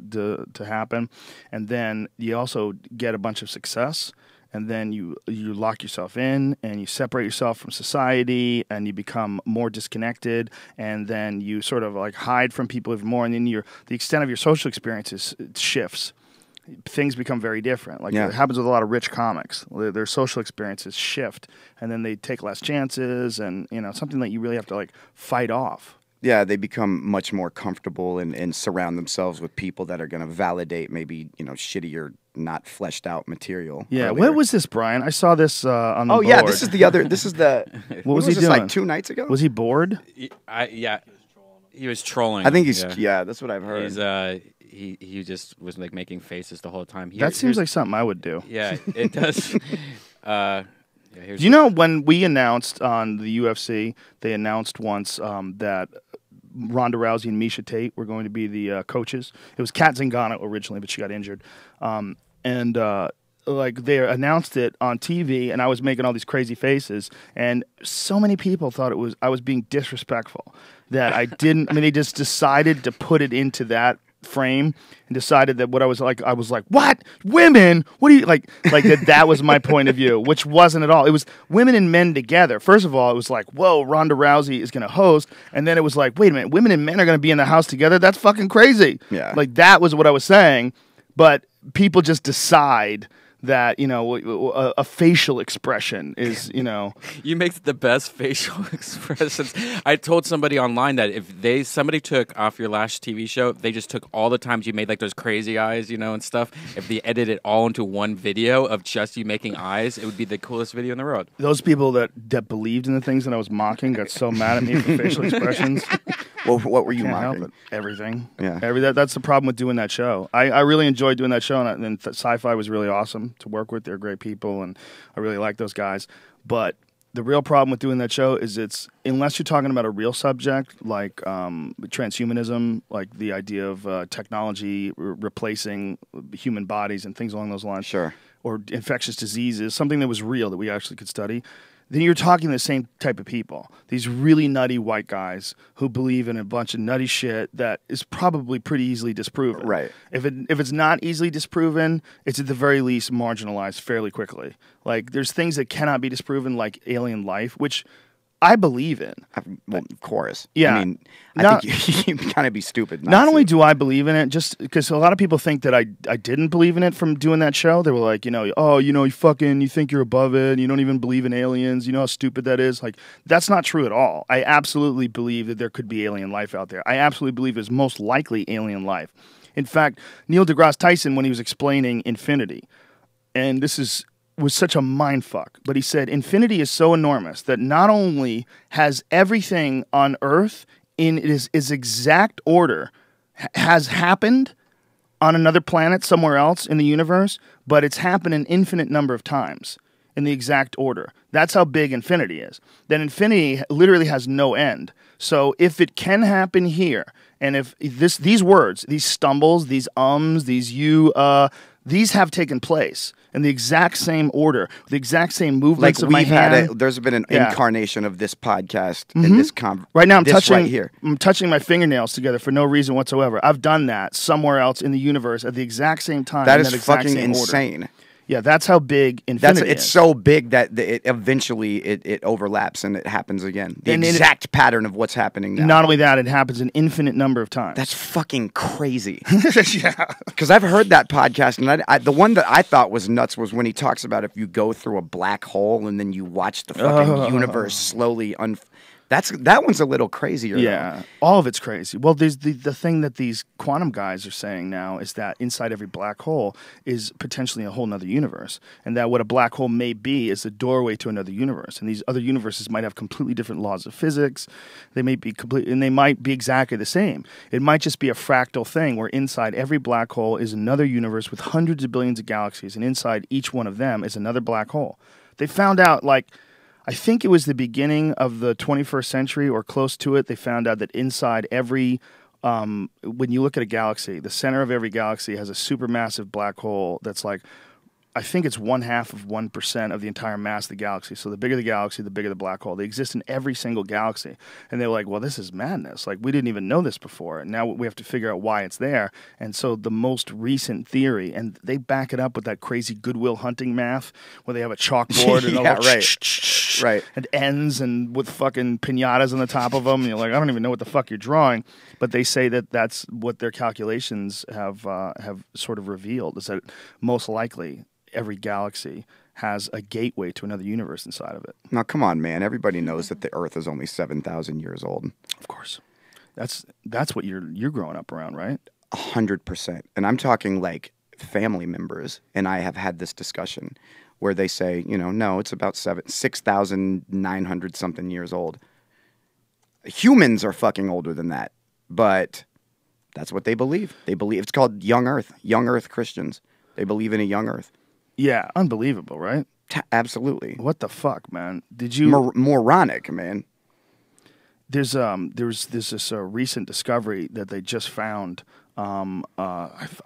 happen, and then you also get a bunch of success, and then you lock yourself in and you separate yourself from society and you become more disconnected, and then you sort of like hide from people even more, and then the extent of your social experiences shifts. Things become very different. Like it happens with a lot of rich comics. Their social experiences shift, and then they take less chances, and something that you really have to like fight off. Yeah, they become much more comfortable and surround themselves with people that are going to validate maybe shittier, not fleshed out material. Yeah, earlier. what was this, Brian? I saw this on the board. Oh yeah, this is the other. This is the. What was he this, doing? Like 2 nights ago? Was he bored? Yeah, he was trolling. I think he's. Yeah, that's what I've heard. He just was like making faces the whole time. That seems like something I would do. Yeah, it does. Yeah, Do you know when we announced on the UFC, they announced once that Ronda Rousey and Miesha Tate were going to be the coaches. It was Kat Zingano originally, but she got injured. Like they announced it on TV, and I was making all these crazy faces, and so many people thought I was being disrespectful that I didn't. I mean, they just decided to put it into that frame and decided that what I was like, what? Women? What do you like that was my point of view, which wasn't at all. It was women and men together. First of all, it was like, whoa, Ronda Rousey is going to host. And then it was like, wait a minute, women and men are going to be in the house together? That's fucking crazy. Yeah. Like that was what I was saying. But people just decide that, you know, a facial expression is, you know. You make the best facial expressions. I told somebody online that if somebody took off your last TV show, they just took all the times you made like those crazy eyes, you know, and stuff. If they edited it all into one video of just you making eyes, it would be the coolest video in the world. Those people that believed in the things that I was mocking got so mad at me for facial expressions. Well, what were you Can't mocking? help it. Everything. Yeah. That's the problem with doing that show. I really enjoyed doing that show, and Sci-Fi was really awesome to work with. They're great people, and I really like those guys. But the real problem with doing that show is unless you're talking about a real subject like transhumanism, like the idea of technology replacing human bodies and things along those lines, sure, or infectious diseases, something that was real that we actually could study, then you're talking the same type of people. These really nutty white guys who believe in a bunch of nutty shit that is probably pretty easily disproven. Right. If it's not easily disproven, it's at the very least marginalized fairly quickly. Like there's things that cannot be disproven, like alien life, which I believe in. Well, of course. Yeah. I mean, I think you kind of be stupid. Not only do I believe in it, just because a lot of people think that I didn't believe in it from doing that show. They were like, you know, oh, you know, you think you're above it. And you don't even believe in aliens. You know how stupid that is? Like, that's not true at all. I absolutely believe that there could be alien life out there. I absolutely believe there's most likely alien life. In fact, Neil deGrasse Tyson, when he was explaining infinity, and was such a mind fuck, but he said infinity is so enormous that not only has everything on Earth in its exact order has happened on another planet somewhere else in the universe, but it's happened an infinite number of times in the exact order. That's how big infinity is. Then infinity literally has no end. So if it can happen here, and if these words, these stumbles, these these have taken place in the exact same order, the exact same movements of my hand. There's been an incarnation of this podcast in this right now. I'm touching my fingernails together for no reason whatsoever. I've done that somewhere else in the universe at the exact same time. That is fucking insane. Order. Yeah, that's how big infinity is. It's so big that it eventually it overlaps and it happens again. The exact pattern of what's happening now. Not only that, it happens an infinite number of times. That's fucking crazy. Yeah. Because I've heard that podcast, and the one that I thought was nuts was when he talks about if you go through a black hole and then you watch the fucking universe slowly that one's a little crazier. Yeah, all of it's crazy. Well, there's the thing that these quantum guys are saying now is that inside every black hole is potentially a whole nother universe, and that what a black hole may be is a doorway to another universe, and these other universes might have completely different laws of physics. They may be and they might be exactly the same. It might just be a fractal thing where inside every black hole is another universe with hundreds of billions of galaxies, and inside each one of them is another black hole. They found out, like, I think it was the beginning of the 21st century or close to it, they found out that inside every, when you look at a galaxy, the center of every galaxy has a supermassive black hole that's like, I think it's 0.5% of the entire mass of the galaxy. So the bigger the galaxy, the bigger the black hole. They exist in every single galaxy. And they're like, well, this is madness. Like, we didn't even know this before. And now we have to figure out why it's there. And so the most recent theory, and they back it up with that crazy Goodwill Hunting math, where they have a chalkboard and right. and ends and with fucking pinatas on the top of them. And you're like, I don't even know what the fuck you're drawing. But they say that that's what their calculations have sort of revealed, is that most likely every galaxy has a gateway to another universe inside of it. Now, come on, man. Everybody knows that the Earth is only 7,000 years old. Of course. That's what you're growing up around, right? 100%. And I'm talking like family members, and I have had this discussion where they say, you know, no, it's about 6,900 something years old. Humans are fucking older than that, but that's what they believe. They believe it's called young Earth Christians. They believe in a young Earth. Yeah, unbelievable, right? Absolutely. What the fuck, man? Did you moronic, man? There's this recent discovery that they just found. I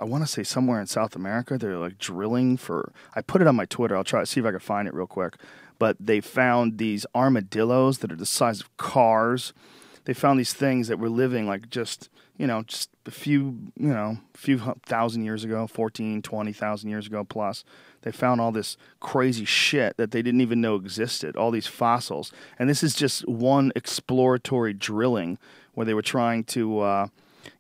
want to say somewhere in South America. They're like drilling for. I put it on my Twitter. I'll try to see if I can find it real quick. But they found these armadillos that are the size of cars. They found these things that were living like just a few thousand years ago, 20,000 years ago plus. They found all this crazy shit that they didn't even know existed, all these fossils. And this is just one exploratory drilling where they were trying to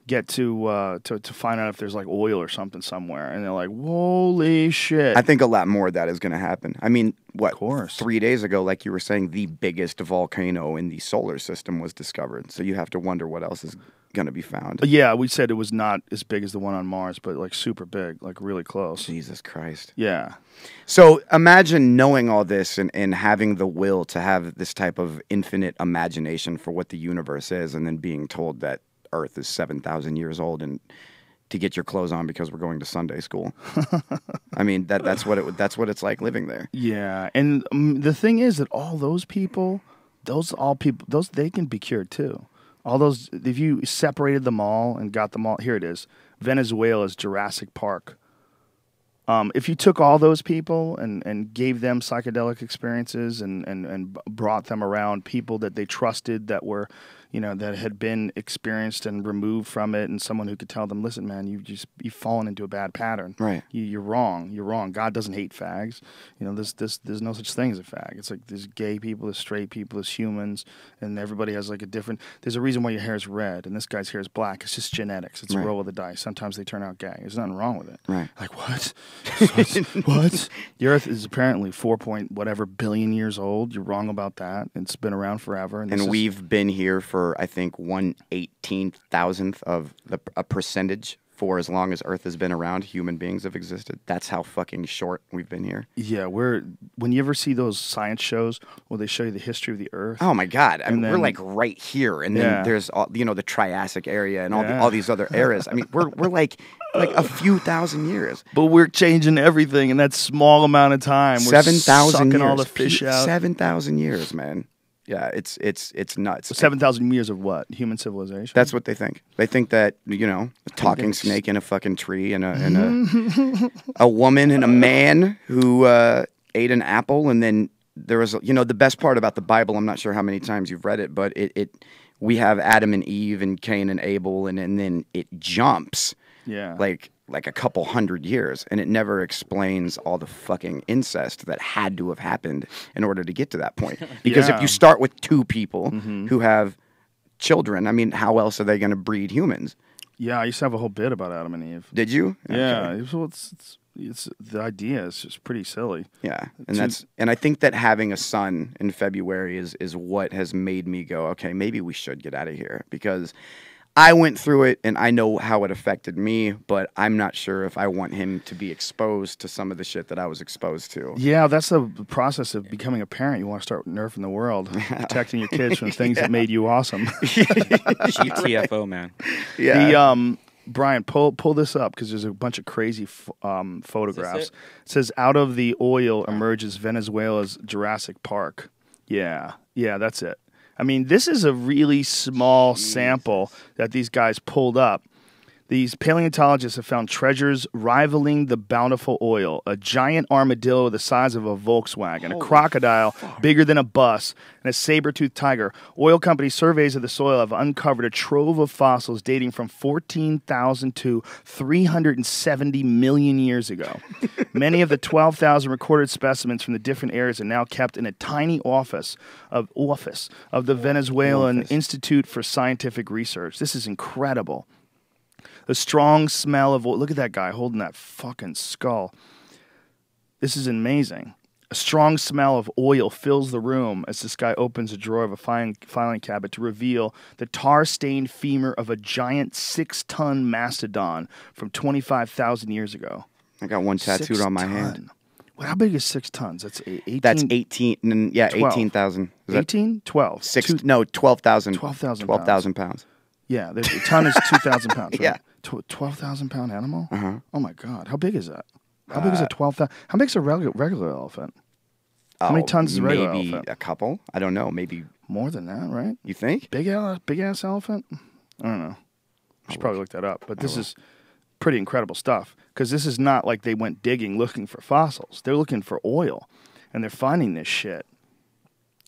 get to find out if there's like oil or something somewhere. And they're like, holy shit. I think a lot more of that is going to happen. I mean, what? Of course. 3 days ago, like you were saying, the biggest volcano in the solar system was discovered. So you have to wonder what else is going to be found. Yeah, we said it was not as big as the one on Mars, but like super big, like really close. Jesus Christ. Yeah. So imagine knowing all this and having the will to have this type of infinite imagination for what the universe is, and then being told that Earth is 7,000 years old and to get your clothes on because we're going to Sunday school. I mean, that's what it's like living there. Yeah, and the thing is that all those people, they can be cured too. All those, if you separated them all and got them all, here it is. Venezuela's Jurassic Park. If you took all those people and gave them psychedelic experiences and brought them around people that they trusted that were, that had been experienced and removed from it, and someone who could tell them, listen, man, you've fallen into a bad pattern. Right. You're wrong. You're wrong. God doesn't hate fags. There's no such thing as a fag. It's like there's gay people, there's straight people, there's humans, and everybody has like a different. There's a reason why your hair is red and this guy's hair is black. It's just genetics. It's a roll of the dice. Sometimes they turn out gay. There's nothing wrong with it. Right. Like what? What? The Earth is apparently 4 billion years old. You're wrong about that. It's been around forever, and we've been here for I think 1/18,000th of a percentage for as long as Earth has been around. Human beings have existed. That's how fucking short we've been here. Yeah, when you ever see those science shows where they show you the history of the Earth. Oh my God! I mean, we're like right here, and then there's all, the Triassic area and all these other eras. I mean, we're like a few thousand years. But we're changing everything in that small amount of time. 7,000 years. All the fish out. 7,000 years, man. Yeah, it's nuts. 7,000 years of what? Human civilization? That's what they think. They think that, a talking snake in a fucking tree and a woman and a man who ate an apple, and then there was, the best part about the Bible, I'm not sure how many times you've read it, but we have Adam and Eve and Cain and Abel, and then it jumps. Yeah. Like a couple hundred years, and it never explains all the fucking incest that had to have happened in order to get to that point. Because if you start with two people who have children, I mean, how else are they going to breed humans? Yeah, I used to have a whole bit about Adam and Eve. Did you? Yeah. Okay. Well, it's the idea is just pretty silly. Yeah, and I think that having a son in February is what has made me go, okay, maybe we should get out of here, because I went through it, and I know how it affected me, but I'm not sure if I want him to be exposed to some of the shit that I was exposed to. Yeah, that's the process of becoming a parent. You want to start nerfing the world, protecting your kids from things that made you awesome. GTFO, man. Yeah. Brian, pull this up, because there's a bunch of crazy photographs. It says, out of the oil emerges Venezuela's Jurassic Park. Yeah, that's it. I mean, this is a really small sample that these guys pulled up. These paleontologists have found treasures rivaling the bountiful oil, a giant armadillo the size of a Volkswagen, a crocodile bigger than a bus, and a saber-toothed tiger. Oil company surveys of the soil have uncovered a trove of fossils dating from 14,000 to 370 million years ago. Many of the 12,000 recorded specimens from the different areas are now kept in a tiny office of the Venezuelan Institute for Scientific Research. This is incredible. The strong smell of oil. Look at that guy holding that fucking skull. This is amazing. A strong smell of oil fills the room as this guy opens a drawer of a filing cabinet to reveal the tar-stained femur of a giant 6-ton mastodon from 25,000 years ago. I got one tattooed on my hand. Well, how big is 6 tons? That's 18. That's 18. Yeah, 18,000. 18? 12. 12,000. 12,000 pounds. Yeah, a ton is 2,000 pounds. Right? Yeah. 12,000 pound animal? Uh-huh. Oh my God. How big is that? How big is a 12,000? How big is a regular elephant? How many tons is a regular maybe elephant? a couple. I don't know. Maybe More than that, right? you think? Big ass elephant? I don't know. I should probably look that up. But this is pretty incredible stuff because this is not like they went digging looking for fossils. They're looking for oil, and they're finding this shit.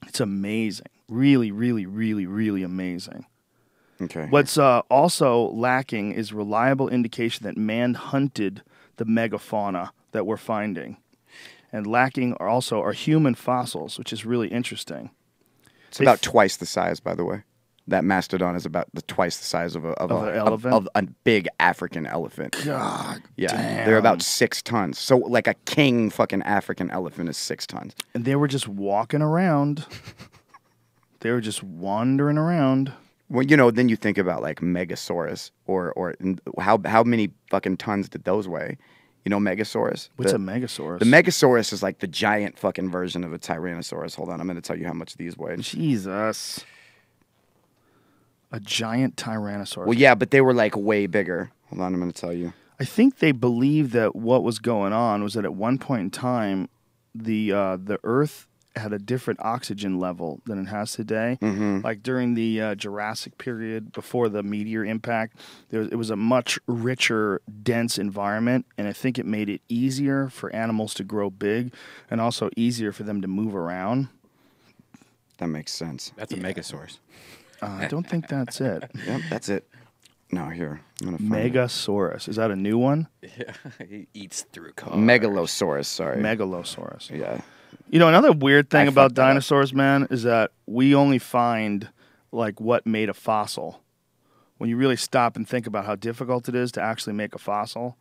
It's amazing. Really, really, really, really amazing. Okay. What's also lacking is reliable indication that man hunted the megafauna that we're finding. And lacking are also human fossils, which is really interesting. It's about twice the size, by the way. That mastodon is about twice the size of an elephant? of a big African elephant. God, yeah, damn. they're about 6 tons. So like a king fucking African elephant is 6 tons. And they were just walking around. They were just wandering around. Well, then you think about like Megasaurus or how many fucking tons did those weigh? Megasaurus. What's a Megasaurus? The Megasaurus is like the giant fucking version of a Tyrannosaurus. Hold on, I'm going to tell you how much these weigh. Jesus. A giant Tyrannosaurus. Well, yeah, but they were like way bigger. Hold on, I'm going to tell you. I think they believe that what was going on was that at one point in time, the Earth had a different oxygen level than it has today. Mm-hmm. Like during the Jurassic period, before the meteor impact, it was a much richer, dense environment, and I think it made it easier for animals to grow big and also easier for them to move around. That makes sense. That's a Megasaurus. I don't think that's it. Yep, that's it. No, here. I'm going to find Megasaurus. Is that a new one? Yeah, he eats through cars. Megalosaurus, sorry. Megalosaurus. Yeah. Another weird thing I about fucked that up. dinosaurs, man, is that we only find like what made a fossil. When you really stop and think about how difficult it is to actually make a fossil,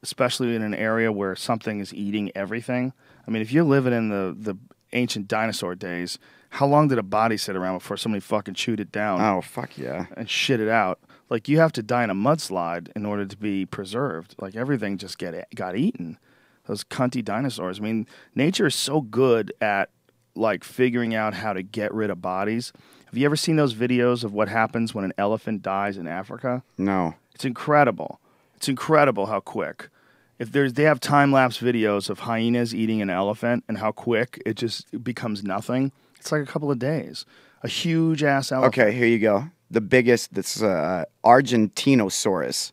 especially in an area where something is eating everything. I mean, if you're living in the ancient dinosaur days, how long did a body sit around before somebody fucking chewed it down? Oh, fuck yeah. And shit it out. Like, you have to die in a mudslide in order to be preserved. Like, everything just got eaten. Those cunty dinosaurs. I mean, nature is so good at, like, figuring out how to get rid of bodies. Have you ever seen those videos of what happens when an elephant dies in Africa? No. It's incredible. It's incredible how quick. They have time-lapse videos of hyenas eating an elephant and how quick it just becomes nothing. It's like a couple of days. A huge-ass elephant. Okay, here you go. The biggest, this is Argentinosaurus.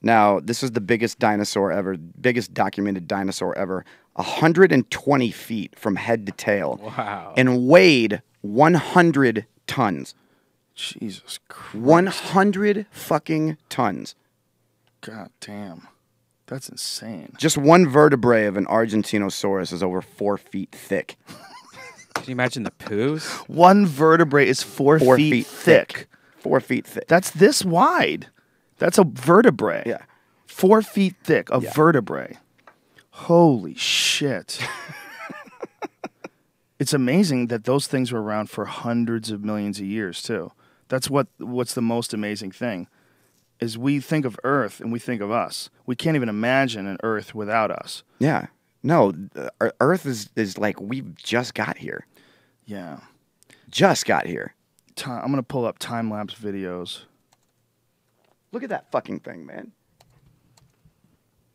Now, this is the biggest dinosaur ever, biggest documented dinosaur ever. 120 feet from head to tail. Wow. And weighed 100 tons. Jesus Christ. 100 fucking tons. God damn. That's insane. Just one vertebrae of an Argentinosaurus is over 4 feet thick. Can you imagine the poos? One vertebrae is 4 feet thick. 4 feet thick. That's this wide. That's a vertebrae. Yeah. 4 feet thick, a Yeah. vertebrae. Holy shit. It's amazing that those things were around for hundreds of millions of years, too. That's what's the most amazing thing, is we think of Earth and we think of us. We can't even imagine an Earth without us. Yeah. No, Earth is like, we've just got here. Yeah. Just got here. I'm going to pull up time-lapse videos. Look at that fucking thing, man.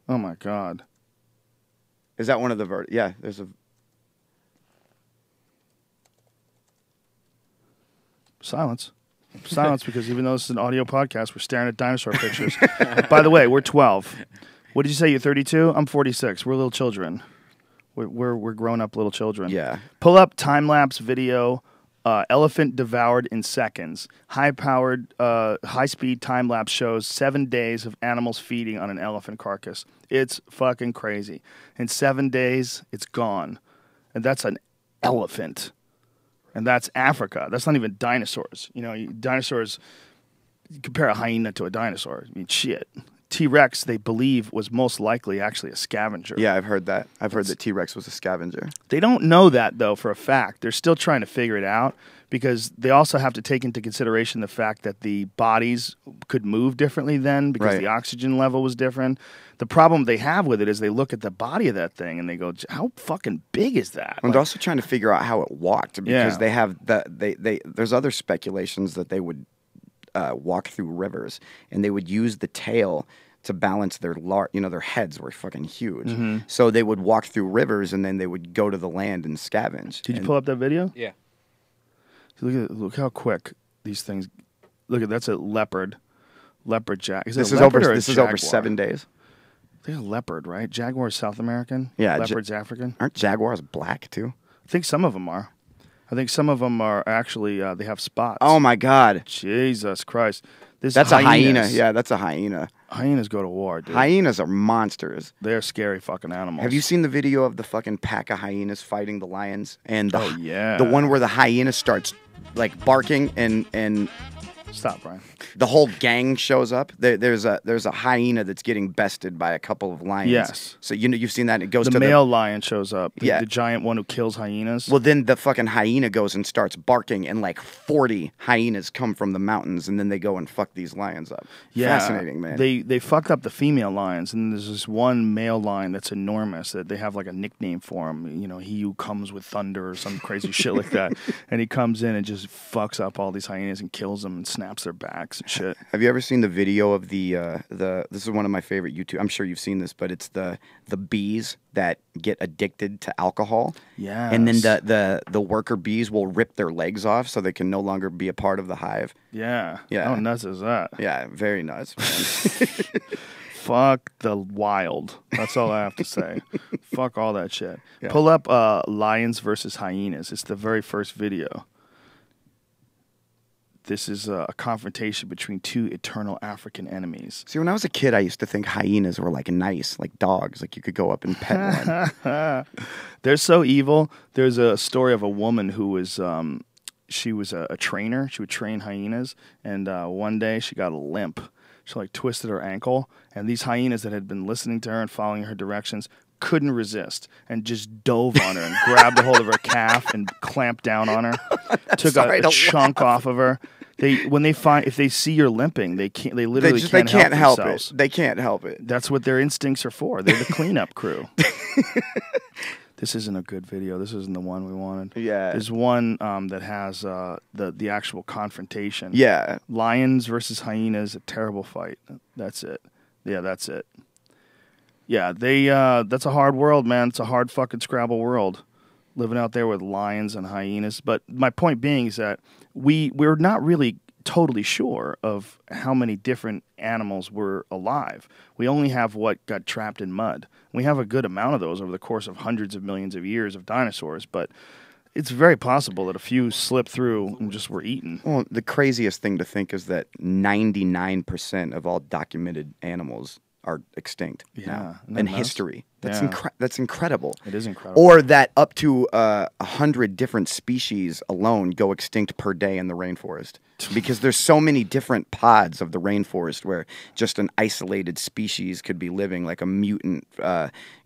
Oh, my God. Is that one of the Yeah, there's a... Silence. Silence, because even though this is an audio podcast, we're staring at dinosaur pictures. By the way, we're 12. What did you say? You're 32? I'm 46. We're little children. We're grown-up little children. Yeah. Pull up time-lapse video, elephant devoured in seconds. High-powered, high-speed time-lapse shows 7 days of animals feeding on an elephant carcass. It's fucking crazy. In 7 days, it's gone. And that's an elephant. And that's Africa. That's not even dinosaurs. Dinosaurs, you compare a hyena to a dinosaur. I mean, shit. T-Rex, they believe, was most likely actually a scavenger. Yeah, I've heard that. I've heard that T-Rex was a scavenger. They don't know that, though, for a fact. They're still trying to figure it out because they also have to take into consideration the fact that the bodies could move differently then because Right. the oxygen level was different. The problem they have with it is they look at the body of that thing and they go, how fucking big is that? And they're also trying to figure out how it walked because Yeah. they have there's other speculations that they would walk through rivers and they would use the tail to balance their their heads were fucking huge. So they would walk through rivers and then they would go to the land and scavenge. Did you pull up that video? Yeah. Look how quick these things. Look at that's a leopard jack. This is over 7 days. They're a leopard, right? Jaguar is South American. Yeah, leopard's African. Aren't jaguars black too? I think some of them are. I think some of them are actually they have spots. Oh my God! Jesus Christ! That's a hyena. Yeah, that's a hyena. Hyenas go to war, dude. Hyenas are monsters. They're scary fucking animals. Have you seen the video of the fucking pack of hyenas fighting the lions? And yeah, the one where the hyena starts like barking and. Stop, Brian. The whole gang shows up. There's a hyena that's getting bested by a couple of lions. Yes. So you've seen that. It goes the to male lion shows up. Yeah. The giant one who kills hyenas. Well, then the fucking hyena goes and starts barking, and like 40 hyenas come from the mountains, and then they go and fuck these lions up. Yeah. Fascinating, man. They fucked up the female lions, and there's this one male lion that's enormous that they have like a nickname for him. You know, he who comes with thunder or some crazy shit like that. And he comes in and just fucks up all these hyenas and kills them and snaps their backs and shit. Have you ever seen the video of the this is one of my favorite YouTube. I'm sure you've seen this, but it's the bees that get addicted to alcohol. Yeah. And then the worker bees will rip their legs off so they can no longer be a part of the hive. Yeah. Yeah. How nuts is that? Yeah, very nuts, man. Fuck the wild. That's all I have to say. Fuck all that shit. Yeah. Pull up lions versus hyenas. It's the very first video. This is a confrontation between two eternal African enemies. See, when I was a kid, I used to think hyenas were like nice, like dogs. Like you could go up and pet one. They're so evil. There's a story of a woman who was, she was a trainer. She would train hyenas. And one day she got a limp. She like twisted her ankle. And these hyenas that had been listening to her and following her directions couldn't resist and just dove on her and grabbed a hold of her calf and clamped down on her. Took a chunk off of her. If they see you're limping, they literally can't help themselves. They can't help it. That's what their instincts are for. They're the cleanup crew. This isn't a good video. This isn't the one we wanted. Yeah. There's one that has the actual confrontation. Yeah. Lions versus hyenas, a terrible fight. That's it. Yeah, that's it. Yeah, that's a hard world, man. It's a hard fucking Scrabble world, living out there with lions and hyenas. But my point being is that we're not really totally sure of how many different animals were alive. We only have what got trapped in mud. We have a good amount of those over the course of hundreds of millions of years of dinosaurs, but it's very possible that a few slipped through and just were eaten. Well, the craziest thing to think is that 99% of all documented animals are extinct now in history. That's that's incredible. It is incredible. Or that up to 100 different species alone go extinct per day in the rainforest because there's so many different pods of the rainforest where just an isolated species could be living, like a mutant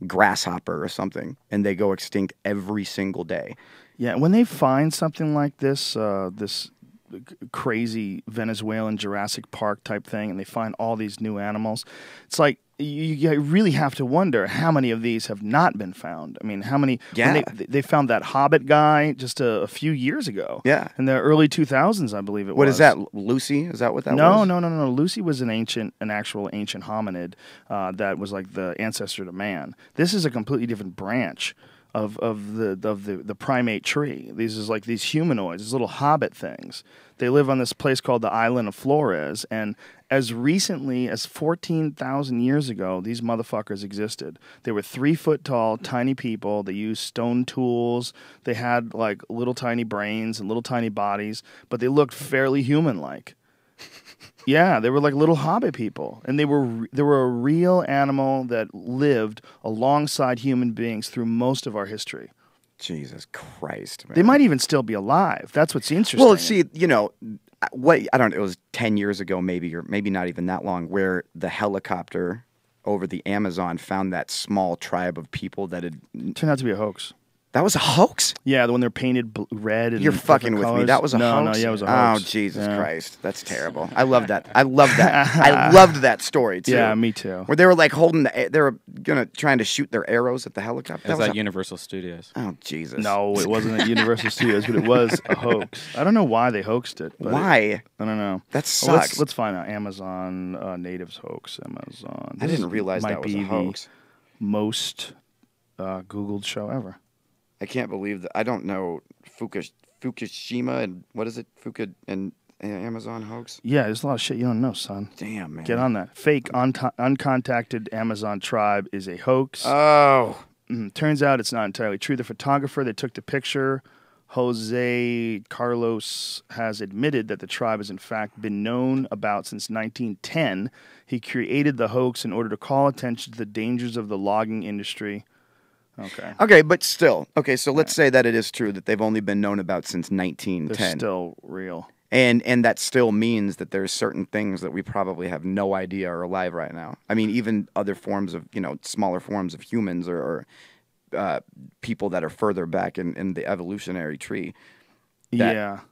grasshopper or something, and they go extinct every single day. Yeah, when they find something like this, this crazy Venezuelan Jurassic Park type thing, and they find all these new animals, it's like you really have to wonder how many of these have not been found. I mean, how many? Yeah. They found that Hobbit guy just a few years ago. Yeah. In the early 2000s, I believe it was. What is that? Lucy? Is that what that was? No. Lucy was an actual ancient hominid that was like the ancestor to man. This is a completely different branch of the primate tree. These is like these humanoids, these little hobbit things. They live on this place called the island of Flores, and as recently as 14,000 years ago, these motherfuckers existed. They were 3 foot tall, tiny people. They used stone tools. They had like little tiny brains and little tiny bodies, but they looked fairly human-like. Yeah, they were like little hobbit people, and they were a real animal that lived alongside human beings through most of our history. Jesus Christ, man. They might even still be alive. That's what's interesting. Well, see, you know, I don't know, it was 10 years ago maybe, or maybe not even that long, where the helicopter over the Amazon found that small tribe of people that had... Turned out to be a hoax. That was a hoax? Yeah, the one they're painted red. And you're fucking with colors. me. That was a hoax? No, yeah, it was a hoax. Oh, Jesus Christ. That's terrible. I love that. I love that. I loved that story, too. Yeah, me too. Where they were like holding they were trying to shoot their arrows at the helicopter. It was at Universal Studios. Oh, Jesus. No, it wasn't at Universal Studios, but it was a hoax. I don't know why they hoaxed it. Why? I don't know. That sucks. Let's find out. Amazon natives hoax. Amazon. I didn't realize that was a hoax. Most Googled show ever. I can't believe that. I don't know Fukushima and what is it? And Amazon hoax? Yeah, there's a lot of shit you don't know, son. Damn, man. Get on that. Fake uncontacted Amazon tribe is a hoax. Oh. Turns out it's not entirely true. The photographer that took the picture, Jose Carlos, has admitted that the tribe has in fact been known about since 1910. He created the hoax in order to call attention to the dangers of the logging industry. Okay. Okay, but still. Okay, so let's say that it is true that they've only been known about since 1910. They're still real. And that still means that there's certain things that we probably have no idea are alive right now. I mean, even other forms of, smaller forms of humans or people that are further back in the evolutionary tree. That,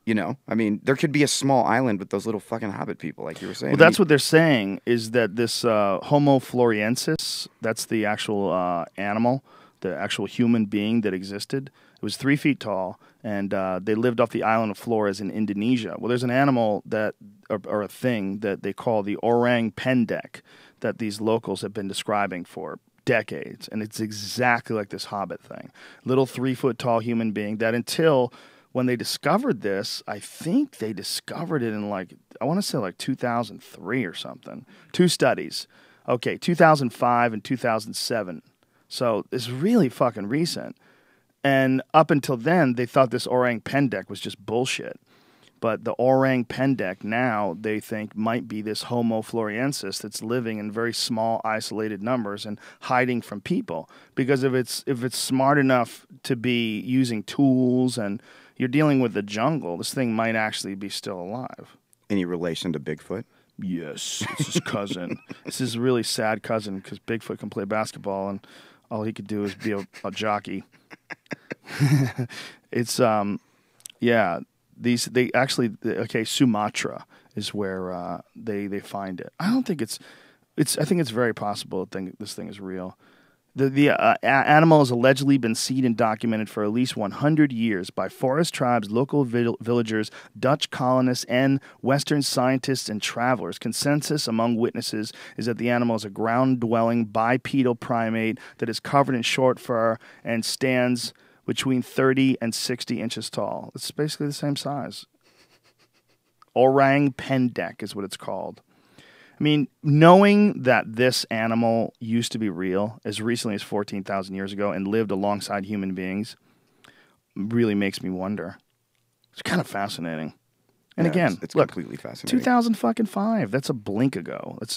I mean, there could be a small island with those little fucking hobbit people, like you were saying. Well, that's what they're saying, is that this Homo floresiensis, that's the actual animal, the actual human being that existed. It was 3 feet tall, and they lived off the island of Flores in Indonesia. Well, there's an animal that, or a thing that they call the orang pendek that these locals have been describing for decades, and it's exactly like this hobbit thing. Little 3 foot tall human being that until when they discovered this, I think they discovered it in I want to say 2003 or something. 2 studies. Okay, 2005 and 2007. So it's really fucking recent. And up until then, they thought this orang pendek was just bullshit. But the orang pendek now, they think, might be this Homo floresiensis that's living in very small, isolated numbers and hiding from people. Because if it's smart enough to be using tools and you're dealing with the jungle, this thing might actually be still alive. Any relation to Bigfoot? Yes, it's his cousin. It's his really sad cousin because Bigfoot can play basketball and all he could do is be a jockey. It's Sumatra is where they find it. I don't think I think it's very possible that this thing is real. The animal has allegedly been seen and documented for at least 100 years by forest tribes, local villagers, Dutch colonists, and Western scientists and travelers. Consensus among witnesses is that the animal is a ground-dwelling bipedal primate that is covered in short fur and stands between 30 and 60 inches tall. It's basically the same size. Orang pendek is what it's called. I mean, knowing that this animal used to be real as recently as 14,000 years ago and lived alongside human beings really makes me wonder. It's kind of fascinating. And again, it's look, completely fascinating. 2005. That's a blink ago. That's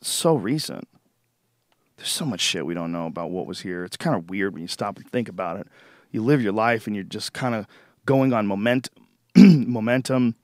so recent. There's so much shit we don't know about what was here. It's kind of weird when you stop and think about it. You live your life and you're just kind of going on momentum,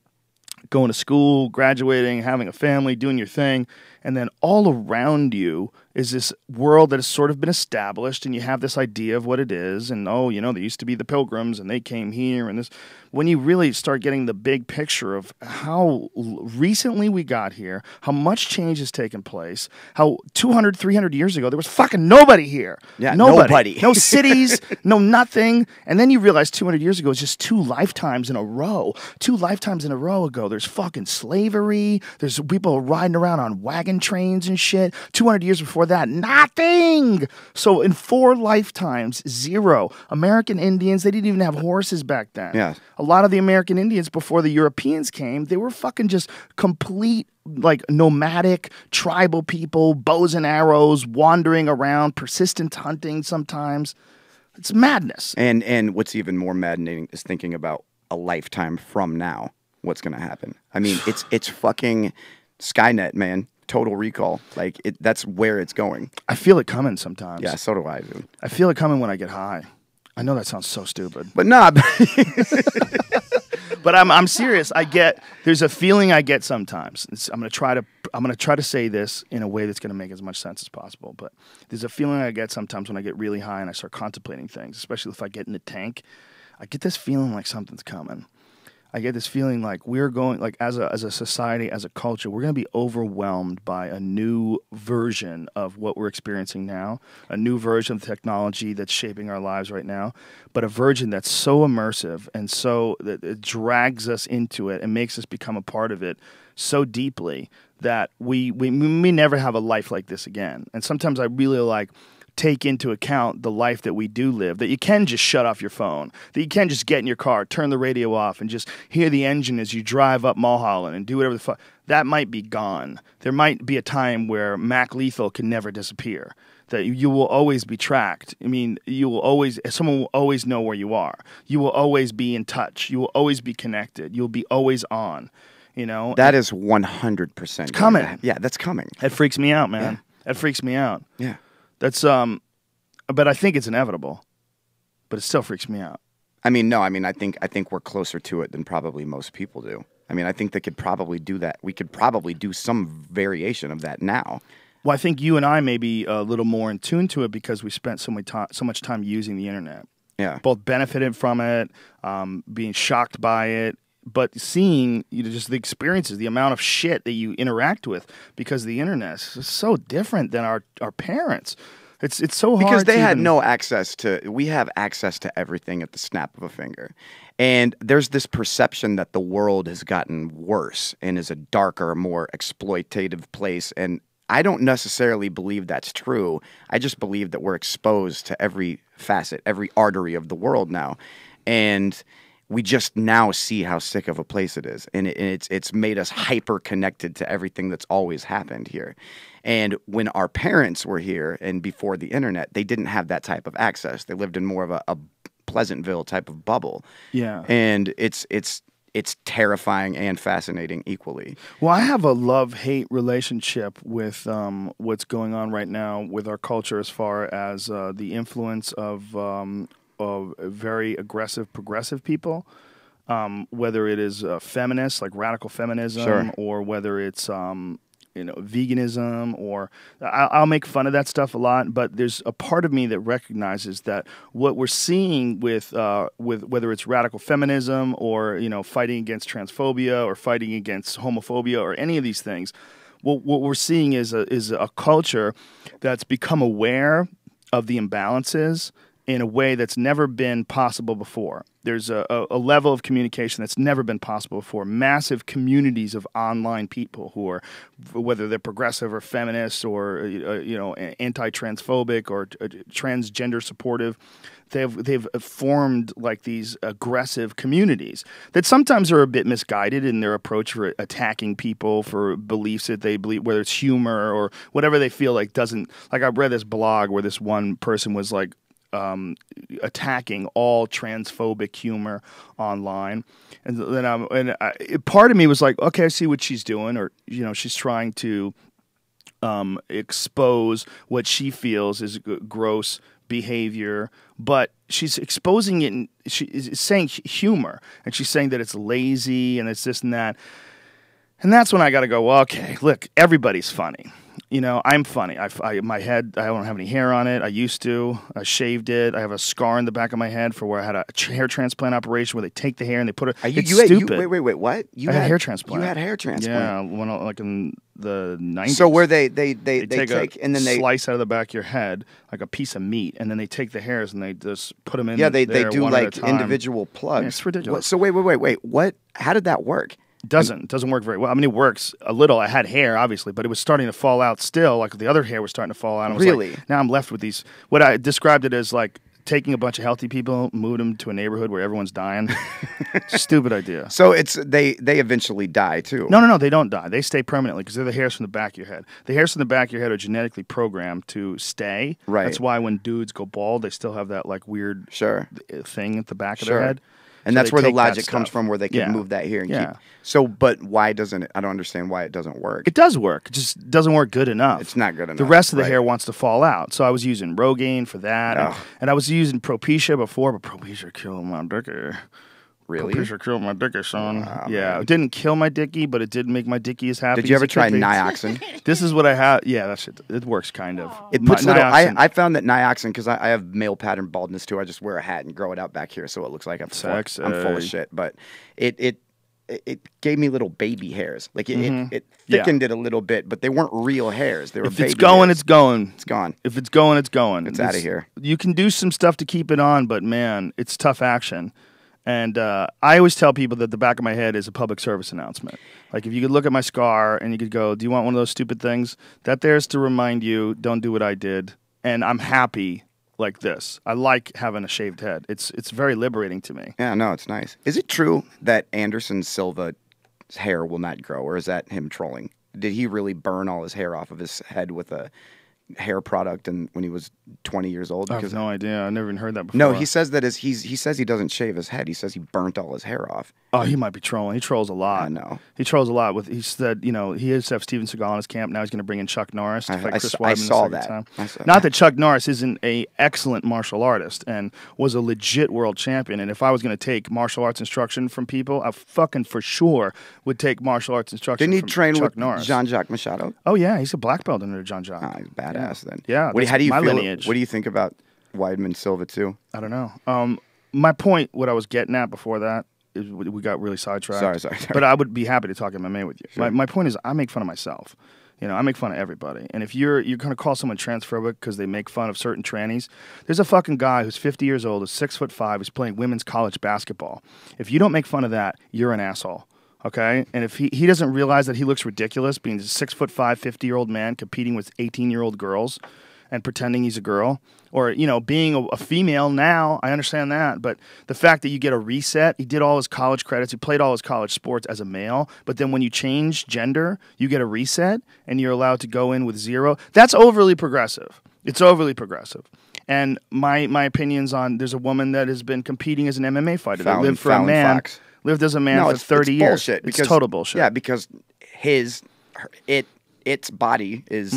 going to school, graduating, having a family, doing your thing, and then all around you is this world that has sort of been established, and you have this idea of what it is, and there used to be the Pilgrims, and they came here, and this. When you really start getting the big picture of how recently we got here, how much change has taken place, how 200, 300 years ago, there was fucking nobody here. Yeah, nobody. No cities, no nothing. And then you realize 200 years ago, it's just 2 lifetimes in a row. 2 lifetimes in a row ago, there's fucking slavery. There's people riding around on wagon trains and shit. 200 years before that, nothing. So in 4 lifetimes, 0. American Indians, they didn't even have horses back then. Yeah. A lot of the American Indians before the Europeans came, they were fucking just complete nomadic tribal people, bows and arrows, wandering around, persistent hunting sometimes. It's madness. And what's even more maddening is thinking about a lifetime from now. What's going to happen? I mean, it's fucking Skynet, man. Total Recall. That's where it's going. I feel it coming sometimes. Yeah, so do I, dude. I feel it coming when I get high. I know that sounds so stupid. But nah. But I'm serious. There's a feeling I get sometimes. I'm going to try to I'm going to try to say this in a way that's going to make as much sense as possible. But there's a feeling I get sometimes when I get really high and I start contemplating things, especially if I get in the tank. I get this feeling like something's coming. I get this feeling like we're going, like as a society, as a culture, we're going to be overwhelmed by a new version of what we're experiencing now, a new version of technology that's shaping our lives right now, but a version that's so immersive and so that it drags us into it and makes us become a part of it so deeply that we never have a life like this again. And sometimes I really like take into account the life that we do live, that you can just shut off your phone, that you can just get in your car, turn the radio off, and just hear the engine as you drive up Mulholland and do whatever the fuck. That might be gone. There might be a time where Mac Lethal can never disappear, that you will always be tracked. I mean, someone will always know where you are. You will always be in touch. You will always be connected. You'll be always on, you know? That is 100%. It's coming. Yeah, that's coming. That freaks me out, man. Yeah. That freaks me out. Yeah. That's but I think it's inevitable. But it still freaks me out. I mean, no, I mean, I think we're closer to it than probably most people do. I mean, I think they could probably do that. We could probably do some variation of that now. Well, I think you and I may be a little more in tune to it because we spent so much time using the internet. Yeah. Both benefited from it, being shocked by it, but seeing just the experiences, the amount of shit that you interact with because of the internet is so different than our parents. It's so hard because they had even... no access to. We have access to everything at the snap of a finger, and there's this perception that the world has gotten worse and is a darker, more exploitative place. And I don't necessarily believe that's true. I just believe that we're exposed to every facet, every artery of the world now, and we just now see how sick of a place it is, and it's made us hyper connected to everything that's always happened here. And when our parents were here and before the internet, they didn't have that type of access. They lived in more of a Pleasantville type of bubble. Yeah, and it's terrifying and fascinating equally. Well, I have a love-hate relationship with what's going on right now with our culture as far as the influence of very aggressive, progressive people, whether it is feminists, like radical feminism, sure, or whether it's veganism, or I'll make fun of that stuff a lot. But there's a part of me that recognizes that what we're seeing with whether it's radical feminism or fighting against transphobia or fighting against homophobia or any of these things, what we're seeing is a culture that's become aware of the imbalances in a way that's never been possible before. There's a level of communication that's never been possible before. Massive communities of online people who are, whether they're progressive or feminist or anti-transphobic or transgender supportive, they've formed like these aggressive communities that sometimes are a bit misguided in their approach for attacking people for beliefs that they believe, whether it's humor or whatever they feel like doesn't. Like I read this blog where this one person was like, attacking all transphobic humor online, and then part of me was like, okay, I see what she's doing, or she's trying to expose what she feels is gross behavior, but she's exposing it, and she is saying humor, and she's saying that it's lazy and it's this and that, and that's when I got to go, well, okay, look, everybody's funny. I'm funny. My head, I don't have any hair on it. I used to. I shaved it. I have a scar in the back of my head for where I had a hair transplant operation where they take the hair and they put it. It's stupid. Wait, what? I had a hair transplant. You had a hair transplant? Yeah, like in the 90s. So where they take and then they slice out of the back of your head like a piece of meat, and then they take the hairs and they just put them in. Yeah, they do like individual plugs. Yeah, it's ridiculous. So wait. What? How did that work? Doesn't work very well. I mean, it works a little. I had hair, obviously, but it was starting to fall out still. Like the other hair was starting to fall out. I was really? Like, now I'm left with these. What I described it as like taking a bunch of healthy people, moving them to a neighborhood where everyone's dying. Stupid idea. So they eventually die too. No, they don't die. They stay permanently because they're the hairs from the back of your head. The hairs from the back of your head are genetically programmed to stay. Right. That's why when dudes go bald, they still have that like weird thing at the back of their head. And so that's where the logic comes from, where they can move that here and keep. So, but why doesn't it? I don't understand why it doesn't work. It does work. It just doesn't work good enough. It's not good enough. The rest of the hair wants to fall out. So I was using Rogaine for that. And I was using Propecia before, but Propecia killed my dick hair. Really? Pressure killed my dickie, son. Wow, yeah, man. it didn't kill my dickie, but it did make my dickie as happy. Did you as ever it try could be. Nioxin? This is what I have. Yeah, that shit. It works kind of. It puts little. Nioxin- I found that Nioxin, because I have male pattern baldness too. I just wear a hat and grow it out back here, so it looks like I'm full of shit. But it gave me little baby hairs. Like it thickened it a little bit, but they weren't real hairs. They were. If it's going, hairs. it's going. It's gone. If it's going, it's going. It's out of here. You can do some stuff to keep it on, but man, it's tough action. And I always tell people that the back of my head is a public service announcement. Like if you could look at my scar and you could go, do you want one of those stupid things? That there's to remind you, don't do what I did. And I'm happy like this. I like having a shaved head. It's very liberating to me. Yeah, no, it's nice. Is it true that Anderson Silva's hair will not grow, or is that him trolling? Did he really burn all his hair off of his head with a hair product and when he was 20 years old? I have no idea. I never even heard that before. No, he says that he says he doesn't shave his head. He says he burnt all his hair off. Oh, he might be trolling. He trolls a lot. I know. He trolls a lot. He said, he used to have Steven Seagal in his camp. Now he's going to bring in Chuck Norris to fight Chris Weidman. I saw the second that. time. Not that Chuck Norris isn't an excellent martial artist and was a legit world champion. And if I was going to take martial arts instruction from people, I fucking for sure would take martial arts instruction Didn't he from train Chuck with Norris. Jean-Jacques Machado? Oh, yeah. He's a black belt under Jean-Jacques. Ah, he's badass then. Yeah. How do you my feel? lineage. What do you think about Weidman Silva too? I don't know. My point, what I was getting at before that, is we got really sidetracked. Sorry. But I would be happy to talk MMA with you. Sure. My point is, I make fun of myself. I make fun of everybody. And if you're going to call someone transphobic because they make fun of certain trannies, there's a fucking guy who's 50 years old, is 6'5", who's playing women's college basketball. If you don't make fun of that, you're an asshole. Okay? And if he doesn't realize that he looks ridiculous being a 6'5", 50-year-old man competing with 18-year-old girls and pretending he's a girl, or being a female now, I understand that, but the fact that you get a reset, he did all his college credits, he played all his college sports as a male, but then when you change gender, you get a reset and you're allowed to go in with 0. That's overly progressive. It's overly progressive. And my opinions on, there's a woman that has been competing as an MMA fighter that lived for a man, lived as a man for 30 years. Bullshit. It's total bullshit. Yeah, because its body is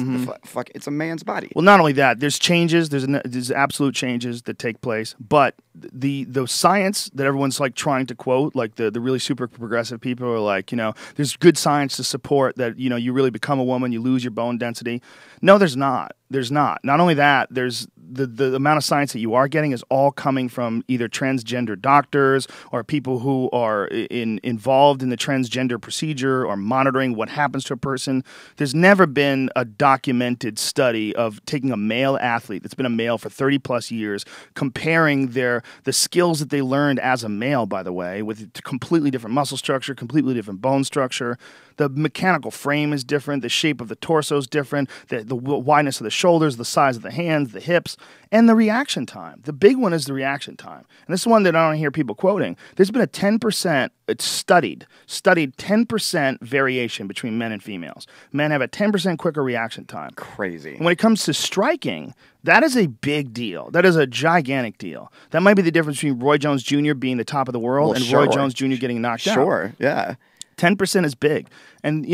it's a man's body. Well, not only that, there's changes. There's absolute changes that take place, but the science that everyone's like trying to quote, like the really super progressive people are like, there's good science to support that, you really become a woman, you lose your bone density. No, there's not. There's not. Not only that, there's the amount of science that you are getting is all coming from either transgender doctors or people who are involved in the transgender procedure or monitoring what happens to a person. There's never been a documented study of taking a male athlete that's been a male for 30 plus years, comparing the skills that they learned as a male, by the way, with completely different muscle structure, completely different bone structure. The mechanical frame is different. The shape of the torso is different. The wideness of the shoulders, the size of the hands, the hips, and the reaction time. The big one is the reaction time. And this is one that I don't hear people quoting. There's been a 10%, it's studied 10% variation between men and females. Men have a 10% quicker reaction time. Crazy. And when it comes to striking, that is a big deal. That is a gigantic deal. That might be the difference between Roy Jones Jr. being the top of the world and Roy Jones Jr. getting knocked out. Sure, yeah. 10% is big. And,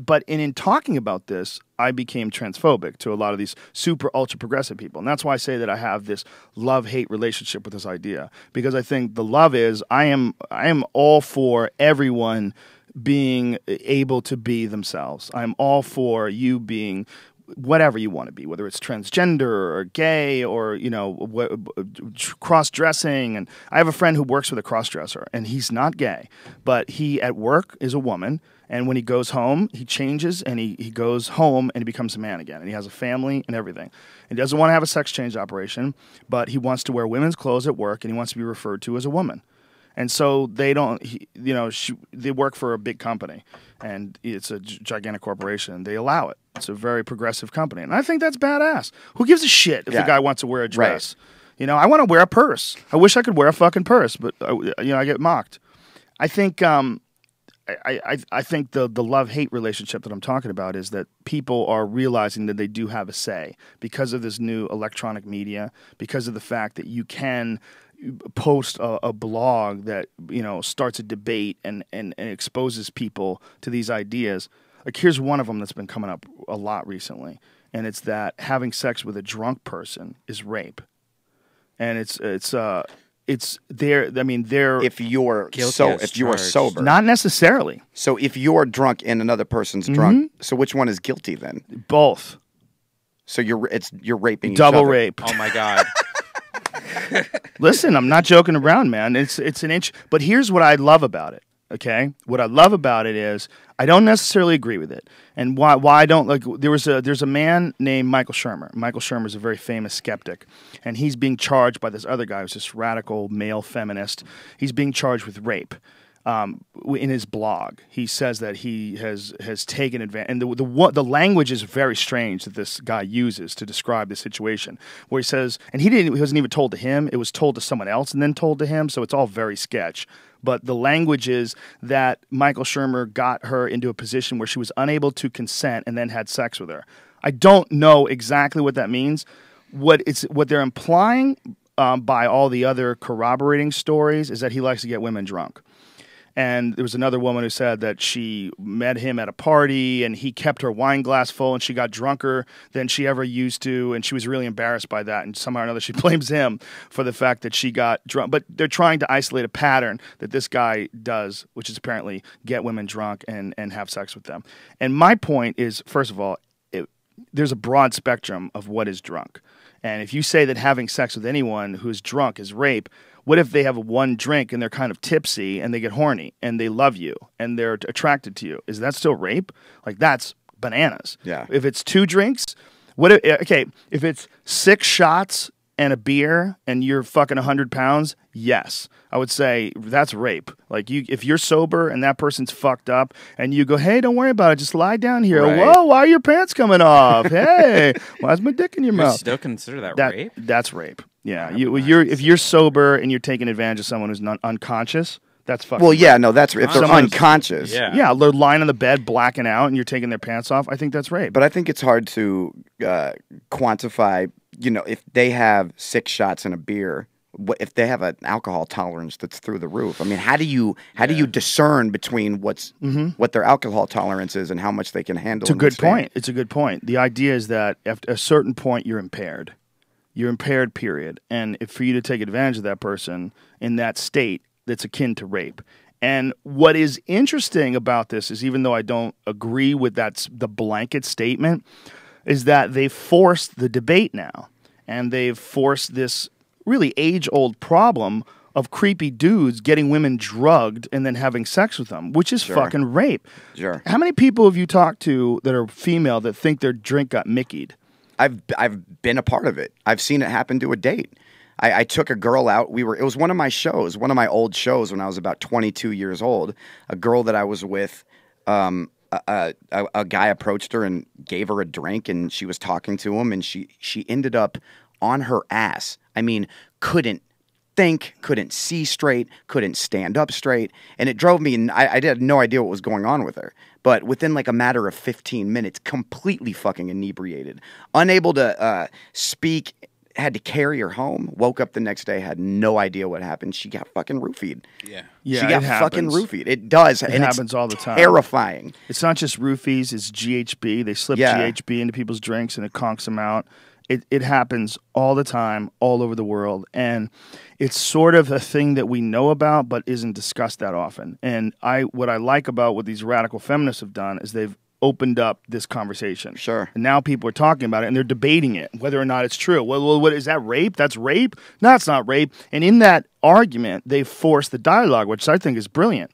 but in talking about this, I became transphobic to a lot of these super ultra progressive people. And that's why I say that I have this love-hate relationship with this idea. Because I think the love is, I am all for everyone being able to be themselves. I'm all for you being whatever you want to be, whether it's transgender or gay or, cross-dressing. And I have a friend who works with a cross-dresser, and he's not gay, but he at work is a woman. And when he goes home, he changes and he goes home and he becomes a man again. And he has a family and everything. And he doesn't want to have a sex change operation, but he wants to wear women's clothes at work and he wants to be referred to as a woman. And so they they work for a big company and it's a gigantic corporation. They allow it. It's a very progressive company. And I think that's badass. Who gives a shit if a guy wants to wear a dress? Right. I want to wear a purse. I wish I could wear a fucking purse, but I get mocked. I think I think the love-hate relationship that I'm talking about is that people are realizing that they do have a say because of this new electronic media, because of the fact that you can post a blog that starts a debate and exposes people to these ideas. Like here's one of them that's been coming up a lot recently, and it's that having sex with a drunk person is rape, and it's they're. I mean, they're if you're sober, not necessarily. So if you're drunk and another person's drunk, so which one is guilty then? Both. So you're raping double each other. rape. Oh my God. Listen, I'm not joking around, man. It's an inch. But here's what I love about it. Okay, what I love about it is I don't necessarily agree with it, and why I don't like. There's a man named Michael Shermer. Michael Shermer is a very famous skeptic, and he's being charged by this other guy who's this radical male feminist. He's being charged with rape. In his blog, he says that he has taken advantage, and the language is very strange that this guy uses to describe the situation. Where he says, and he wasn't even told to him; it was told to someone else and then told to him. So it's all very sketch. But the language is that Michael Shermer got her into a position where she was unable to consent and then had sex with her. I don't know exactly what that means. What they're implying by all the other corroborating stories is that he likes to get women drunk. And there was another woman who said that she met him at a party and he kept her wine glass full and she got drunker than she ever used to. And she was really embarrassed by that. And somehow or another, she blames him for the fact that she got drunk. But they're trying to isolate a pattern that this guy does, which is apparently get women drunk and have sex with them. And my point is, first of all, there's a broad spectrum of what is drunk. And if you say that having sex with anyone who's drunk is rape, what if they have one drink and they're kind of tipsy and they get horny and they love you and they're attracted to you? Is that still rape? Like, that's bananas. Yeah. If it's 2 drinks, if it's 6 shots and a beer and you're fucking 100 pounds, yes, I would say that's rape. Like, if you're sober and that person's fucked up and you go, hey, don't worry about it, just lie down here. Right. Whoa, why are your pants coming off? Hey, why's my dick in your mouth? Still consider that rape? That's rape. Yeah, if you're sober and you're taking advantage of someone who's unconscious, that's fucking. Well, yeah, no, that's if they're unconscious. Yeah, they're lying on the bed, blacking out, and you're taking their pants off. I think that's rape. But I think it's hard to quantify. You know, if they have 6 shots and a beer, if they have an alcohol tolerance that's through the roof. I mean, how do you discern between what their alcohol tolerance is and how much they can handle? It's a good point. It's a good point. The idea is that at a certain point, you're impaired. You're impaired, period. And for you to take advantage of that person in that state, that's akin to rape. And what is interesting about this is, even though I don't agree with the blanket statement, is that they've forced the debate now. And they've forced this really age-old problem of creepy dudes getting women drugged and then having sex with them, which is fucking rape. Sure. How many people have you talked to that are female that think their drink got Mickeyed? I've been a part of it. I've seen it happen to a date. I took a girl out. It was one of my shows, one of my old shows when I was about 22 years old. A girl that I was with, a guy approached her and gave her a drink, and she was talking to him, and she ended up on her ass. I mean, couldn't think, couldn't see straight, couldn't stand up straight, and it drove me, and I had no idea what was going on with her. But within like a matter of 15 minutes, completely fucking inebriated, unable to speak, had to carry her home, woke up the next day, had no idea what happened. She got fucking roofied. Yeah, she got fucking roofied. It does. It happens all the time. Terrifying. It's not just roofies, it's GHB. They slip GHB into people's drinks and it conks them out. It happens all the time, all over the world. And it's sort of a thing that we know about but isn't discussed that often. And what I like about what these radical feminists have done is they've opened up this conversation. Sure. And now people are talking about it and they're debating it, whether or not it's true. Well, what is that, rape? That's rape? No, it's not rape. And in that argument, they force the dialogue, which I think is brilliant.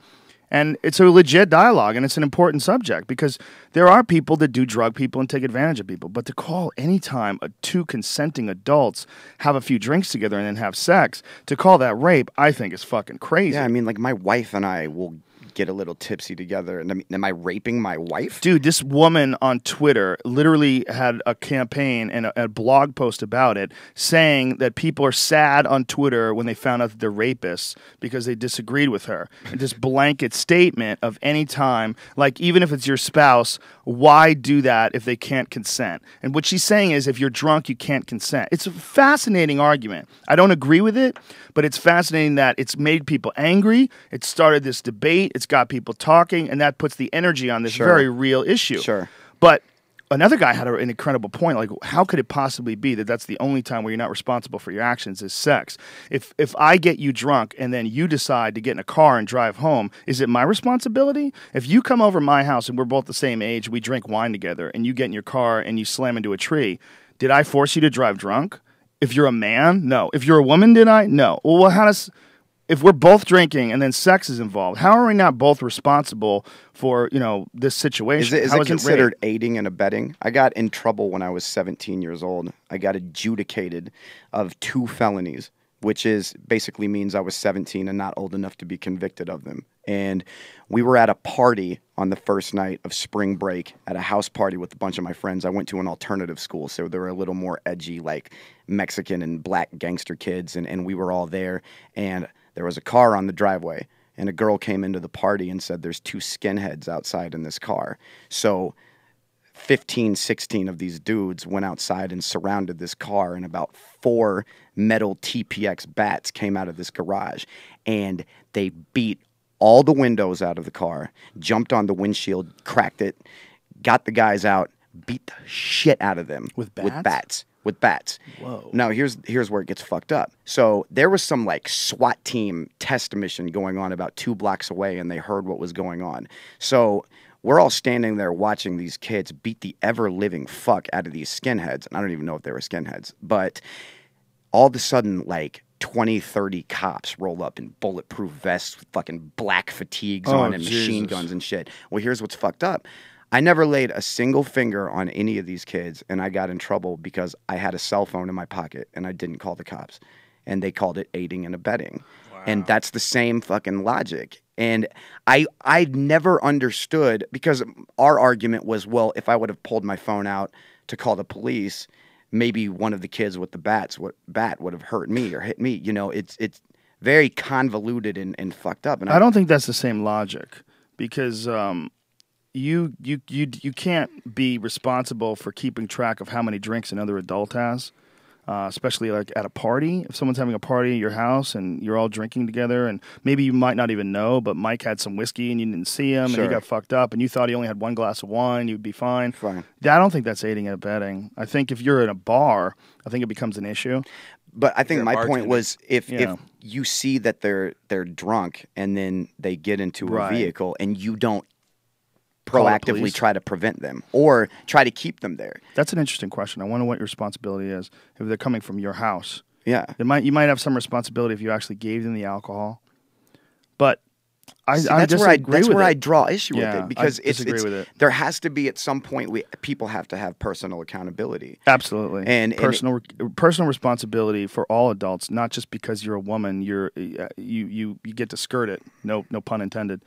And it's a legit dialogue, and it's an important subject because there are people that do drug people and take advantage of people. But to call any time 2 consenting adults have a few drinks together and then have sex, to call that rape, I think is fucking crazy. Yeah, I mean, like my wife and I will get a little tipsy together. And am I raping my wife? Dude, this woman on Twitter literally had a campaign and a blog post about it saying that people are sad on Twitter when they found out that they're rapists because they disagreed with her. And this blanket statement of any time, like even if it's your spouse, why do that if they can't consent? And what she's saying is if you're drunk, you can't consent. It's a fascinating argument. I don't agree with it, but it's fascinating that it's made people angry. It started this debate. It's got people talking, and that puts the energy on this very real issue. Sure. But another guy had an incredible point. Like, how could it possibly be that that's the only time where you're not responsible for your actions is sex? If I get you drunk and then you decide to get in a car and drive home, is it my responsibility? If you come over my house and we're both the same age, we drink wine together, and you get in your car and you slam into a tree, did I force you to drive drunk? If you're a man, no. If you're a woman, did I? No. Well, how does... If we're both drinking and then sex is involved, how are we not both responsible for, this situation? Is it considered aiding and abetting? I got in trouble when I was 17 years old. I got adjudicated of 2 felonies, which basically means I was 17 and not old enough to be convicted of them. And we were at a party on the first night of spring break at a house party with a bunch of my friends. I went to an alternative school, so there were a little more edgy, like Mexican and black gangster kids, and we were all there. And there was a car on the driveway, and a girl came into the party and said, there's 2 skinheads outside in this car. So 15, 16 of these dudes went outside and surrounded this car, and about 4 metal TPX bats came out of this garage, and they beat all the windows out of the car, jumped on the windshield, cracked it, got the guys out, beat the shit out of them. With bats? With bats. Whoa. Now, here's where it gets fucked up. So there was some like SWAT team test mission going on about 2 blocks away, and they heard what was going on. So we're all standing there watching these kids beat the ever-living fuck out of these skinheads. And I don't even know if they were skinheads. But all of a sudden, like 20, 30 cops roll up in bulletproof vests with fucking black fatigues on and machine guns and shit. Well, here's what's fucked up. I never laid a single finger on any of these kids, and I got in trouble because I had a cell phone in my pocket, and I didn't call the cops. And they called it aiding and abetting. Wow. And that's the same fucking logic. And I never understood, because our argument was, well, if I would have pulled my phone out to call the police, maybe one of the kids with the bat would have hurt me or hit me. It's very convoluted and fucked up. And I don't think that's the same logic, because... You can't be responsible for keeping track of how many drinks another adult has, especially like at a party. If someone's having a party at your house and you're all drinking together, and maybe you might not even know, but Mike had some whiskey and you didn't see him, and he got fucked up, and you thought he only had 1 glass of wine, you'd be fine. I don't think that's aiding and abetting. I think if you're in a bar, I think it becomes an issue. But I think my point was, if you see that they're drunk and then they get into a vehicle and you don't proactively try to prevent them or try to keep them there. That's an interesting question. I wonder what your responsibility is if they're coming from your house. Yeah. You might have some responsibility if you actually gave them the alcohol. But that's where I draw issue with it, because with it. There has to be at some point people have to have personal accountability. Absolutely. And personal responsibility for all adults, not just because you're a woman, you get to skirt it. No pun intended.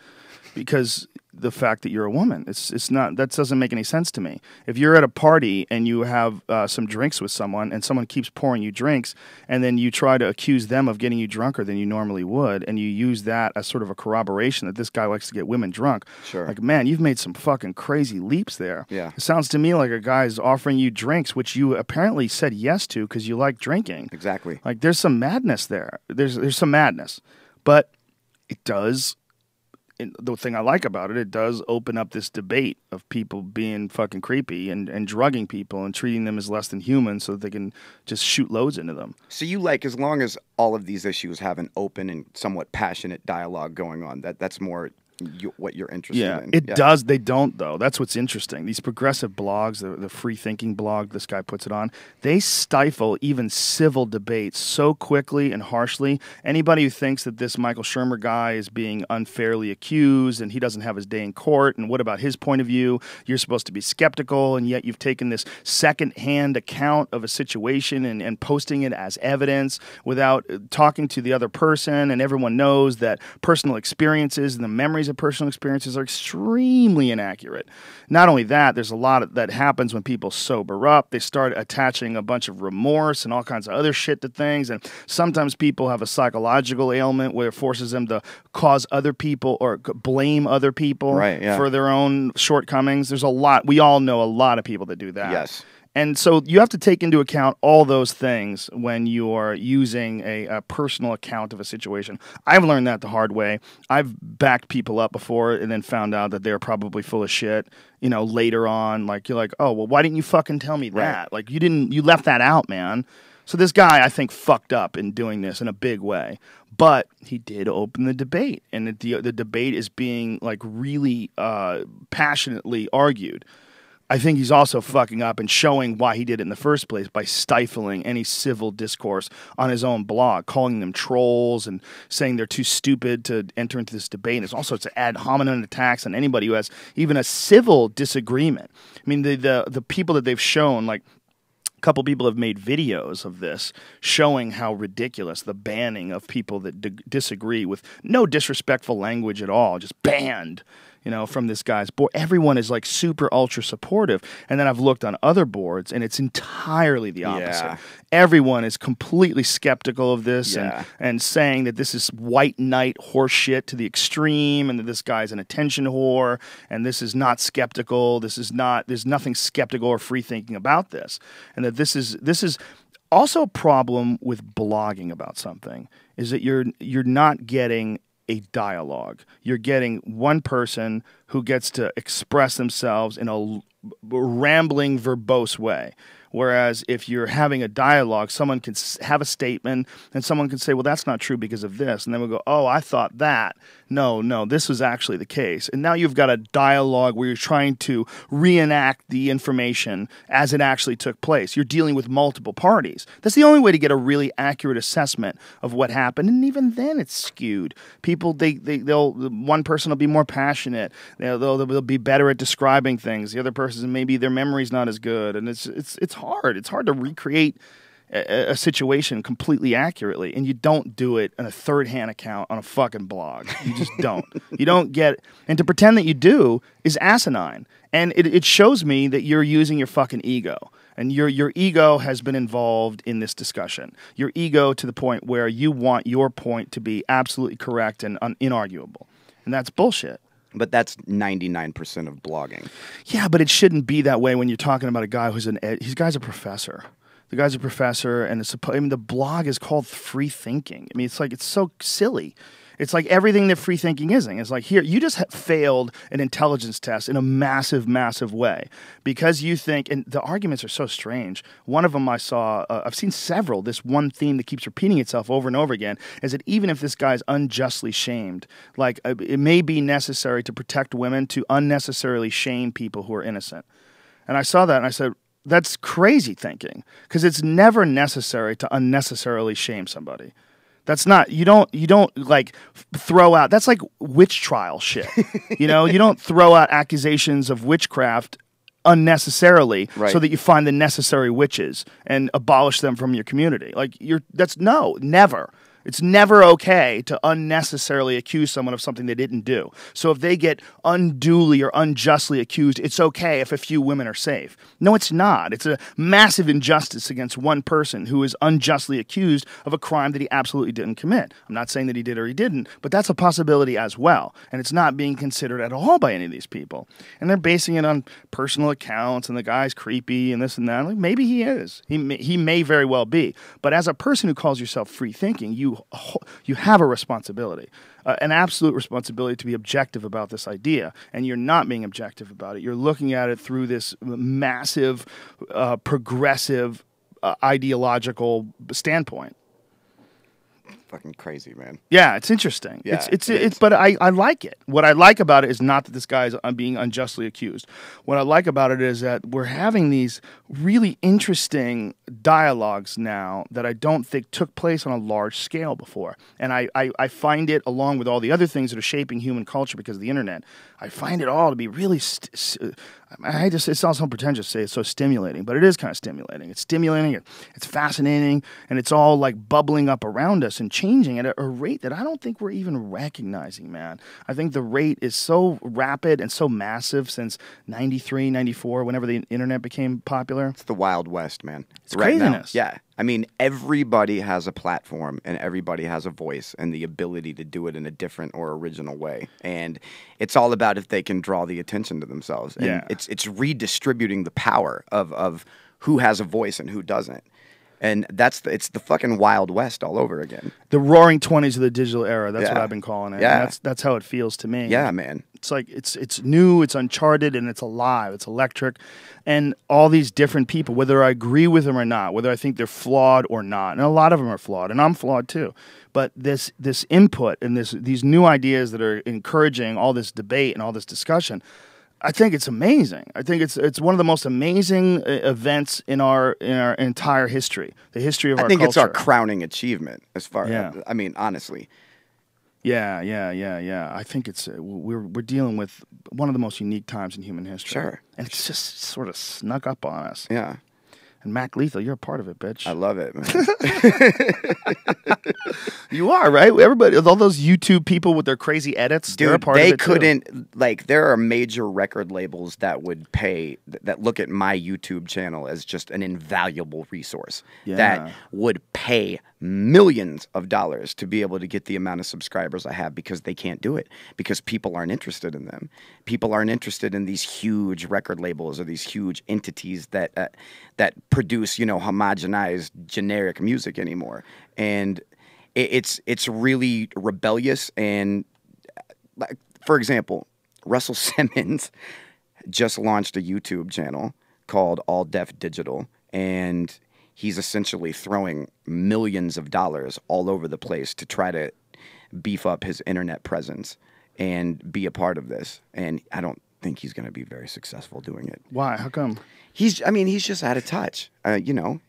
Because the fact that you're a woman, it's not, that doesn't make any sense to me. If you're at a party and you have some drinks with someone, and someone keeps pouring you drinks, and then you try to accuse them of getting you drunker than you normally would, and you use that as sort of a corroboration that this guy likes to get women drunk. Sure. Like, man, you've made some fucking crazy leaps there. Yeah. It sounds to me like a guy's offering you drinks, which you apparently said yes to because you like drinking. Exactly. Like, there's some madness there. There's some madness. But it does... The thing I like about it, it does open up this debate of people being fucking creepy and drugging people and treating them as less than human so that they can just shoot loads into them. So you like, as long as all of these issues have an open and somewhat passionate dialogue going on, that's more what you're interested in. It does. They don't, though. That's what's interesting. These progressive blogs, the free thinking blog this guy puts it on, they stifle even civil debates so quickly and harshly. Anybody who thinks that this Michael Shermer guy is being unfairly accused and he doesn't have his day in court, and what about his point of view? You're supposed to be skeptical, and yet you've taken this second-hand account of a situation and posting it as evidence without talking to the other person, and everyone knows that personal experiences and the memories of personal experiences are extremely inaccurate. Not only that, there's a lot that happens when people sober up. They start attaching a bunch of remorse and all kinds of other shit to things, and sometimes people have a psychological ailment where it forces them to cause other people or blame other people for their own shortcomings. There's a lot. We all know a lot of people that do that. Yes. And so you have to take into account all those things when you are using a personal account of a situation. I've learned that the hard way. I've backed people up before and then found out that they're probably full of shit, you know, later on. Like, you're like, oh, well, why didn't you fucking tell me that? Like, you left that out, man. So this guy, I think, fucked up in doing this in a big way. But he did open the debate, and the debate is being, like, really passionately argued. I think he's also fucking up and showing why he did it in the first place by stifling any civil discourse on his own blog, calling them trolls and saying they're too stupid to enter into this debate. And there's all sorts of ad hominem attacks on anybody who has even a civil disagreement. I mean, the people that they've shown, like, a couple people have made videos of this showing how ridiculous the banning of people that disagree with no disrespectful language at all, just banned, you know, from this guy's board. Everyone is like super ultra supportive. And then I've looked on other boards and it's entirely the opposite. Yeah. Everyone is completely skeptical of this and saying that this is white knight horseshit to the extreme and that this guy's an attention whore and this is not skeptical. There's nothing skeptical or free thinking about this. And that this is also a problem with blogging about something is that you're not getting a dialogue. You're getting one person who gets to express themselves in a rambling, verbose way. Whereas if you're having a dialogue, someone can have a statement and someone can say, well, that's not true because of this. And then we'll go, oh, I thought that. No, this was actually the case. And now you've got a dialogue where you're trying to reenact the information as it actually took place. You're dealing with multiple parties. That's the only way to get a really accurate assessment of what happened. And even then it's skewed. People, one person will be more passionate. They'll be better at describing things. The other person, maybe their memory's not as good. And it's hard. It's hard to recreate a situation completely accurately, and you don't do it in a third-hand account on a fucking blog. You just don't. You don't get it. And to pretend that you do is asinine. And it shows me that you're using your fucking ego. And your ego has been involved in this discussion. Your ego to the point where you want your point to be absolutely correct and inarguable. And that's bullshit. But that's 99% of blogging. Yeah, but it shouldn't be that way when you're talking about a guy who's this guy's a professor. The guy's a professor, and the blog is called free thinking. I mean, it's so silly. It's like everything that free thinking isn't. It's like, here, you just failed an intelligence test in a massive, massive way because you think, and the arguments are so strange. One of them I saw, I've seen several, this one theme that keeps repeating itself over and over again is that even if this guy's unjustly shamed, like it may be necessary to protect women to unnecessarily shame people who are innocent. And I saw that and I said, that's crazy thinking because it's never necessary to unnecessarily shame somebody. That's not, you don't like throw out, that's like witch trial shit. You know, you don't throw out accusations of witchcraft unnecessarily so that you find the necessary witches and abolish them from your community. Like never. It's never okay to unnecessarily accuse someone of something they didn't do. So if they get unduly or unjustly accused, it's okay if a few women are safe. No, it's not. It's a massive injustice against one person who is unjustly accused of a crime that he absolutely didn't commit. I'm not saying that he did or he didn't, but that's a possibility as well. And it's not being considered at all by any of these people. And they're basing it on personal accounts and the guy's creepy and this and that. Like, maybe he is. He may very well be. But as a person who calls yourself free thinking, you have a responsibility, an absolute responsibility to be objective about this idea, and you're not being objective about it. You're looking at it through this massive, progressive, ideological standpoint. Fucking crazy, man. Yeah, it's interesting. Yeah, but I like it. What I like about it is not that this guy is being unjustly accused. What I like about it is that we're having these really interesting dialogues now that I don't think took place on a large scale before. And I find it, along with all the other things that are shaping human culture because of the internet, I find it all to be really, it sounds so pretentious to say it's so stimulating, but it is kind of stimulating. It's stimulating, it's fascinating, and it's all like bubbling up around us and changing at a rate that I don't think we're even recognizing, man. I think the rate is so rapid and so massive since 93, 94, whenever the internet became popular. It's the Wild West, man. It's craziness. Now, yeah. I mean, everybody has a platform and everybody has a voice and the ability to do it in a different or original way. And it's all about if they can draw the attention to themselves. And it's redistributing the power of who has a voice and who doesn't. And it's the fucking Wild West all over again. The roaring 20s of the digital era. That's what I've been calling it. Yeah. And that's how it feels to me. Yeah, man. It's like it's new, it's uncharted, and it's alive. It's electric. And all these different people, whether I agree with them or not, whether I think they're flawed or not, and a lot of them are flawed, and I'm flawed too. But this input and these new ideas that are encouraging all this debate and all this discussion, I think it's amazing. I think it's one of the most amazing events in our entire history, the history of our culture. I think it's our crowning achievement, as far as I mean, honestly. Yeah. I think it's we're dealing with one of the most unique times in human history. Sure. And it's just sort of snuck up on us. Yeah. And Mac Lethal, you're a part of it, bitch. I love it, man. You are, right? Everybody, all those YouTube people with their crazy edits, dude, they're a part of it couldn't too. like. There are major record labels that would pay that look at my YouTube channel as just an invaluable resource that would pay millions of dollars to be able to get the amount of subscribers I have, because they can't do it, because people aren't interested in them. People aren't interested in these huge record labels or these huge entities that produce, homogenized generic music anymore. And it's really rebellious. And like, for example, Russell Simmons just launched a YouTube channel called All Def Digital, and he's essentially throwing millions of dollars all over the place to try to beef up his internet presence and be a part of this. And I don't think he's going to be very successful doing it. Why? How come? He's just out of touch.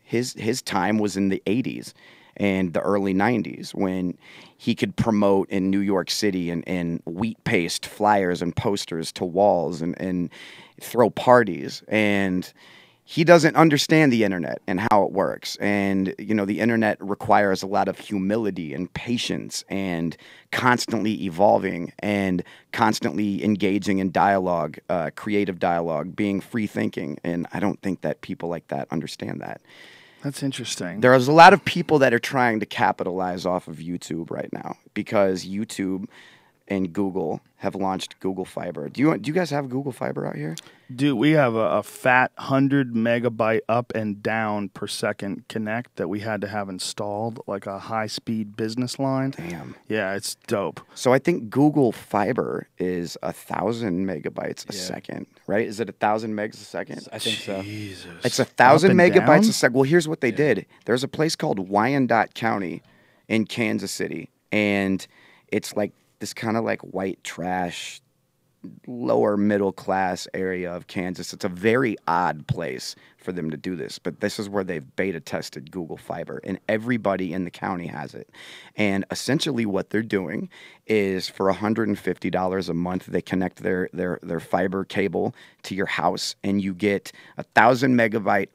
His time was in the 80s and the early 90s when he could promote in New York City and wheat paste flyers and posters to walls and throw parties. And he doesn't understand the internet and how it works. And, the internet requires a lot of humility and patience and constantly evolving and constantly engaging in dialogue, creative dialogue, being free thinking. And I don't think that people like that understand that. That's interesting. There's a lot of people that are trying to capitalize off of YouTube right now because YouTube and Google have launched Google Fiber. Do you guys have Google Fiber out here? Dude, we have a fat 100 megabyte up and down per second connect that we had to have installed, like a high-speed business line. Damn. Yeah, it's dope. So I think Google Fiber is 1,000 megabytes a second, right? Is it 1,000 megs a second? I think so. Jesus. It's 1,000 Up and megabytes down? a second. Well, here's what they did. There's a place called Wyandotte County in Kansas City, and it's like this kind of like white trash, lower middle class area of Kansas. It's a very odd place for them to do this, but this is where they've beta tested Google Fiber, and everybody in the county has it. And essentially what they're doing is for $150 a month, they connect their fiber cable to your house, and you get 1,000 megabyte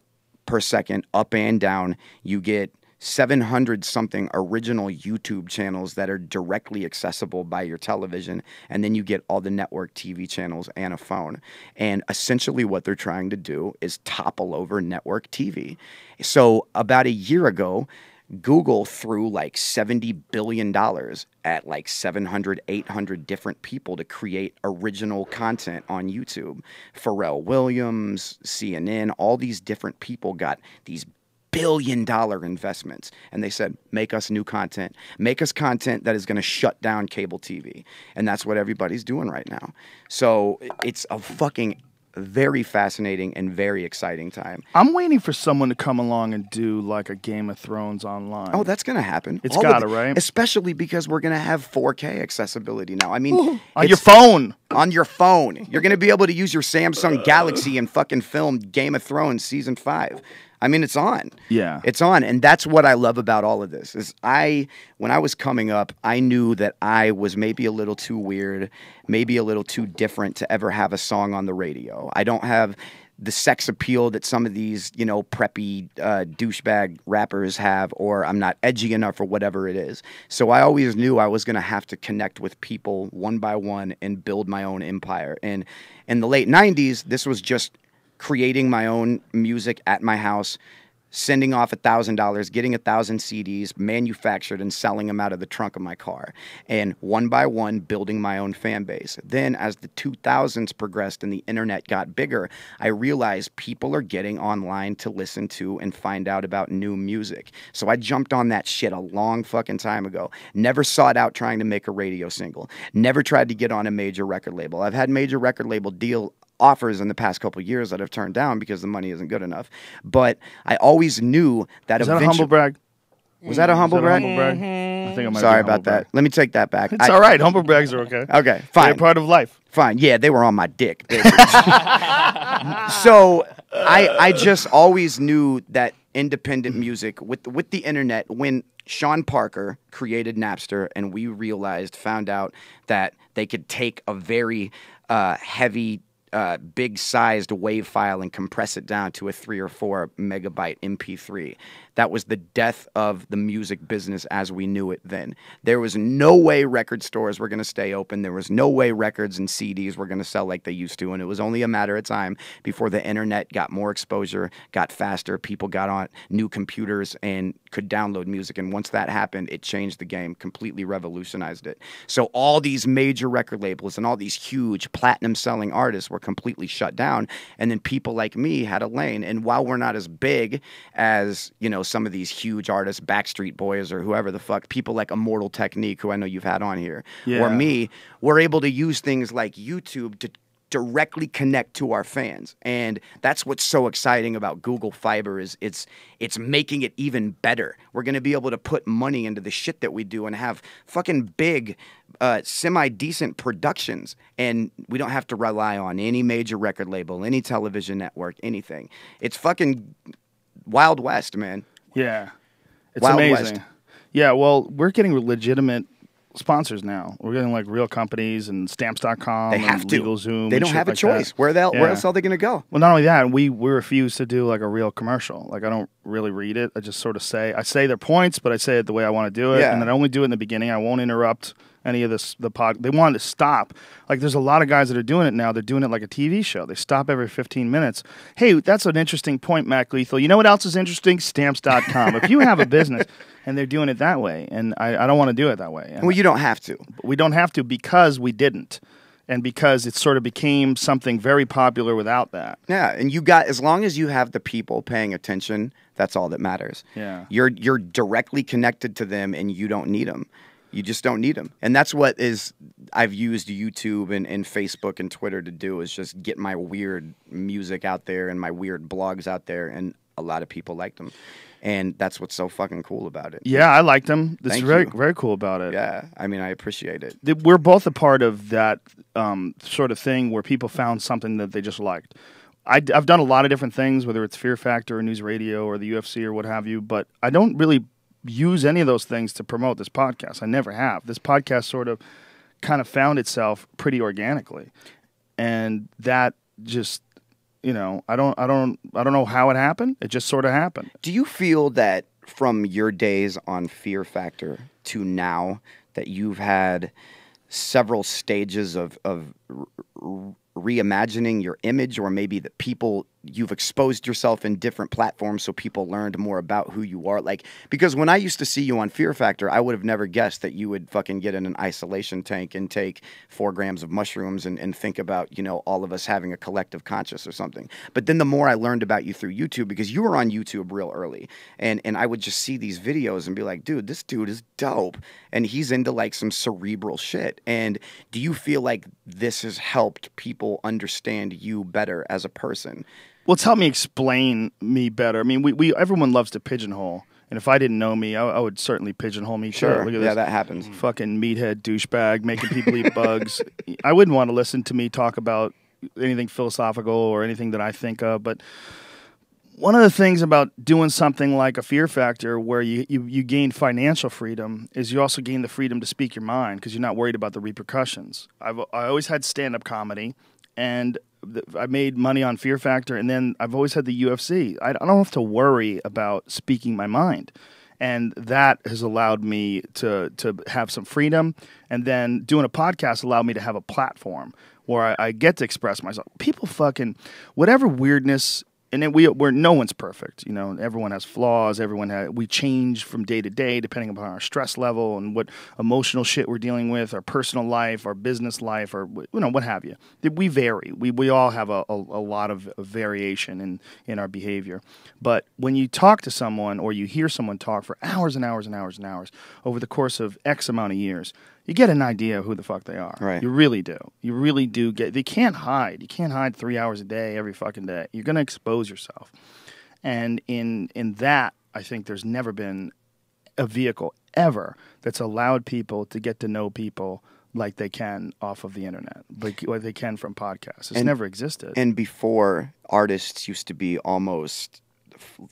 per second up and down. You get 700 something original YouTube channels that are directly accessible by your television, and then you get all the network TV channels and a phone. And essentially what they're trying to do is topple over network TV. So about a year ago, Google threw like $70 billion at like 700, 800 different people to create original content on YouTube. Pharrell Williams, CNN, all these different people got these billion-dollar investments, and they said, make us new content, make us content that is going to shut down cable TV. And that's what everybody's doing right now. So it's a fucking very fascinating and very exciting time. I'm waiting for someone to come along and do like a Game of Thrones online. Oh, that's going to happen. It's got to, right? Especially because we're going to have 4K accessibility now. I mean, on your phone. On your phone. You're going to be able to use your Samsung Galaxy and fucking film Game of Thrones Season 5. I mean, it's on. Yeah. It's on. And that's what I love about all of this is when I was coming up, I knew that I was maybe a little too weird, maybe a little too different to ever have a song on the radio. I don't have the sex appeal that some of these, preppy douchebag rappers have, or I'm not edgy enough or whatever it is. So I always knew I was going to have to connect with people one by one and build my own empire. And in the late 90s, this was just creating my own music at my house, sending off $1,000, getting 1,000 CDs manufactured and selling them out of the trunk of my car. And one by one, building my own fan base. Then as the 2000s progressed and the internet got bigger, I realized people are getting online to listen to and find out about new music. So I jumped on that shit a long fucking time ago. Never sought out trying to make a radio single. Never tried to get on a major record label. I've had major record label deal offers in the past couple of years that I've turned down because the money isn't good enough. But I always knew that Is that a humble brag? Was that a humble brag? I think I might Sorry be a about humble brag. that. Let me take that back. It's all right. Humble brags are okay. Okay, fine. They're part of life. Fine. Yeah, they were on my dick. So I just always knew that independent music with the internet, when Sean Parker created Napster and we found out that they could take a very heavy, big-sized WAV file and compress it down to a 3 or 4 megabyte MP3. That was the death of the music business as we knew it then. There was no way record stores were going to stay open. There was no way records and CDs were going to sell like they used to, and it was only a matter of time before the internet got more exposure, got faster, people got on new computers and could download music, and once that happened, it changed the game, completely revolutionized it. So all these major record labels and all these huge platinum-selling artists were completely shut down, and then people like me had a lane, and while we're not as big as, you know, some of these huge artists, Backstreet Boys or whoever the fuck, people like Immortal Technique, who I know you've had on here, or me, we're able to use things like YouTube to directly connect to our fans. And that's what's so exciting about Google Fiber is it's making it even better. We're going to be able to put money into the shit that we do and have fucking big, semi-decent productions. And we don't have to rely on any major record label, any television network, anything. It's fucking Wild West, man. Yeah. It's Wild amazing. West. Yeah, well, we're getting legitimate sponsors now. We're getting like real companies and stamps.com They have and to. LegalZoom. They and don't shit have a like choice. that. Where else are they going to go? Well, not only that, we refuse to do like a real commercial. Like I don't really read it. I just sort of say their points, but I say it the way I want to do it. Yeah. And then I only do it in the beginning. I won't interrupt any of the pod. They wanted to stop. Like there's a lot of guys that are doing it now. They're doing it like a TV show. They stop every 15 minutes. Hey, that's an interesting point, Mac Lethal. You know what else is interesting? Stamps.com. If you have a business and they're doing it that way, and I don't want to do it that way. And Well, you don't have to. we don't have to because we didn't. And because it sort of became something very popular without that. Yeah, and as long as you have the people paying attention, that's all that matters. Yeah. You're directly connected to them and you don't need them. You just don't need them. And that's what I've used YouTube and Facebook and Twitter to do, is just get my weird music out there and my weird blogs out there, and a lot of people like them. And that's what's so fucking cool about it. Yeah, I liked them. That's Thank very, you. very cool about it. Yeah, I mean, I appreciate it. We're both a part of that sort of thing where people found something that they just liked. I've done a lot of different things, whether it's Fear Factor or News Radio or the UFC or what have you, but I don't really use any of those things to promote this podcast. I never have. This podcast sort of kind of found itself pretty organically. And that just, you know, I don't know how it happened. It just sort of happened. Do you feel that from your days on Fear Factor to now that you've had several stages of reimagining your image, or maybe that you've exposed yourself in different platforms so people learned more about who you are? Like, because when I used to see you on Fear Factor, I would have never guessed that you would fucking get in an isolation tank and take 4 grams of mushrooms and think about, you know, all of us having a collective conscious or something. But then the more I learned about you through YouTube, because you were on YouTube real early, and I would just see these videos and be like, dude, this dude is dope. And he's into like some cerebral shit. And do you feel like this has helped people understand you better as a person? Well, it's helped me explain me better. I mean, everyone loves to pigeonhole. And if I didn't know me, I would certainly pigeonhole me. Sure. Look at Yeah, this that happens. fucking meathead douchebag making people eat bugs. I wouldn't want to listen to me talk about anything philosophical or anything that I think of. But one of the things about doing something like a Fear Factor where you gain financial freedom is you also gain the freedom to speak your mind because you're not worried about the repercussions. I always had stand-up comedy, and I made money on Fear Factor, and then I've always had the UFC. I don't have to worry about speaking my mind, and that has allowed me to have some freedom. And then doing a podcast allowed me to have a platform where I get to express myself. People fucking, whatever weirdness and then we're no one's perfect, you know. Everyone has flaws. We change from day to day depending upon our stress level and what emotional shit we're dealing with, our personal life, our business life, or you know, what have you. We vary. We all have a lot of variation in our behavior. But when you talk to someone or you hear someone talk for hours and hours and hours and hours over the course of X amount of years, you get an idea of who the fuck they are. Right. You really do. You really do get. They can't hide. You can't hide 3 hours a day, every fucking day. You're going to expose yourself. And in that, I think there's never been a vehicle ever that's allowed people to get to know people like they can off of the internet, like they can from podcasts. It's never existed. And before, artists used to be almost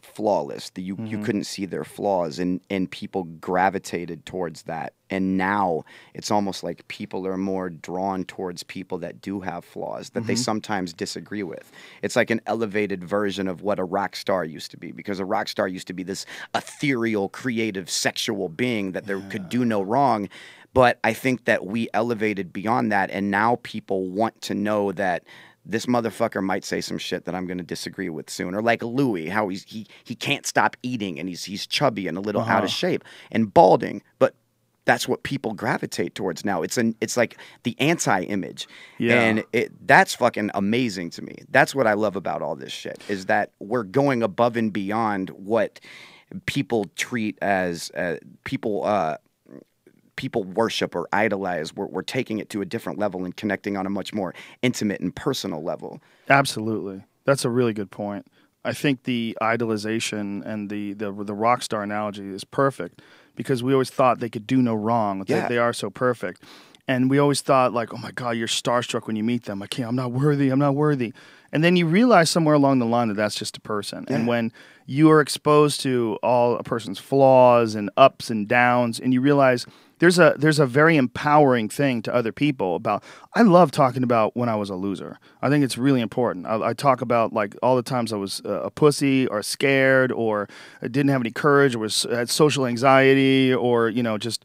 flawless. You couldn't see their flaws, and people gravitated towards that. And now it's almost like people are more drawn towards people that do have flaws that they sometimes disagree with. It's like an elevated version of what a rock star used to be, because a rock star used to be this ethereal, creative, sexual being that there could do no wrong. But I think that we elevated beyond that, and now people want to know that this motherfucker might say some shit that I'm going to disagree with soon. Or like Louis, how he can't stop eating, and he's chubby and a little out of shape and balding. But that's what people gravitate towards now. It's like the anti-image. Yeah. And that's fucking amazing to me. That's what I love about all this shit, is that we're going above and beyond what people treat as people worship or idolize. We're taking it to a different level and connecting on a much more intimate and personal level. Absolutely. That's a really good point. I think the idolization and the rock star analogy is perfect, because we always thought they could do no wrong. They are so perfect. And we always thought, like, oh my God, you're starstruck when you meet them. I'm not worthy. I'm not worthy. And then you realize somewhere along the line that that's just a person. Yeah. And when you are exposed to all a person's flaws and ups and downs, and you realize there's a very empowering thing to other people about. I love talking about when I was a loser. I think it's really important. I talk about like all the times I was a pussy or scared or didn't have any courage or had social anxiety or just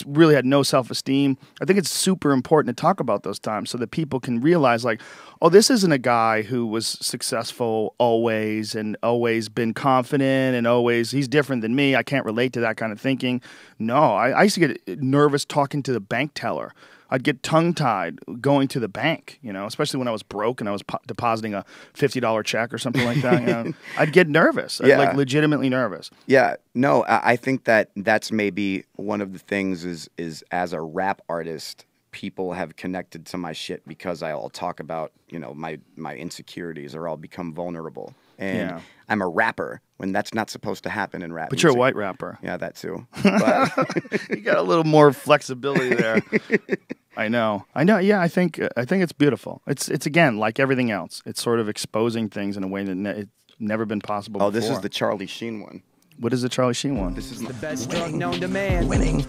really had no self-esteem. I think it's super important to talk about those times so that people can realize like, oh, this isn't a guy who was successful always and always been confident and always he's different than me. I can't relate to that kind of thinking. No, I used to get nervous talking to the bank teller. I'd get tongue-tied going to the bank, especially when I was broke and I was depositing a $50 check or something like that. I'd get nervous, like legitimately nervous. Yeah, no, I think that's maybe one of the things is as a rap artist, people have connected to my shit because I'll talk about, my insecurities, or I'll become vulnerable. And I'm a rapper when that's not supposed to happen in rap. But music. you're a white rapper. Yeah, that too. But you got a little more flexibility there. I know. Yeah, I think it's beautiful. It's again like everything else. It's sort of exposing things in a way that it's never been possible before. This is the Charlie Sheen one. What is the Charlie Sheen one? This is the best drug known to man. Winning.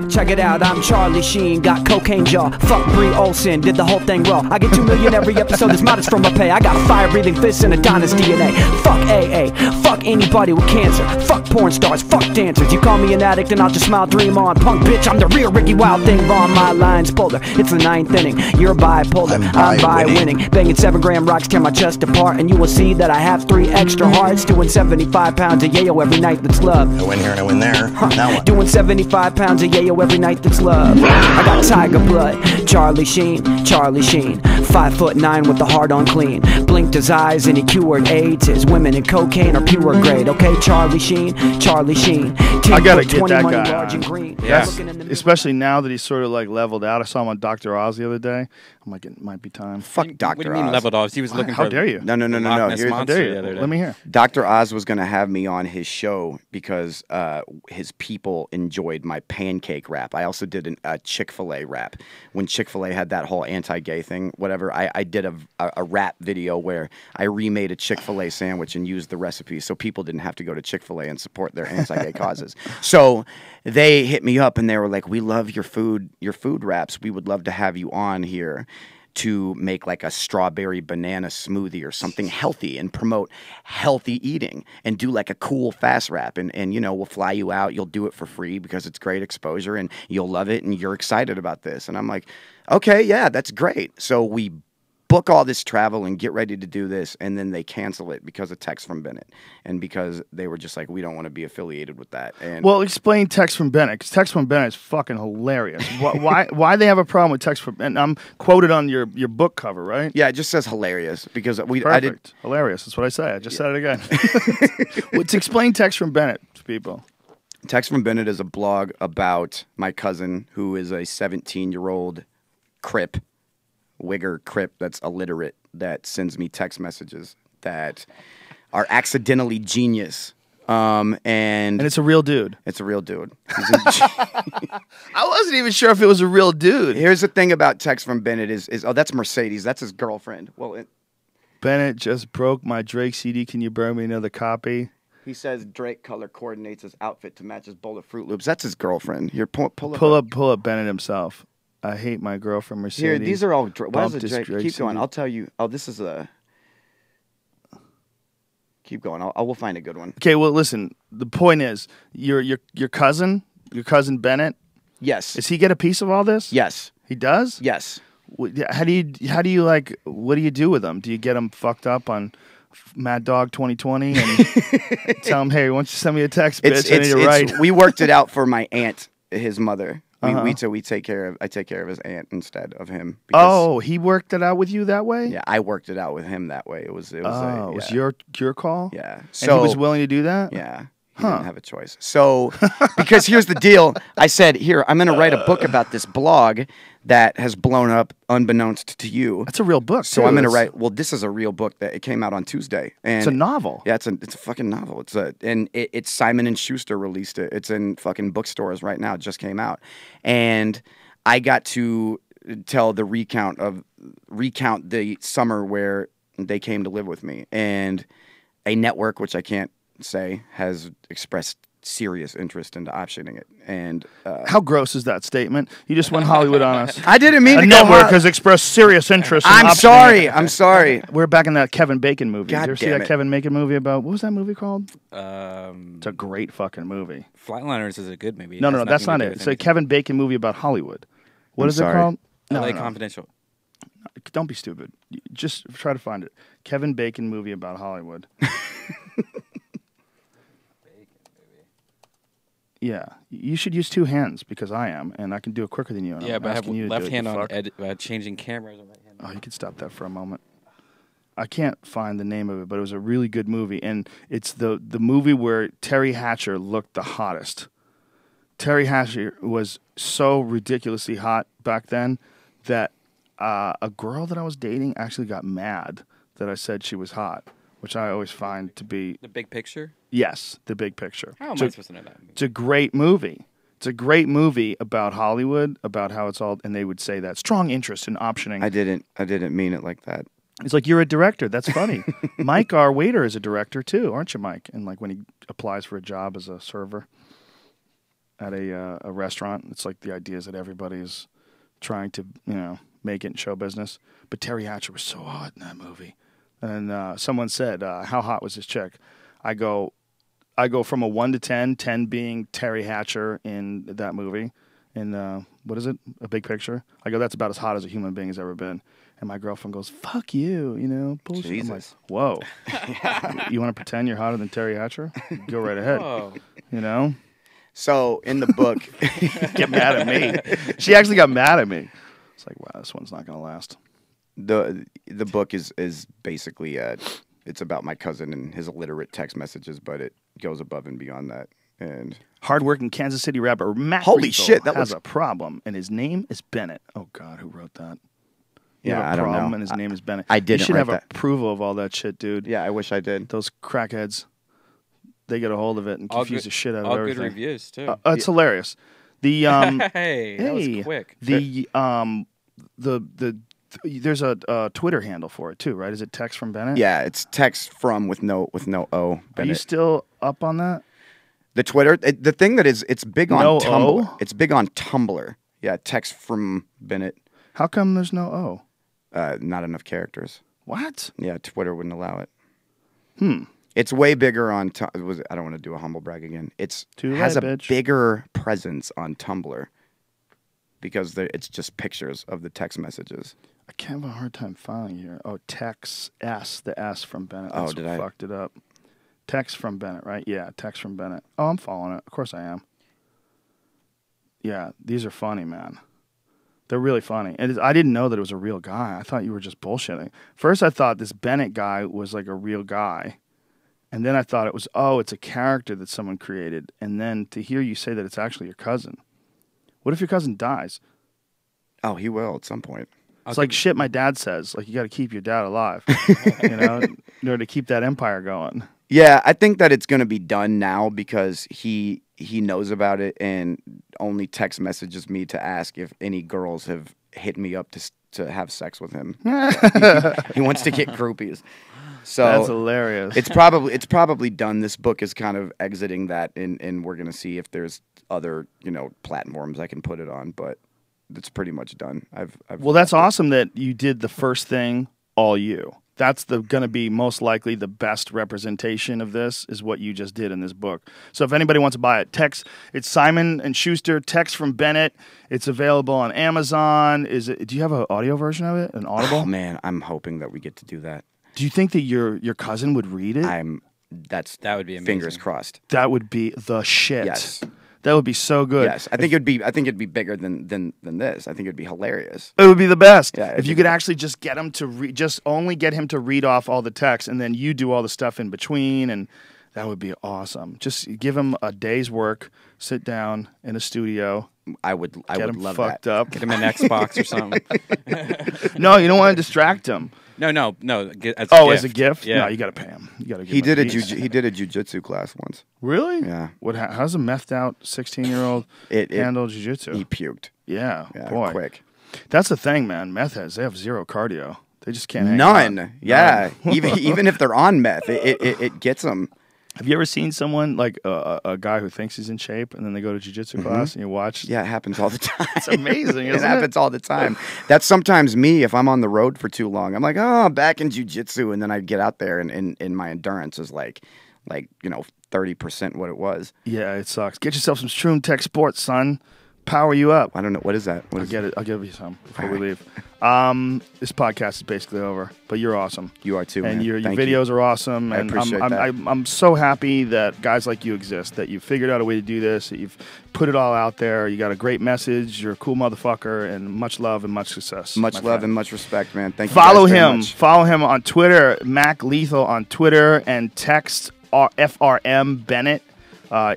Check it out, I'm Charlie Sheen, got cocaine jaw. Fuck Brie Olsen, did the whole thing raw. I get $2 million every episode, it's modest from my pay. I got a fire-breathing fist and Adonis DNA. Fuck AA, fuck anybody with cancer. Fuck porn stars, fuck dancers. You call me an addict and I'll just smile, dream on. Punk bitch, I'm the real Ricky Wild thing. Vaughn, my line's polar, it's the 9th inning. You're bipolar, I'm by winning. Banging 7-gram rocks, tear my chest apart. And you will see that I have 3 extra hearts. Doing 75 pounds of yayo every night, that's love. I win here and I win there. Now what? Doing 75 pounds of yayo every night, that's love. I got tiger blood, Charlie Sheen. 5'9" with the heart on clean. Blinked his eyes and he cured AIDS. His women and cocaine are pure grade. Okay, Charlie Sheen. I gotta get that guy on. Yeah, especially now that he's sort of like leveled out. I saw him on Dr. Oz the other day. I'm like, it might be time. Fuck Dr. Oz. What do you mean leveled off? He was looking for. How dare you? No. How dare you? Let me hear. Dr. Oz was going to have me on his show because his people enjoyed my pancake rap. I also did a Chick-fil-A rap. When Chick-fil-A had that whole anti-gay thing, whatever, I did a rap video where I remade a Chick-fil-A sandwich and used the recipe so people didn't have to go to Chick-fil-A and support their anti-gay causes. So they hit me up and they were like, we love your food raps. We would love to have you on here to make like a strawberry banana smoothie or something healthy and promote healthy eating and do like a cool fast rap and we'll fly you out. You'll do it for free because it's great exposure and you'll love it and you're excited about this. And I'm like, okay, yeah, that's great. So we book all this travel and get ready to do this, and then they cancel it because of text from Bennett, and because they were just like, we don't want to be affiliated with that. And well, explain text from Bennett, because text from Bennett is fucking hilarious. Why they have a problem with text from? And I'm quoted on your book cover, right? Yeah, it just says hilarious because Perfect. I did hilarious. That's what I say. I just said it again. To explain text from Bennett to people. Text from Bennett is a blog about my cousin, who is a 17-year-old Crip, Wigger Crip that's illiterate, that sends me text messages that are accidentally genius. And it's a real dude. It's a real dude. I wasn't even sure if it was a real dude. Here's the thing about text from Bennett is oh, that's Mercedes. That's his girlfriend. Well, Bennett just broke my Drake CD. Can you burn me another copy? He says Drake color coordinates his outfit to match his bowl of Fruit Loops. That's his girlfriend. Here, pull up Bennett himself. I hate my girlfriend Mercedes. Here, these are all. What is it, Drake? Keep CD. going. I'll tell you. Oh, this is a. Keep going. We'll find a good one. Okay. Well, listen. The point is, your cousin Bennett. Yes. Does he get a piece of all this? Yes. He does. Yes. How do you like? What do you do with him? Do you get him fucked up on Mad Dog 2020 and tell him, hey, why don't you send me a text, bitch? I need to write. We worked it out for my aunt, his mother. Uh-huh. We take care of. I take care of his aunt instead of him. Oh, he worked it out with you that way? Yeah, I worked it out with him that way. It was it was your call? Yeah. So, and he was willing to do that? Yeah. He didn't have a choice. So, because here's the deal. I said, here, I'm going to write a book about this blog that has blown up unbeknownst to you. That's a real book. So I'm going to write, well, this is a real book that it came out on Tuesday. And it's a novel. Yeah, it's a fucking novel. It's Simon & Schuster released it. It's in fucking bookstores right now. It just came out. And I got to tell the recount the summer where they came to live with me. And a network, which I can't say, has expressed serious interest into optioning it. And how gross is that statement? You just went Hollywood on us. I didn't mean a to network has expressed serious interest. I'm sorry. We're back in that Kevin Bacon movie. God Did you ever see that Kevin Bacon movie about what was that movie called? It's a great fucking movie. Flatliners is a good movie. No, that's not it. It's a Kevin Bacon movie about Hollywood. What is it called? LA Confidential. Don't be stupid. Just try to find it. Kevin Bacon movie about Hollywood. Yeah, you should use two hands because I am, and I can do it quicker than you. And yeah, but I have left hand on changing cameras. Oh, you could stop that for a moment. I can't find the name of it, but it was a really good movie, and it's the movie where Terry Hatcher looked the hottest. Terry Hatcher was so ridiculously hot back then that a girl that I was dating actually got mad that I said she was hot, which I always find to be... The Big Picture? Yes, The Big Picture. How am I supposed to know that? It's a great movie. It's a great movie about Hollywood, about how it's all... And they would say that. Strong interest in optioning. I didn't mean it like that. It's like, you're a director. That's funny. Mike, our waiter, is a director too, aren't you, Mike? And like when he applies for a job as a server at a restaurant, it's like the idea is that everybody's trying to, make it in show business. But Terry Hatcher was so hot in that movie. And someone said, how hot was this chick? I go from a 1 to 10, 10 being Terry Hatcher in that movie. In, what is it? A Big Picture. I go, that's about as hot as a human being has ever been. And my girlfriend goes, fuck you, bullshit. Jesus. I'm like, whoa. You want to pretend you're hotter than Terry Hatcher? Go right ahead. Whoa. So, in the book... Get mad at me. She actually got mad at me. It's like, wow, this one's not going to last. The book is basically it's about my cousin and his illiterate text messages, but it goes above and beyond that. And hardworking Kansas City rapper Matt Holy shit, that has a problem, and his name is Bennett. Oh God, who wrote that? I don't know. And his name is Bennett. I didn't. You should write have that. approval of all that shit, dude. Yeah, I wish I did. Those crackheads, they get a hold of it and confuse the shit out of everything. All good reviews too. It's hilarious. The hey, that was quick. There's a Twitter handle for it too, right? Is it Text from Bennett? Yeah, it's text from with no O. Bennett. Are you still up on that? The Twitter, the thing that is, it's big on No Tumblr. O? It's big on Tumblr. Yeah, text from Bennett. How come there's no O? Not enough characters. What? Yeah, Twitter wouldn't allow it. It's way bigger on. I don't want to do a humble brag again. It's Too has late, a bitch. bigger presence on Tumblr. because it's just pictures of the text messages. I can't have a hard time finding here. Oh, text S, the S from Bennett. Oh, That's did what I? fucked it up. Text from Bennett, right? Yeah, text from Bennett. Oh, I'm following it. Of course I am. Yeah, these are funny, man. They're really funny. And I didn't know that it was a real guy. I thought you were just bullshitting. First, I thought this Bennett guy was like a real guy. And then I thought it was, it's a character that someone created. And then to hear you say that it's actually your cousin. What if your cousin dies? Oh, he will at some point. It's like shit my dad says. Like, you got to keep your dad alive, you know, in order to keep that empire going. Yeah, I think that it's going to be done now because he knows about it and only text messages me to ask if any girls have hit me up to have sex with him. He wants to get groupies. So that's hilarious. It's probably done. This book is kind of exiting that, and we're going to see if there's other, platforms I can put it on, but it's pretty much done. Well, that's awesome that you did the first thing all you. That's going to be most likely the best representation of this is what you just did in this book. So if anybody wants to buy it, it's Simon & Schuster, text from Bennett. It's available on Amazon. Do you have an audio version of it, an Audible? Oh, man, I'm hoping that we get to do that. Do you think that your cousin would read it? That would be amazing. Fingers crossed. That would be the shit. Yes. That would be so good. Yes, I think it'd be bigger than this. I think it'd be hilarious. It would be the best. Yeah, if you could actually just get him to only get him to read off all the text, and then you do all the stuff in between, and that would be awesome. Just give him a day's work, sit down in a studio. I would love that. Get him fucked up. Get him an Xbox or something. No, you don't want to distract him. No. As a gift? Yeah. No, you got to pay him. You got to. He did a jiu-jitsu class once. Really? Yeah. How's a methed out 16-year-old handle jiu-jitsu? He puked. Yeah, boy. Quick. That's the thing, man. Meth heads, they have zero cardio. They just can't hang None. out. Yeah. even if they're on meth, it gets them. Have you ever seen someone like a guy who thinks he's in shape and then they go to jiu-jitsu class and you watch? Yeah, it happens all the time. It's amazing, isn't it? Happens all the time. That's sometimes me if I'm on the road for too long. I'm like, back in jiu-jitsu, and then I get out there and my endurance is like 30% what it was. Yeah, it sucks. Get yourself some Shroom Tech Sports, son. Power you up. I don't know. What is that? I'll give you some before we leave. This podcast is basically over, but you're awesome. You are too, and man. your videos are awesome. I appreciate that. I'm so happy that guys like you exist, that you've figured out a way to do this, that you've put it all out there. You got a great message. You're a cool motherfucker, and much love and much success. Much love and much respect, man. Thank you. Follow guys very him. much. Follow him on Twitter, Mac Lethal on Twitter, and text FRM Bennett.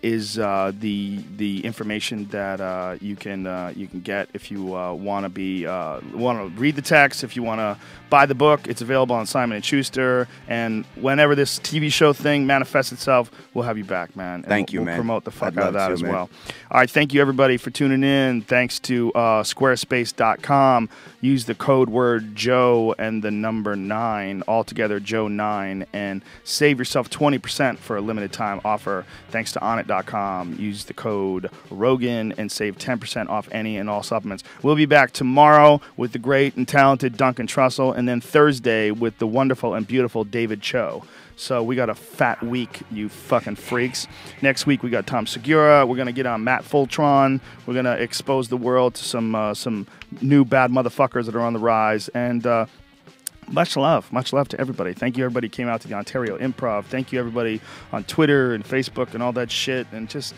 Is the information that you can get if you want to read the text, if you want to buy the book. It's available on Simon & Schuster, and whenever this TV show thing manifests itself, we'll have you back, man. And Thank you, we'll man. Promote the fuck I'd out of love that to, as man. well. All right, thank you everybody for tuning in. Thanks to Squarespace.com. Use the code word Joe and the number 9, altogether Joe9, and save yourself 20% for a limited time offer. Thanks to Onnit.com. Use the code Rogan and save 10% off any and all supplements. We'll be back tomorrow with the great and talented Duncan Trussell, and then Thursday with the wonderful and beautiful David Cho. So we got a fat week, you fucking freaks. Next week we got Tom Segura. We're gonna get on Matt Fultron. We're gonna expose the world to some new bad motherfuckers that are on the rise. And much love to everybody. Thank you, everybody who came out to the Ontario Improv. Thank you, everybody on Twitter and Facebook and all that shit. And just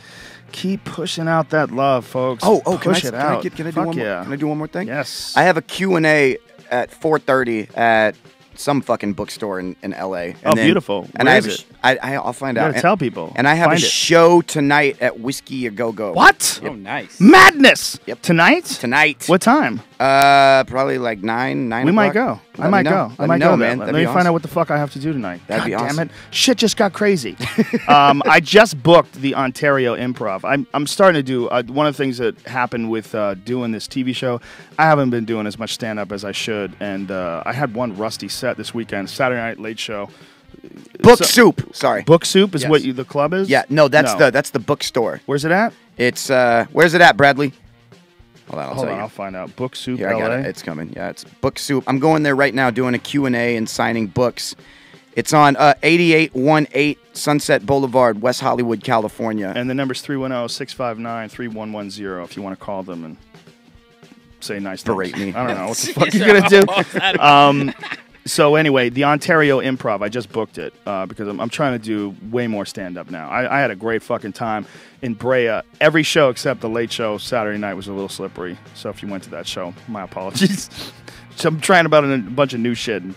keep pushing out that love, folks. Push it out. Can I do one more thing? Yes. I have a Q&A at 4:30 at some fucking bookstore in LA. And beautiful. And Where I is have it? I'll find out. You gotta tell people. And I have Find a it. show tonight at Whiskey A Go Go. What? Oh, nice. Madness. Yep. Tonight? Tonight. What time? Probably like 9 We might o'clock. go. I might go. Let me know, man. Let That'd me be find awesome. out what the fuck I have to do tonight. That'd be God awesome. damn it. Shit just got crazy. I just booked the Ontario Improv. I'm starting to do one of the things that happened with doing this TV show. I haven't been doing as much stand-up as I should, and I had one rusty set this weekend, Saturday Night Late Show. Book Soup. Sorry. Book Soup is Yes. what the club is? Yeah, no, that's the bookstore. Where's it at? It's where's it at, Bradley? Hold on, I'll Hold tell on, you. I'll find out. Book Soup, Here, I got LA. it. It's coming. Yeah, it's Book Soup. I'm going there right now doing a Q&A and signing books. It's on 8818 Sunset Boulevard, West Hollywood, California. And the number's 310-659-3110 if you want to call them and say nice things. Berate me. I don't know what the fuck you're gonna do. So anyway, the Ontario Improv, I just booked it because I'm trying to do way more stand-up now. I had a great fucking time in Brea. Every show except the late show Saturday night was a little slippery. So if you went to that show, my apologies. So I'm trying about a bunch of new shit, and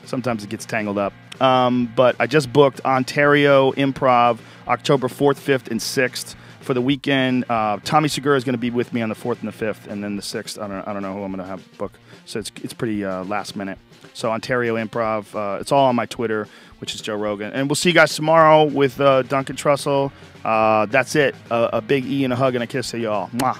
sometimes it gets tangled up. But I just booked Ontario Improv October 4th, 5th, and 6th for the weekend. Tommy Segura is going to be with me on the 4th and the 5th, and then the 6th, I don't know who I'm going to have book. So it's pretty last minute. So Ontario Improv, it's all on my Twitter, which is Joe Rogan. And we'll see you guys tomorrow with Duncan Trussell. That's it. A big E and a hug and a kiss to y'all. Mwah.